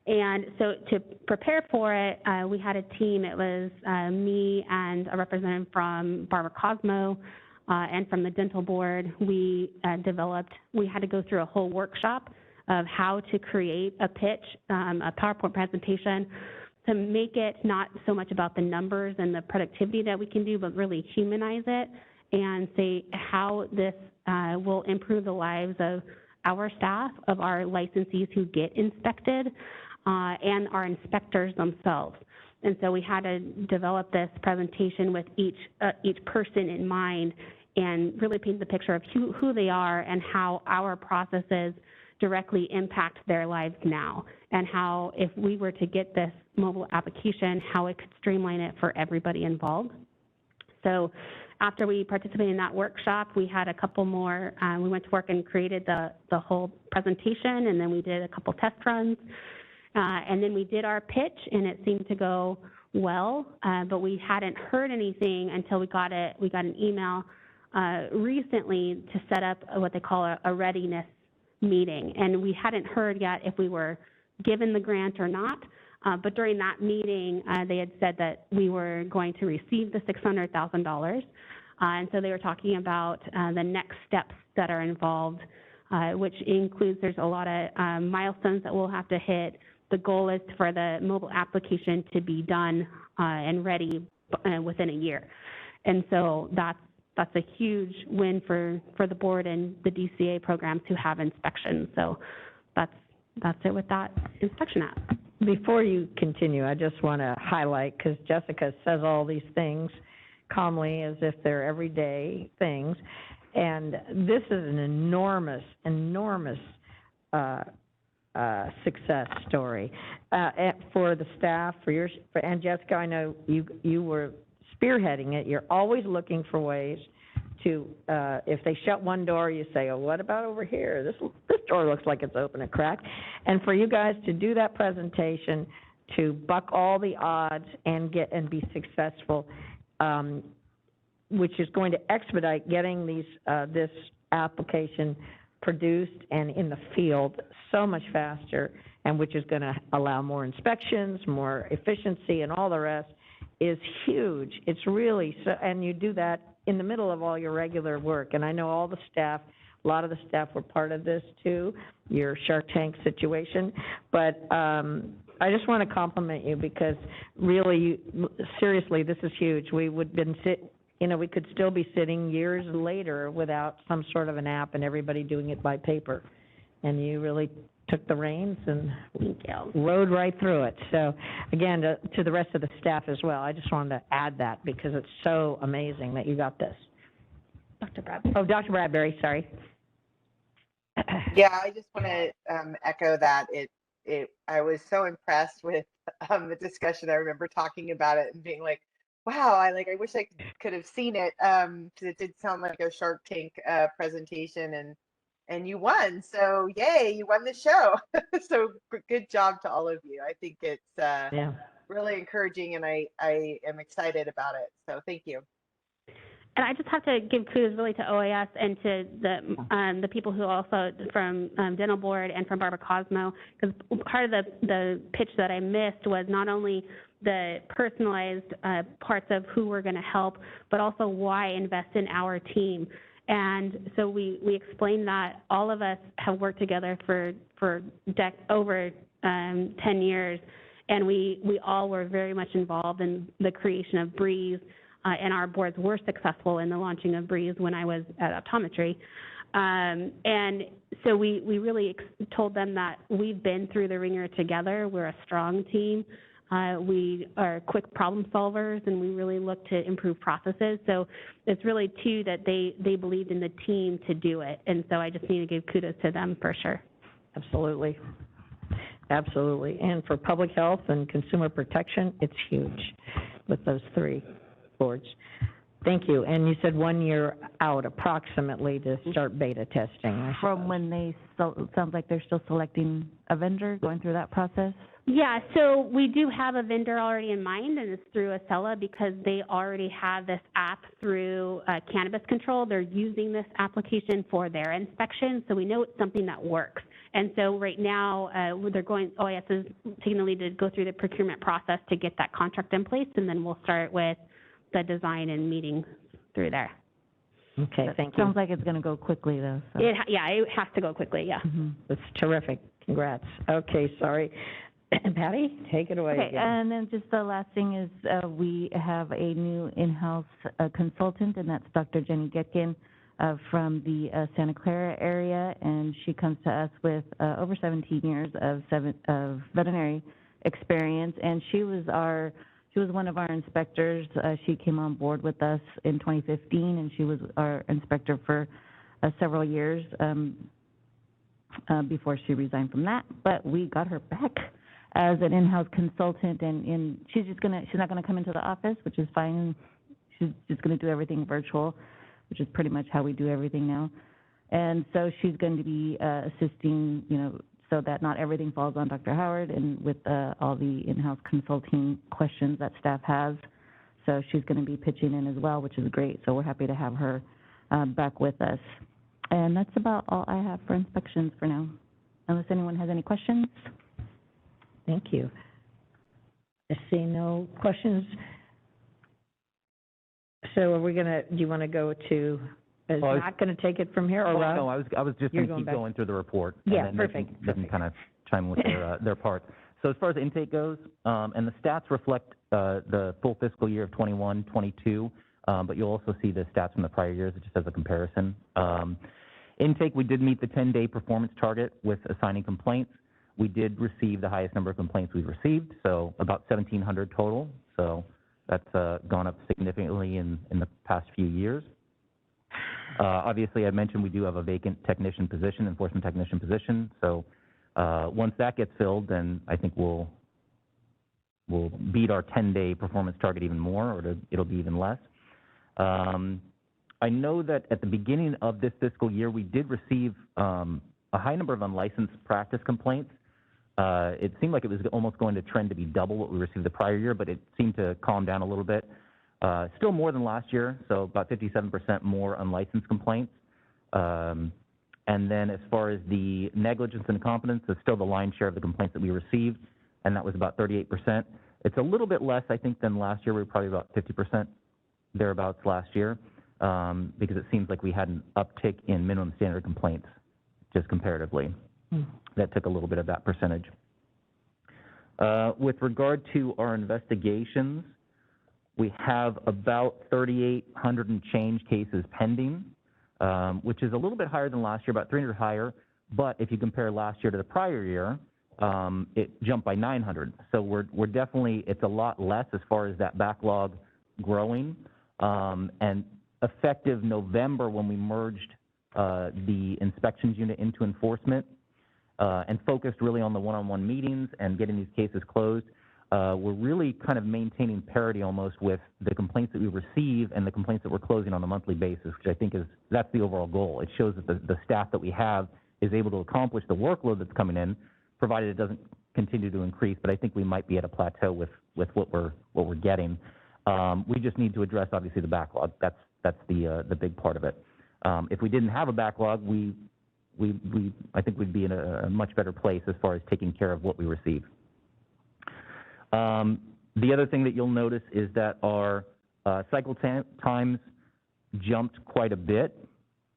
And so to prepare for it, we had a team. It was me and a representative from Barbara Cosmo, and from the dental board. We had to go through a whole workshop of how to create a pitch, a PowerPoint presentation to make it not so much about the numbers and the productivity that we can do, but really humanize it and say how this will improve the lives of our staff, of our licensees who get inspected, and our inspectors themselves. And so we had to develop this presentation with each person in mind and really paint the picture of who they are and how our processes directly impact their lives now, and how if we were to get this mobile application, how it could streamline it for everybody involved. So after we participated in that workshop, we had a couple more, we went to work and created the whole presentation, and then we did a couple test runs, and then we did our pitch, and it seemed to go well, but we hadn't heard anything until we got an email recently to set up what they call a readiness meeting, and we hadn't heard yet if we were given the grant or not, but during that meeting, they had said that we were going to receive the $600,000, and so they were talking about the next steps that are involved, which includes there's a lot of milestones that we'll have to hit. The goal is for the mobile application to be done and ready within a year, and so that's a huge win for the board and the DCA program to have inspections. So that's it with that inspection app. Before you continue, I just want to highlight, because Jessica says all these things calmly as if they're everyday things, and this is an enormous success story for the staff, and Jessica, I know you were spearheading it. You're always looking for ways to, if they shut one door, you say, oh, what about over here? This door looks like it's open a crack. And for you guys to do that presentation, to buck all the odds and be successful, which is going to expedite getting this application produced and in the field so much faster, and which is going to allow more inspections, more efficiency, and all the rest, is huge. It's really, and you do that in the middle of all your regular work. And I know all the staff, a lot of the staff were part of this too, your Shark Tank situation. But I just want to compliment you, because really, seriously, this is huge. We would we could still be sitting years later without some sort of an app and everybody doing it by paper. And you really took the reins and rode right through it. So again, to the rest of the staff as well, I just wanted to add that because it's so amazing that you got this. Dr. Bradbury. Oh, Dr. Bradbury, sorry. Yeah, I just want to echo that. I was so impressed with the discussion. I remember talking about it and being like, wow, I wish I could have seen it, because it did sound like a Shark Tank presentation, and you won. So yay, you won the show. So good job to all of you. I think it's really encouraging, and I am excited about it. So thank you. And I just have to give kudos really to OAS and to the people who also from Dental Board and from Barbara Cosmo, because part of the pitch that I missed was not only the personalized parts of who we're going to help, but also why invest in our team. And so we explained that all of us have worked together for over 10 years, and we all were very much involved in the creation of Breeze, and our boards were successful in the launching of Breeze when I was at optometry. And so we really told them that we've been through the ringer together. We're a strong team. We are quick problem solvers, and we really look to improve processes. So it's really too that they believed in the team to do it. And so I just need to give kudos to them for sure. Absolutely. Absolutely. And for public health and consumer protection, it's huge with those three boards. Thank you. And you said 1 year out approximately to start beta testing. From when they, sounds like they're still selecting a vendor, going through that process? Yeah, so we do have a vendor already in mind, and it's through Acela because they already have this app through cannabis control. They're using this application for their inspection, so we know it's something that works. And so right now, OAS is taking the lead to go through the procurement process to get that contract in place, and then we'll start with the design and meeting through there. Okay, thank you. Sounds like it's going to go quickly, though. So. It has to go quickly, yeah. That's terrific. Congrats. Okay, sorry. Patty, take it away Okay, again. and then just the last thing is we have a new in-house consultant, and that's Dr. Jenny Getkin from the Santa Clara area, and she comes to us with over 17 years of veterinary experience, and she was one of our inspectors. She came on board with us in 2015, and she was our inspector for several years before she resigned from that. But we got her back as an in-house consultant, and she's not gonna come into the office, which is fine. She's just gonna do everything virtual, which is pretty much how we do everything now. And so she's going to be assisting, so that not everything falls on Dr. Howard, and with all the in-house consulting questions that staff has. So she's going to be pitching in as well, which is great. So we're happy to have her back with us. And that's about all I have for inspections for now, unless anyone has any questions. Thank you. I see no questions. So do you want to go to, is Matt going to take it from here, or Rob? No, I was just going to keep going through the report. Yeah, and then perfect. They can kind of chime in with their parts. So as far as intake goes, and the stats reflect the full fiscal year of 21, 22, but you'll also see the stats from the prior years just as a comparison. Intake, we did meet the 10-day performance target with assigning complaints. We did receive the highest number of complaints we've received, so about 1,700 total. So that's gone up significantly in the past few years. Obviously, I mentioned we do have a vacant technician position, enforcement technician position. So once that gets filled, then I think we'll beat our 10-day performance target even more, or it'll be even less. I know that at the beginning of this fiscal year, we did receive a high number of unlicensed practice complaints. It seemed like it was almost going to trend to be double what we received the prior year, but it seemed to calm down a little bit. Still more than last year, so about 57% more unlicensed complaints. And then as far as the negligence and incompetence, it's still the lion's share of the complaints that we received, and that was about 38%. It's a little bit less, I think, than last year. We were probably about 50% thereabouts last year, because it seems like we had an uptick in minimum standard complaints, just comparatively. That took a little bit of that percentage. With regard to our investigations, we have about 3,800 and change cases pending, which is a little bit higher than last year, about 300 higher. But if you compare last year to the prior year, it jumped by 900. So we're definitely, it's a lot less as far as that backlog growing. And effective November, when we merged the inspections unit into enforcement, and focused really on the one-on-one meetings and getting these cases closed, we're really kind of maintaining parity almost with the complaints that we receive and the complaints that we're closing on a monthly basis, which I think that's the overall goal. It shows that the staff that we have is able to accomplish the workload that's coming in, provided it doesn't continue to increase. But I think we might be at a plateau with what we're getting. We just need to address obviously the backlog. That's the big part of it. If we didn't have a backlog, I think we'd be in a much better place as far as taking care of what we receive. The other thing that you'll notice is that our cycle times jumped quite a bit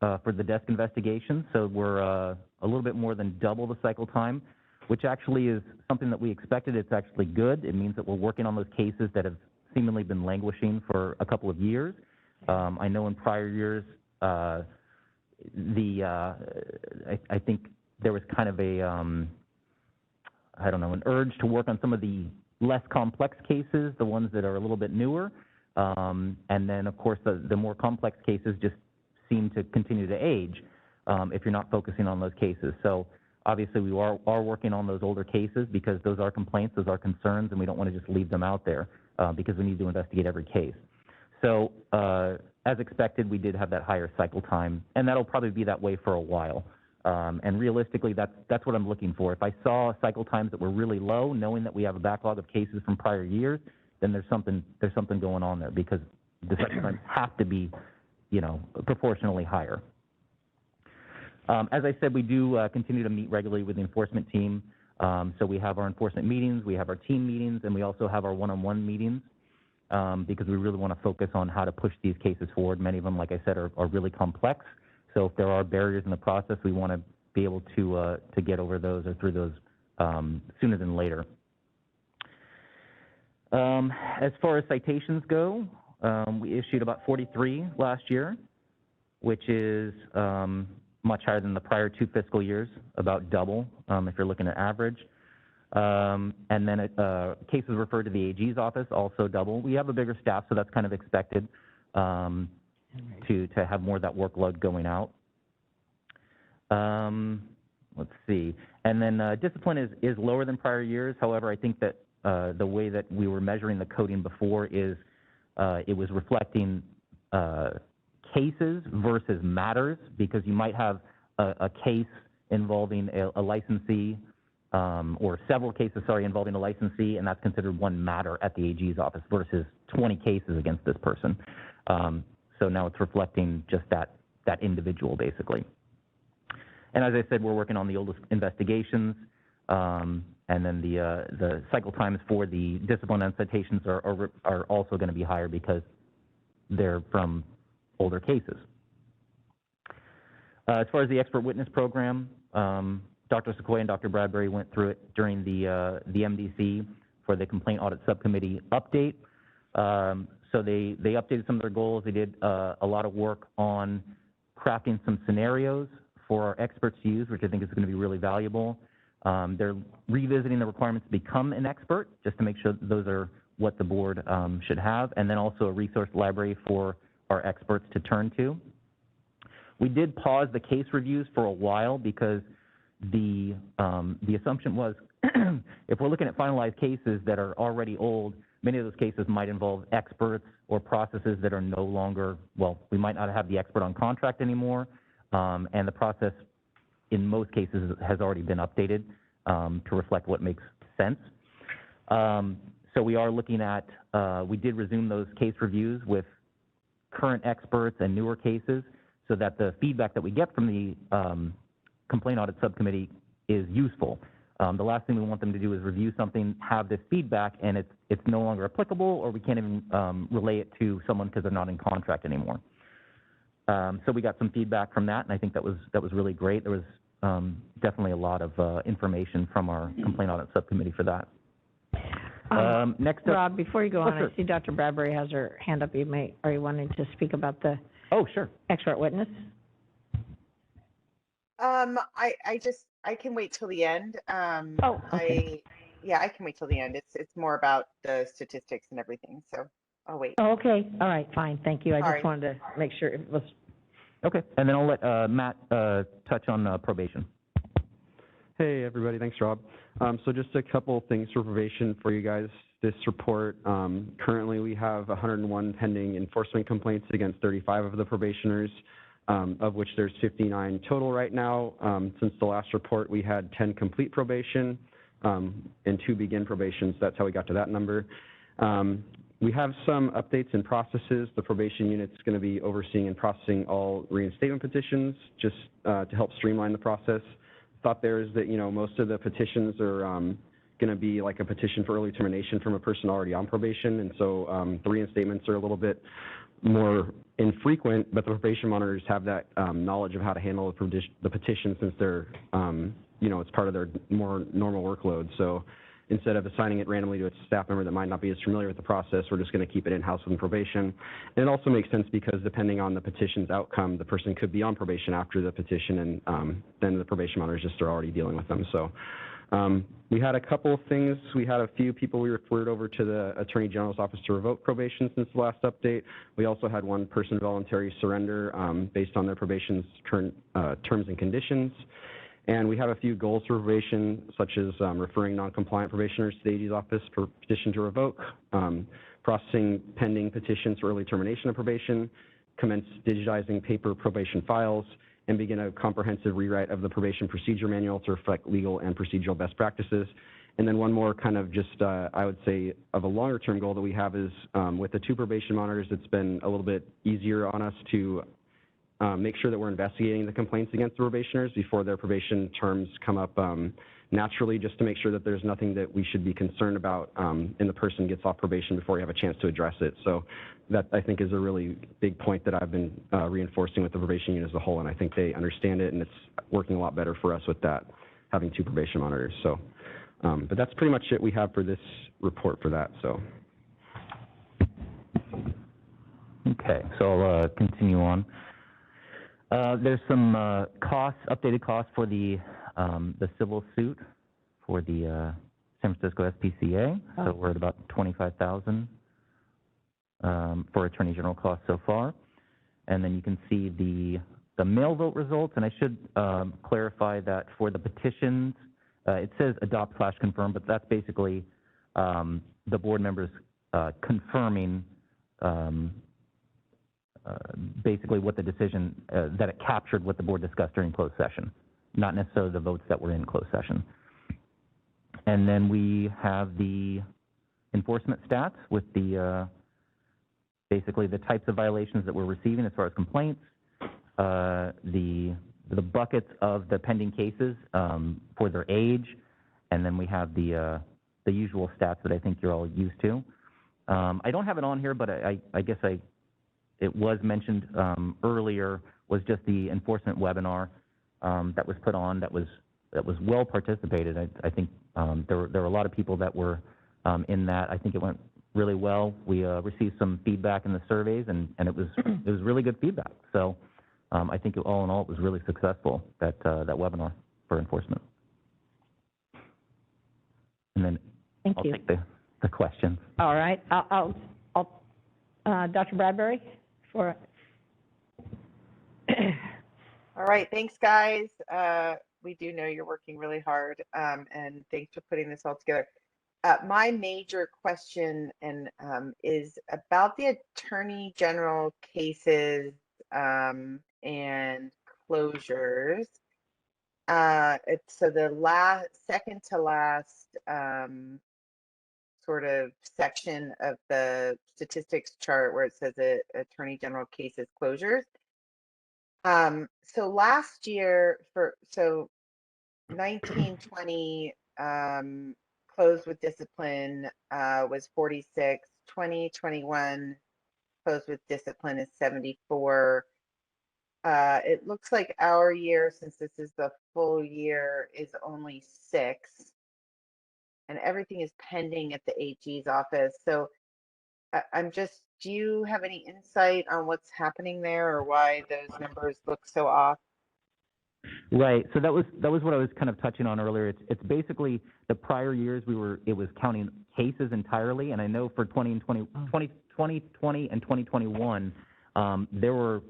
for the desk investigation. So we're a little bit more than double the cycle time, which actually is something that we expected. It's actually good. It means that we're working on those cases that have seemingly been languishing for a couple of years. I know in prior years, I think there was kind of an urge to work on some of the less complex cases, the ones that are a little bit newer. And then, of course, the more complex cases just seem to continue to age if you're not focusing on those cases. So obviously we are working on those older cases because those are complaints, those are concerns, and we don't want to just leave them out there because we need to investigate every case. So as expected, we did have that higher cycle time, and that'll probably be that way for a while. And realistically, that's what I'm looking for. If I saw cycle times that were really low, knowing that we have a backlog of cases from prior years, then there's something going on there because the cycle times have to be, proportionally higher. As I said, we do continue to meet regularly with the enforcement team. So we have our enforcement meetings, we have our team meetings, and we also have our one-on-one meetings because we really want to focus on how to push these cases forward. Many of them, like I said, are really complex. So if there are barriers in the process, we want to be able to get over those or through those sooner than later As far as citations go, we issued about 43 last year, which is much higher than the prior 2 fiscal years, about double if you're looking at average. And then cases referred to the AG's office, also double. We have a bigger staff, so that's kind of expected to have more of that workload going out. Let's see. And then discipline is lower than prior years. However, I think that the way that we were measuring the coding before is it was reflecting cases versus matters, because you might have a case involving a licensee or several cases, involving a licensee, and that's considered one matter at the AG's office versus 20 cases against this person. So now it's reflecting just that individual, basically. And as I said, we're working on the oldest investigations, and then the cycle times for the discipline and citations are also going to be higher because they're from older cases. As far as the expert witness program, Dr. Sequoia and Dr. Bradbury went through it during the MDC for the Complaint Audit Subcommittee update. So they updated some of their goals. They did a lot of work on crafting some scenarios for our experts to use, which I think is going to be really valuable. They're revisiting the requirements to become an expert, just to make sure that those are what the board should have, and then also a resource library for our experts to turn to. We did pause the case reviews for a while because the assumption was if we're looking at finalized cases that are already old, many of those cases might involve experts or processes that are no longer, well, we might not have the expert on contract anymore, and the process in most cases has already been updated to reflect what makes sense. So we are looking at, we did resume those case reviews with current experts and newer cases so that the feedback that we get from the Complaint Audit Subcommittee is useful. The last thing we want them to do is review something, have this feedback, and it's no longer applicable, or we can't even relay it to someone because they're not in contract anymore. So we got some feedback from that, and I think that was really great. There was definitely a lot of information from our Complaint Audit Subcommittee for that. Next up, Rob, before you go on, sure. I see Dr. Bradbury has her hand up. Are you wanting to speak about the sure. expert witness? I can wait till the end. Okay. I can wait till the end. It's more about the statistics and everything, so I'll wait. Oh, okay. All right, fine. Thank you. I Sorry. just wanted to make sure it was. Okay, and then I'll let Matt touch on probation. Hey, everybody. Thanks, Rob. So just a couple things for probation for you guys. This report, currently we have 101 pending enforcement complaints against 35 of the probationers, of which there's 59 total right now. Since the last report, we had 10 complete probation and 2 begin probations. That's how we got to that number. We have some updates in processes. The probation unit's going to be overseeing and processing all reinstatement petitions just to help streamline the process. Thought there is that, most of the petitions are going to be like a petition for early termination from a person already on probation, and so the reinstatements are a little bit more infrequent, but the probation monitors have that knowledge of how to handle the petition since they're, it's part of their more normal workload. So instead of assigning it randomly to a staff member that might not be as familiar with the process, we're just going to keep it in-house within probation. And it also makes sense because depending on the petition's outcome, the person could be on probation after the petition, and then the probation monitors just are already dealing with them. So we had a couple of things. We had a few people we referred over to the Attorney General's office to revoke probation since the last update. We also had one person voluntary surrender based on their probation's current terms and conditions. And we have a few goals for probation, such as referring non-compliant probationers to the AG's office for petition to revoke, processing pending petitions for early termination of probation, commence digitizing paper probation files, and begin a comprehensive rewrite of the probation procedure manual to reflect legal and procedural best practices. And then one more kind of just, I would say, of a longer term goal that we have is with the 2 probation monitors, it's been a little bit easier on us to make sure that we're investigating the complaints against the probationers before their probation terms come up naturally, just to make sure that there's nothing that we should be concerned about and the person gets off probation before we have a chance to address it. So that, I think, is a really big point that I've been reinforcing with the probation unit as a whole, and I think they understand it, and it's working a lot better for us with that, having 2 probation monitors. So But that's pretty much it we have for this report for that, so. Okay, so I'll continue on. There's some updated costs for the civil suit for the San Francisco SPCA. So we're at about $25,000 for Attorney General costs so far. And then you can see the mail vote results, and I should clarify that for the petitions, it says adopt/confirm, but that's basically the board members confirming basically what the decision, that it captured what the board discussed during closed session, not necessarily the votes that were in closed session. And then we have the enforcement stats with the basically the types of violations that we're receiving as far as complaints, the buckets of the pending cases for their age, and then we have the usual stats that I think you're all used to. I don't have it on here, but I guess it was mentioned earlier, was just the enforcement webinar that was put on, that was well participated. I think there were a lot of people that were in that. I think it went really well. We received some feedback in the surveys, and it was really good feedback. So I think all in all, it was really successful, that webinar for enforcement. And then Thank I'll you. take the questions. All right, I'll Dr. Bradbury for. All right, thanks, guys. We do know you're working really hard, and thanks for putting this all together. My major question is about the Attorney General cases and closures. So the second to last sort of section of the statistics chart where it says Attorney General cases closures. So last year, so 1920 closed with discipline was 46, 2021 closed with discipline is 74. It looks like our year, since this is the full year, is only 6, and everything is pending at the AG's office. So I'm just, do you have any insight on what's happening there, or why those numbers look so off? Right. So that was what I was kind of touching on earlier. It's basically the prior years it was counting cases entirely, and I know for 2020 and 2021 there were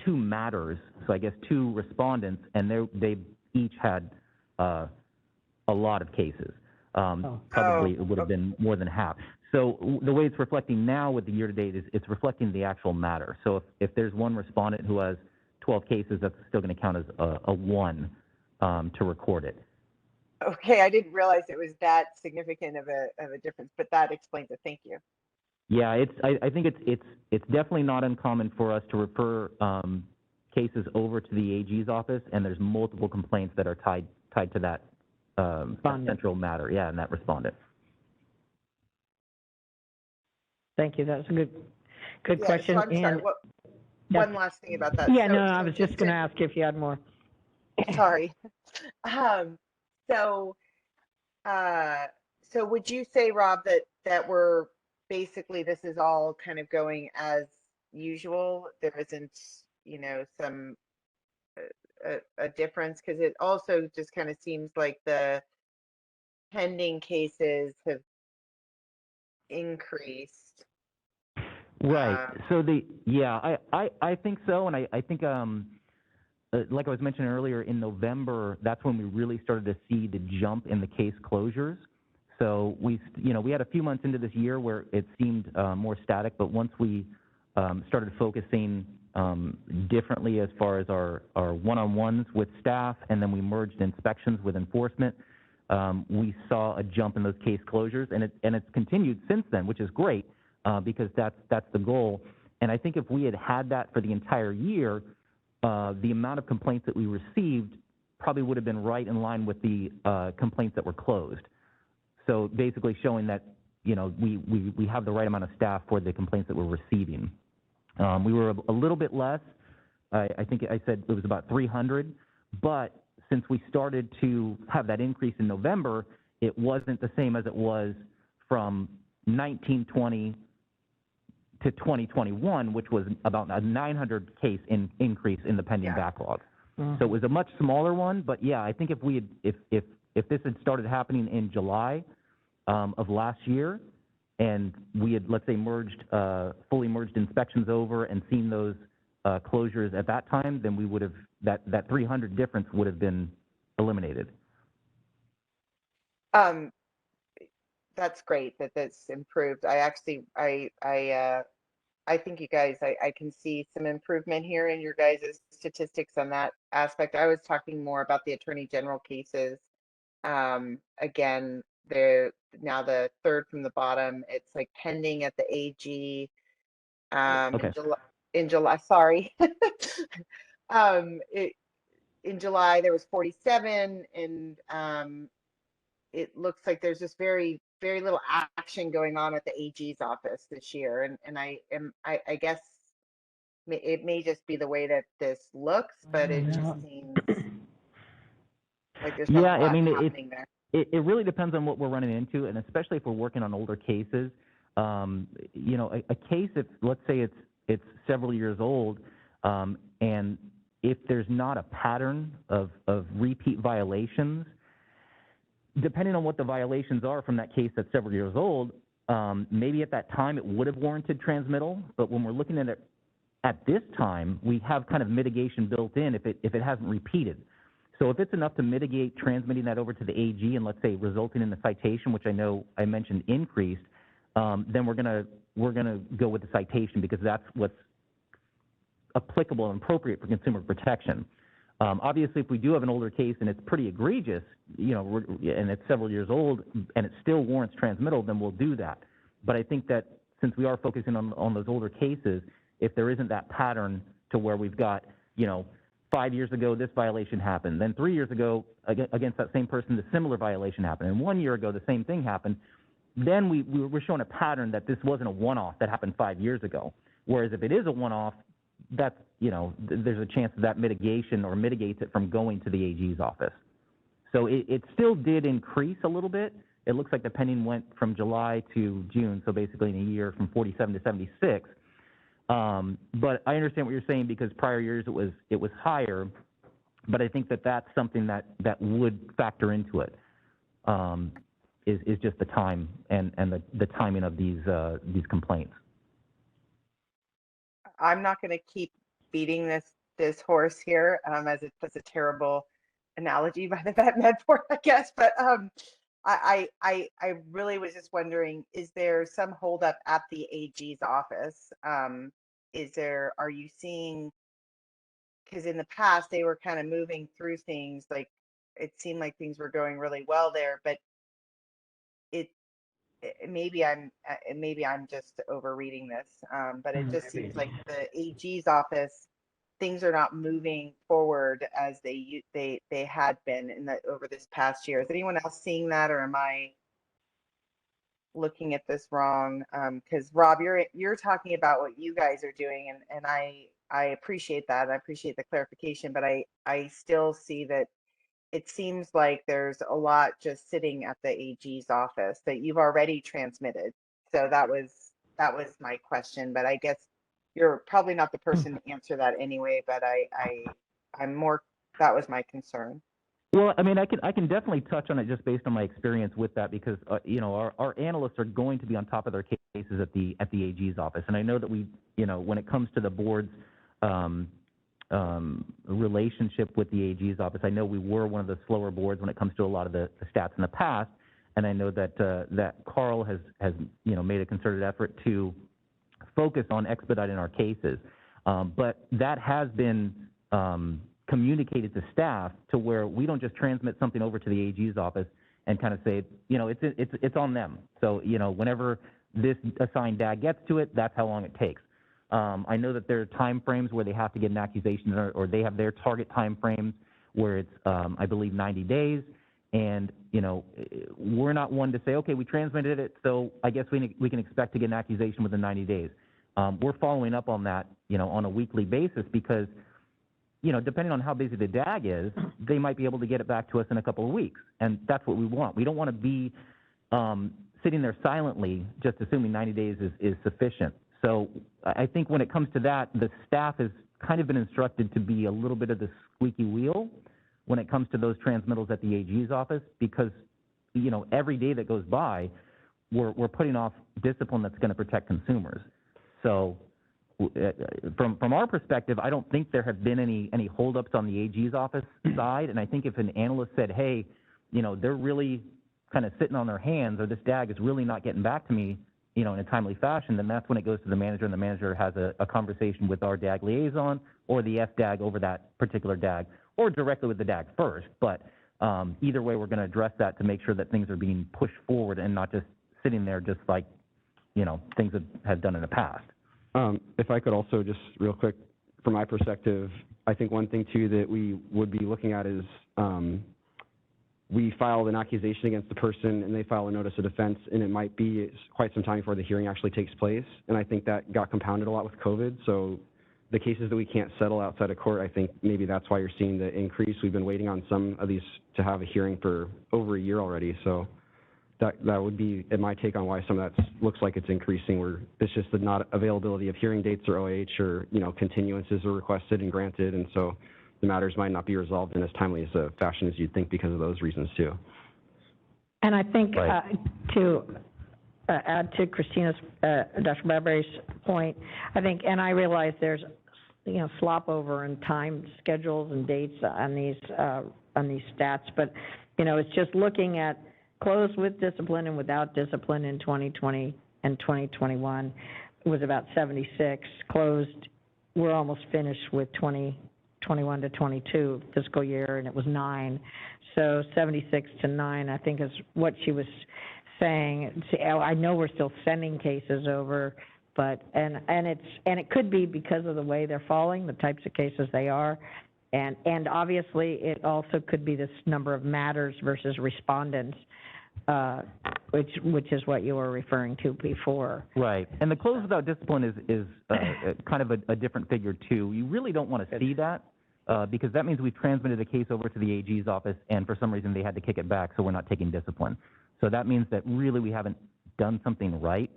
2 matters, so I guess 2 respondents, and they each had a lot of cases. Probably it would have been more than half. So the way it's reflecting now with the year-to-date is it's reflecting the actual matter. So if there's one respondent who has 12 cases, that's still going to count as a 1 to record it. Okay, I didn't realize it was that significant of a difference, but that explains it. Thank you. Yeah, I think it's definitely not uncommon for us to refer cases over to the AG's office, and there's multiple complaints that are tied to that central matter. Yeah, and that respondent. Thank you. That was a good question. So I'm sorry. One last thing about that. Yeah, so I was just going to ask if you had more. Sorry. So would you say, Rob, that we're basically, this is all kind of going as usual? There isn't, some a difference, because it also just kind of seems like the pending cases have increased. Right. So I think so, and I think like I was mentioning earlier, in November, that's when we really started to see the jump in the case closures. So we had a few months into this year where it seemed more static, but once we started focusing differently as far as our one-on-ones with staff, and then we merged inspections with enforcement, we saw a jump in those case closures, and it's continued since then, which is great. Because that's the goal. And I think if we had that for the entire year, the amount of complaints that we received probably would have been right in line with the complaints that were closed. So basically showing that, we have the right amount of staff for the complaints that we're receiving. We were a little bit less. I think I said it was about 300, but since we started to have that increase in November, it wasn't the same as it was from 1920 to 2021, which was about a 900 case increase in the pending backlog. So it was a much smaller one, but yeah, I think if we had, if this had started happening in July of last year, and we had, let's say, merged, fully merged inspections over and seen those closures at that time, then we would have, that 300 difference would have been eliminated. That's great that that's improved. I actually, I think you guys, I can see some improvement here in your guys' statistics on that aspect. I was talking more about the Attorney General cases. Again, now the third from the bottom, it's like pending at the AG. In July, sorry. In July there was 47, and it looks like there's just very little action going on at the AG's office this year, and I guess it may just be the way that this looks, but it just seems like there's not a lot happening there. It really depends on what we're running into, and especially if we're working on older cases. You know, a case, if let's say it's several years old, and if there's not a pattern of repeat violations, depending on what the violations are from that case that's several years old, maybe at that time it would have warranted transmittal, but when we're looking at it at this time, we have kind of mitigation built in if it hasn't repeated. So if it's enough to mitigate transmitting that over to the AG and, let's say, resulting in the citation, which I know I mentioned increased, then we're gonna go with the citation because that's what's applicable and appropriate for consumer protection. Obviously, if we do have an older case and it's pretty egregious, you know, and it's several years old and it still warrants transmittal, then we'll do that. But I think that since we are focusing on those older cases, if there isn't that pattern to where we've got, you know, 5 years ago this violation happened, then 3 years ago against that same person the similar violation happened, and 1 year ago the same thing happened, then we're showing a pattern that this wasn't a one-off that happened 5 years ago. Whereas if it is a one-off, that's, you know, there's a chance that mitigation or mitigates it from going to the AG's office. So it still did increase a little bit. It looks like the pending went from July to June, so basically in a year from 47 to 76. But I understand what you're saying because prior years it was higher, but I think that that's something that would factor into it. Is just the time and the timing of these complaints. I'm not going to keep beating this horse here, as that's a terrible analogy by the vet med board, I guess. But I really was just wondering, is there some holdup at the AG's office? Are you seeing? Because in the past they were kind of moving through things, like it seemed like things were going really well there, but maybe I'm just overreading this, but it just seems like the AG's office, things are not moving forward as they had been over this past year. Is anyone else seeing that, or am I looking at this wrong? Because Rob, you're talking about what you guys are doing, and I appreciate that. I appreciate the clarification, but I still see that it seems like there's a lot just sitting at the AG's office that you've already transmitted. So that was my question, but I guess you're probably not the person to answer that anyway, but I'm more, that was my concern. Well, I mean, I can definitely touch on it just based on my experience with that because, you know, our analysts are going to be on top of their cases at the AG's office. And I know that we, you know, when it comes to the board's relationship with the AG's office, I know we were one of the slower boards when it comes to a lot of the stats in the past. And I know that that Carl has you know, made a concerted effort to focus on expediting our cases. But that has been communicated to staff to where we don't just transmit something over to the AG's office and kind of say, you know, it's on them. So, you know, whenever this assigned DAG gets to it, that's how long it takes. I know that there are time frames where they have to get an accusation or they have their target time frames where it's, I believe, 90 days. And, you know, we're not one to say, okay, we transmitted it, so I guess we can expect to get an accusation within 90 days. We're following up on that, you know, on a weekly basis because, depending on how busy the DAG is, they might be able to get it back to us in a couple of weeks. And that's what we want. We don't want to be sitting there silently just assuming 90 days is sufficient. So I think when it comes to that, the staff has kind of been instructed to be a little bit of the squeaky wheel when it comes to those transmittals at the AG's office, because, every day that goes by, we're putting off discipline that's going to protect consumers. So from our perspective, I don't think there have been any holdups on the AG's office side. And I think if an analyst said, hey, they're really kind of sitting on their hands, or this DAG is really not getting back to me, in a timely fashion, then that's when it goes to the manager, and the manager has a conversation with our DAG liaison or the FDAG over that particular DAG, or directly with the DAG first. But either way, we're going to address that to make sure that things are being pushed forward and not just sitting there just like, things have done in the past. If I could also just real quick, from my perspective, I think one thing too that we would be looking at is we filed an accusation against the person and they file a notice of defense, and it might be quite some time before the hearing actually takes place. And I think that got compounded a lot with COVID. So the cases that we can't settle outside of court, I think maybe that's why you're seeing the increase. We've been waiting on some of these to have a hearing for over a year already. So that would be my take on why some of that looks like it's increasing. It's just the not availability of hearing dates or OH, or continuances are requested and granted, and so the matters might not be resolved in as timely as a fashion as you'd think because of those reasons too. And I think to add to Christina's, Dr. Bradbury's point, I think, and I realize there's slop over in time schedules and dates on these stats, but it's just looking at closed with discipline and without discipline in 2020 and 2021 was about 76. Closed, we're almost finished with 2021 to 22 fiscal year, and it was 9. So 76 to 9, I think, is what she was saying. I know we're still sending cases over, but and it could be because of the way they're falling, the types of cases they are. And obviously, it also could be this number of matters versus respondents, which is what you were referring to before. Right. And the close without discipline is kind of a different figure, too. You really don't want to see that because that means we've transmitted a case over to the AG's office, and for some reason they had to kick it back, so we're not taking discipline. So that means that really we haven't done something right.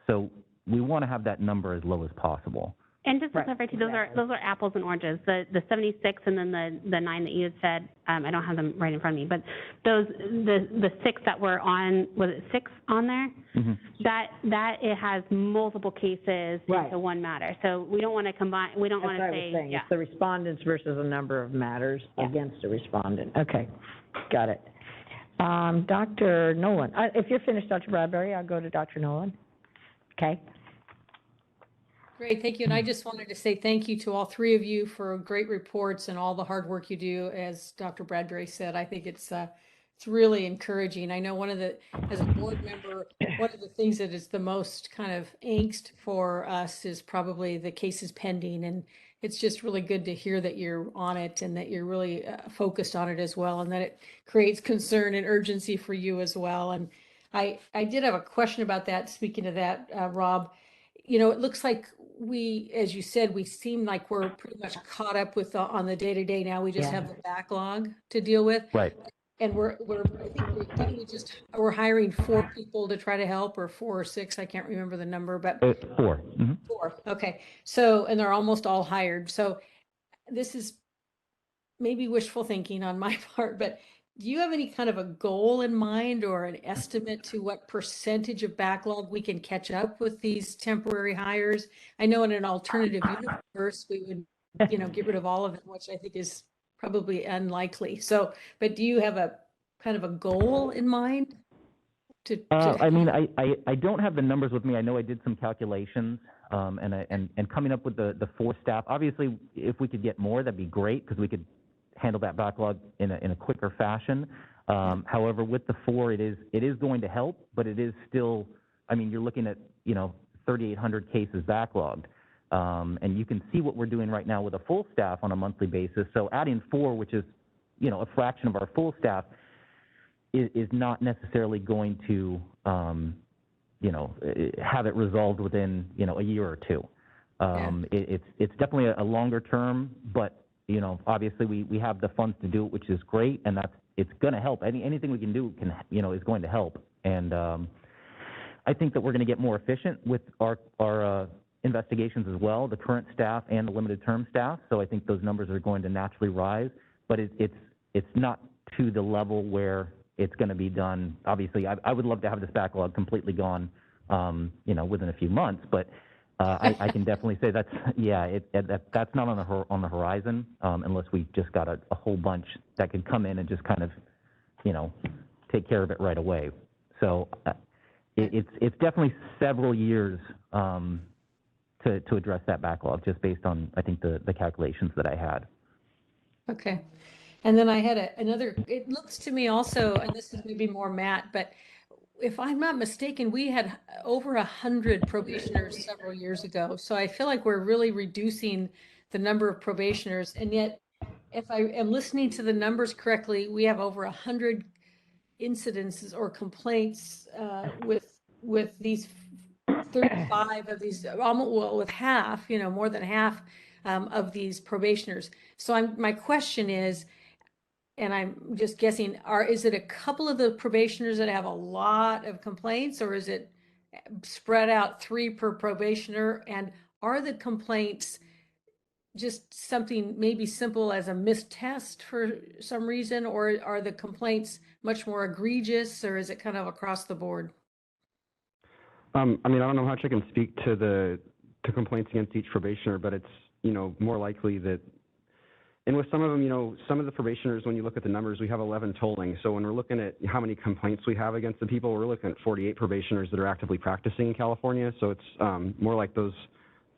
So we want to have that number as low as possible. And just to clarify too, those are apples and oranges. The 76 and then the 9 that you had said, I don't have them right in front of me, but those the 6 that were on, was it 6 on there? Mm-hmm. That it has multiple cases into one matter. So we don't want to combine. We don't want to say. It's the respondents versus a number of matters against a respondent. Okay, got it. Dr. Nolan, if you're finished, Dr. Bradbury, I'll go to Dr. Nolan. Okay. Great, thank you. And I just wanted to say thank you to all three of you for great reports and all the hard work you do. As Dr. Bradbury said, I think it's really encouraging. I know as a board member, one of the things that is the most kind of angst for us is probably the cases pending. And it's just really good to hear that you're on it and that you're really focused on it as well, and that it creates concern and urgency for you as well. And I did have a question about that. Speaking of that, Rob, it looks like as you said, we seem like we're pretty much caught up with on the day-to-day now. We just have the backlog to deal with. Right. And we're hiring 4 people to try to help, or 4 or 6, I can't remember the number, but 4. Mm-hmm. 4. Okay. So, and they're almost all hired. So this is maybe wishful thinking on my part, but do you have any kind of a goal in mind or an estimate to what percentage of backlog we can catch up with these temporary hires? I know in an alternative universe, we would, get rid of all of them, which I think is probably unlikely. So, but do you have a kind of a goal in mind? I mean, I don't have the numbers with me. I know I did some calculations, and coming up with the 4 staff. Obviously, if we could get more, that'd be great because we could handle that backlog in a quicker fashion. However, with the 4, it is going to help, but it is still. I mean, you're looking at 3,800 cases backlogged, and you can see what we're doing right now with a full staff on a monthly basis. So adding 4, which is a fraction of our full staff, is not necessarily going to have it resolved within a year or 2. It's definitely a longer term, but you know, obviously we have the funds to do it, which is great, and it's going to help. Anything we can do can, you know, is going to help. And I think that we're going to get more efficient with our investigations as well, the current staff and the limited term staff. So I think those numbers are going to naturally rise, but it's not to the level where it's going to be done. Obviously, I would love to have this backlog completely gone, you know, within a few months, but I can definitely say that's not on the horizon unless we just got a whole bunch that could come in and just kind of, you know, take care of it right away. So it's definitely several years to address that backlog, just based on, I think, the calculations that I had. Okay. And then I had another, it looks to me also, and this is maybe more Matt, but if I'm not mistaken, we had over 100 probationers several years ago. So I feel like we're really reducing the number of probationers. And yet, if I am listening to the numbers correctly, we have over 100 incidences or complaints with these 35 of these, almost, well, with half, you know, more than half of these probationers. So my question is, and I'm just guessing, is it a couple of the probationers that have a lot of complaints, or is it spread out 3 per probationer? And are the complaints just something maybe simple as a missed test for some reason, or are the complaints much more egregious, or is it kind of across the board? I mean, I don't know how much I can speak to complaints against each probationer, but it's, you know, more likely that. And with some of them, you know, some of the probationers, when you look at the numbers, we have 11 tolling. So when we're looking at how many complaints we have against the people, we're looking at 48 probationers that are actively practicing in California. So it's more like those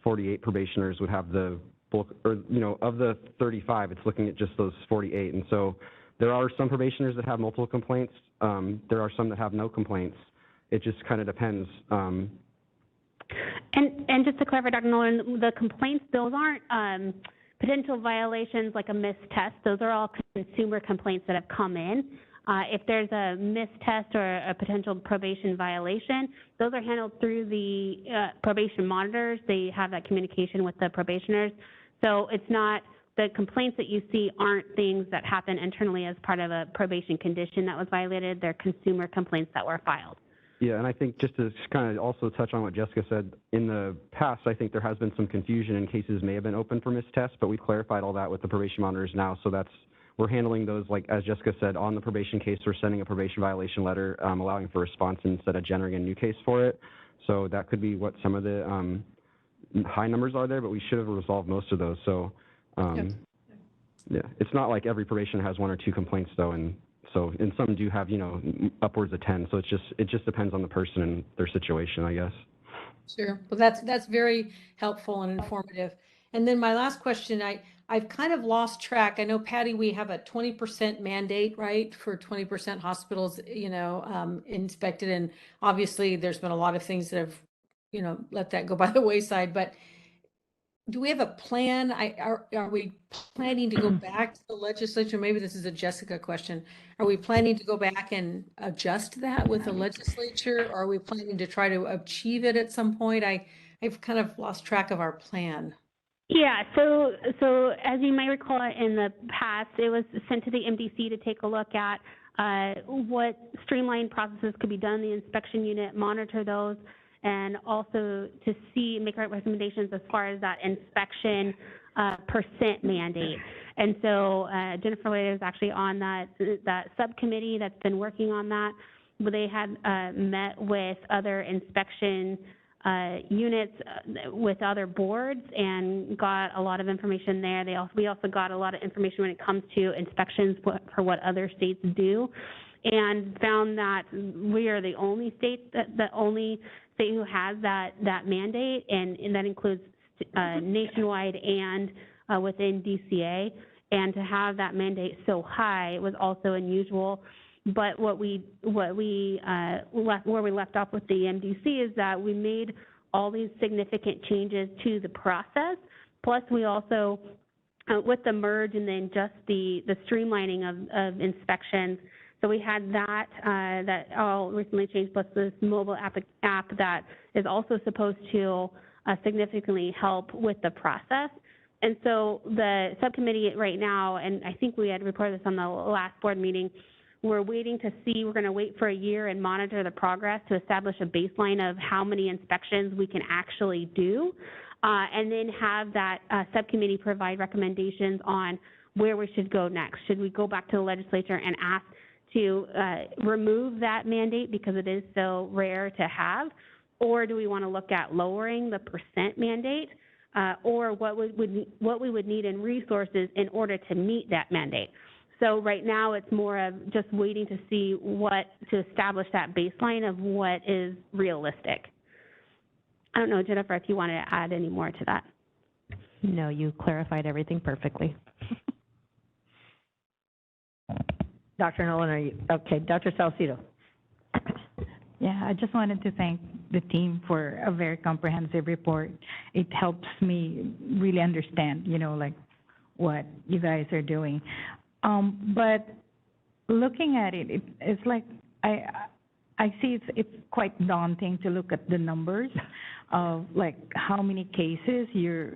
48 probationers would have the bulk, or, you know, of the 35, it's looking at just those 48. And so there are some probationers that have multiple complaints. There are some that have no complaints. It just kind of depends. And just to clarify, Dr. Nolan, the complaints, those aren't potential violations like a missed test. Those are all consumer complaints that have come in. If there's a missed test or a potential probation violation, those are handled through the probation monitors. They have that communication with the probationers. So it's not, the complaints that you see aren't things that happen internally as part of a probation condition that was violated. They're consumer complaints that were filed. Yeah, and I think just to kind of also touch on what Jessica said, in the past, I think there has been some confusion and cases may have been open for missed tests, but we've clarified all that with the probation monitors now. So we're handling those, like as Jessica said, on the probation case, we're sending a probation violation letter allowing for response instead of generating a new case for it. So that could be what some of the high numbers are there, but we should have resolved most of those. So yeah, it's not like every probationer has 1 or 2 complaints though, and some do have, you know, upwards of 10. So it just depends on the person and their situation, I guess. Sure. Well, that's very helpful and informative. And then my last question, I've kind of lost track. I know, Patty, we have a 20% mandate, right, for 20% hospitals, you know, inspected. And obviously there's been a lot of things that have, you know, let that go by the wayside. But do we have a plan? Are we planning to go back to the legislature? Maybe this is a Jessica question. Are we planning to go back and adjust that with the legislature? Or are we planning to try to achieve it at some point? I've kind of lost track of our plan. Yeah, so as you might recall in the past, it was sent to the MDC to take a look at what streamlined processes could be done in the inspection unit, monitor those, and also to make recommendations as far as that inspection percent mandate. And so Jennifer Wade is actually on that subcommittee that's been working on that. They had met with other inspection units with other boards and got a lot of information there. We also got a lot of information when it comes to inspections for what other states do, and found that we are the only state who has that mandate, and that includes nationwide and within DCA. And to have that mandate so high was also unusual. But where we left off with the MDC is that we made all these significant changes to the process. Plus, we also, with the merge and then just the streamlining of inspections. So we had that all recently changed, plus this mobile app that is also supposed to significantly help with the process. And so the subcommittee right now, and I think we had reported this on the last board meeting, we're waiting to see, we're going to wait for a year and monitor the progress to establish a baseline of how many inspections we can actually do, and then have that subcommittee provide recommendations on where we should go next. Should we go back to the legislature and ask to remove that mandate because it is so rare to have, or do we want to look at lowering the % mandate, or what we would need in resources in order to meet that mandate? So right now it's more of just waiting to see to establish that baseline of what is realistic. I don't know, Jennifer, if you want to add any more to that. No, you clarified everything perfectly. Dr. Nolan, are you, okay, Dr. Salcido. Yeah, I just wanted to thank the team for a very comprehensive report. It helps me really understand, like what you guys are doing. But looking at it, it's like I see it's quite daunting to look at the numbers of like how many cases you're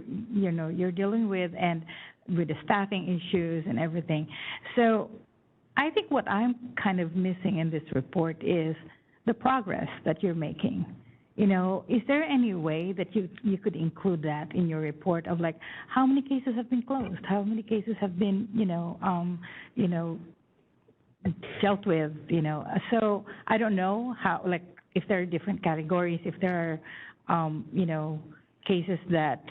dealing with, and with the staffing issues and everything. So I think what I'm kind of missing in this report is the progress that you're making. Is there any way that you could include that in your report of like how many cases have been closed, how many cases have been, dealt with, So I don't know how, like, if there are different categories, if there are, cases that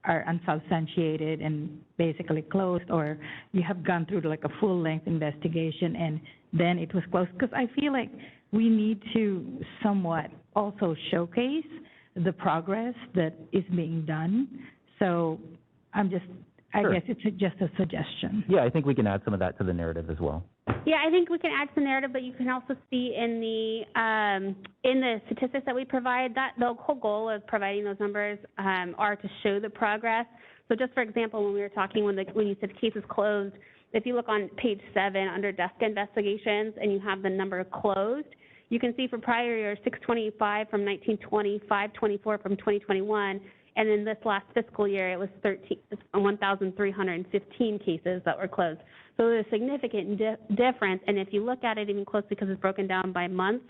are unsubstantiated and basically closed, or you have gone through like a full-length investigation and then it was closed. Because I feel like we need to somewhat also showcase the progress that is being done. So I guess it's just a suggestion. Yeah, I think we can add some of that to the narrative as well. Yeah, I think we can add some narrative, but you can also see in the statistics that we provide that the whole goal of providing those numbers are to show the progress. So just for example, when we were talking, when you said cases closed, if you look on page 7 under desk investigations and you have the number closed, you can see for prior years 625 from 1920, 524 from 2021, and in this last fiscal year it was 1,315 cases that were closed. So there's a significant difference, and if you look at it even closely because it's broken down by months,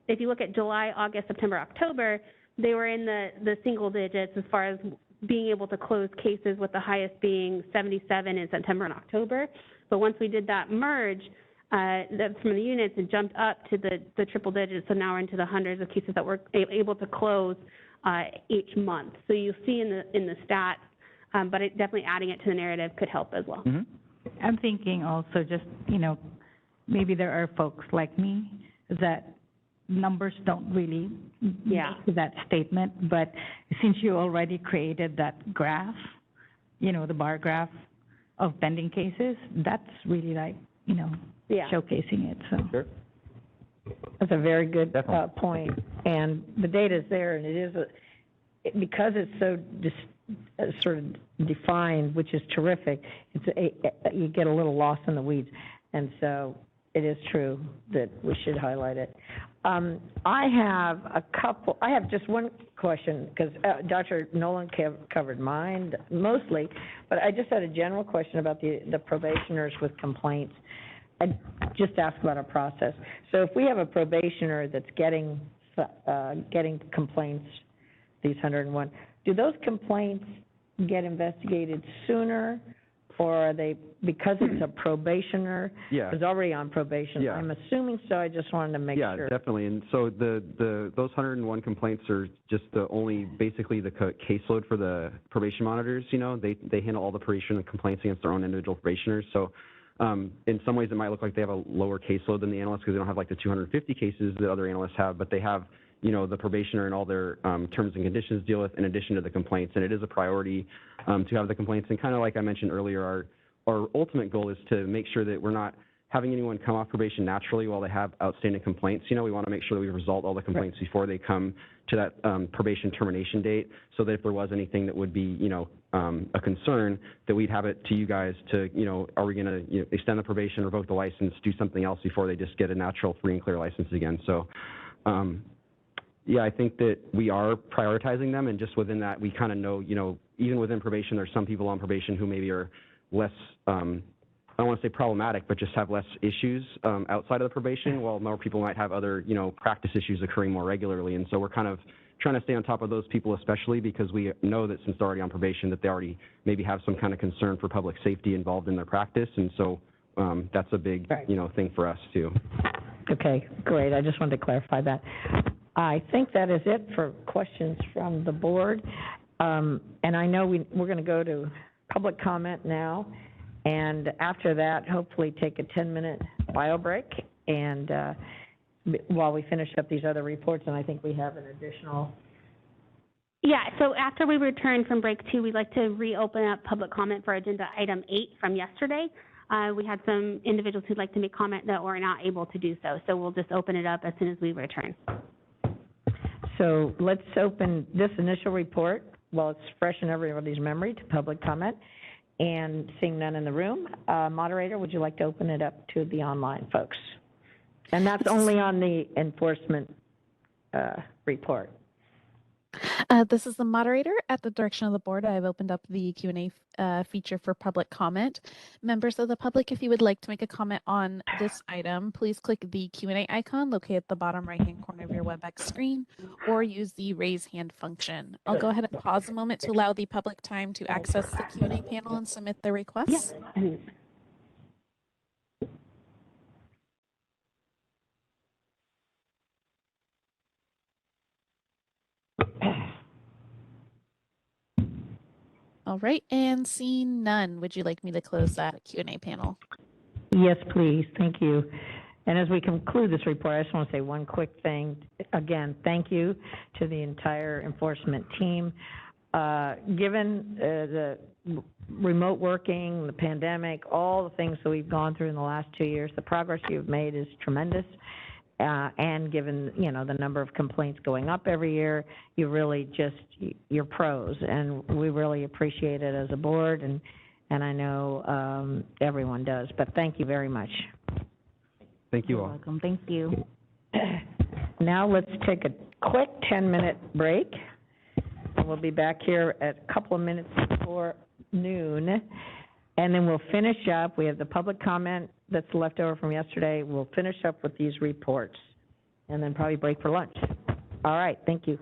if you look at July, August, September, October, they were in the single digits as far as being able to close cases, with the highest being 77 in September and October. But once we did that merge, from the units, it jumped up to the triple digits, so now we're into the hundreds of cases that we're able to close each month. So you'll see in the stats, but definitely adding it to the narrative could help as well. Mm-hmm. I'm thinking also just, maybe there are folks like me that numbers don't really make that statement, but since you already created that graph, the bar graph of pending cases, that's really like, showcasing it. So Sure. That's a very good point. And the data is there, and it is because it's so sort of defined, which is terrific. You get a little lost in the weeds, and so it is true that we should highlight it. I have just one question, because Dr. Nolan covered mine mostly, but I just had a general question about the probationers with complaints. I just asked about our process. So if we have a probationer that's getting complaints, these 101, do those complaints get investigated sooner, or are they, because it's a probationer, is already on probation? Yeah. I'm assuming so. I just wanted to make sure. Yeah, definitely. And so those 101 complaints are just basically the caseload for the probation monitors. They handle all the probation and complaints against their own individual probationers. So in some ways, it might look like they have a lower caseload than the analysts because they don't have like the 250 cases that other analysts have, but they have, the probationer and all their terms and conditions deal with in addition to the complaints. And it is a priority to have the complaints. And kind of like I mentioned earlier, our ultimate goal is to make sure that we're not having anyone come off probation naturally while they have outstanding complaints. We want to make sure that we resolve all the complaints before they come to that probation termination date, so that if there was anything that would be, a concern, that we'd have it to you guys to, are we going to extend the probation, revoke the license, do something else before they just get a natural free and clear license again. So, I think that we are prioritizing them, and just within that, we kind of know, even within probation, there's some people on probation who maybe are less, I don't want to say problematic, but just have less issues outside of the probation, while more people might have other, practice issues occurring more regularly. And so we're kind of trying to stay on top of those people, especially because we know that since they're already on probation, that they already maybe have some kind of concern for public safety involved in their practice. And so that's a big, thing for us too. Okay, great. I just wanted to clarify that. I think that is it for questions from the board. And I know we're going to go to public comment now. And after that, hopefully take a 10-minute bio break and while we finish up these other reports, and I think we have an additional. Yeah, so after we return from break 2, we'd like to reopen up public comment for agenda item 8 from yesterday. We had some individuals who'd like to make comment that were not able to do so. So we'll just open it up as soon as we return. So let's open this initial report while it's fresh in everybody's memory to public comment. And seeing none in the room, moderator, would you like to open it up to the online folks? And that's only on the enforcement report. This is the moderator. At the direction of the board, I've opened up the Q&A feature for public comment. Members of the public, if you would like to make a comment on this item, please click the Q&A icon located at the bottom right-hand corner of your WebEx screen, or use the raise hand function. I'll go ahead and pause a moment to allow the public time to access the Q&A panel and submit their requests. Yeah. All right, and seeing none, would you like me to close that Q&A panel? Yes, please. Thank you. And as we conclude this report, I just want to say one quick thing. Again, thank you to the entire enforcement team. Given the remote working, the pandemic, all the things that we've gone through in the last 2 years, the progress you've made is tremendous. And given, the number of complaints going up every year, you're pros, and we really appreciate it as a board, and I know everyone does, but thank you very much. Thank you all. You're welcome. Thank you. Now let's take a quick 10-minute break, and we'll be back here at a couple of minutes before noon, and then we'll finish up. We have the public comment that's left over from yesterday. We'll finish up with these reports and then probably break for lunch. All right, thank you.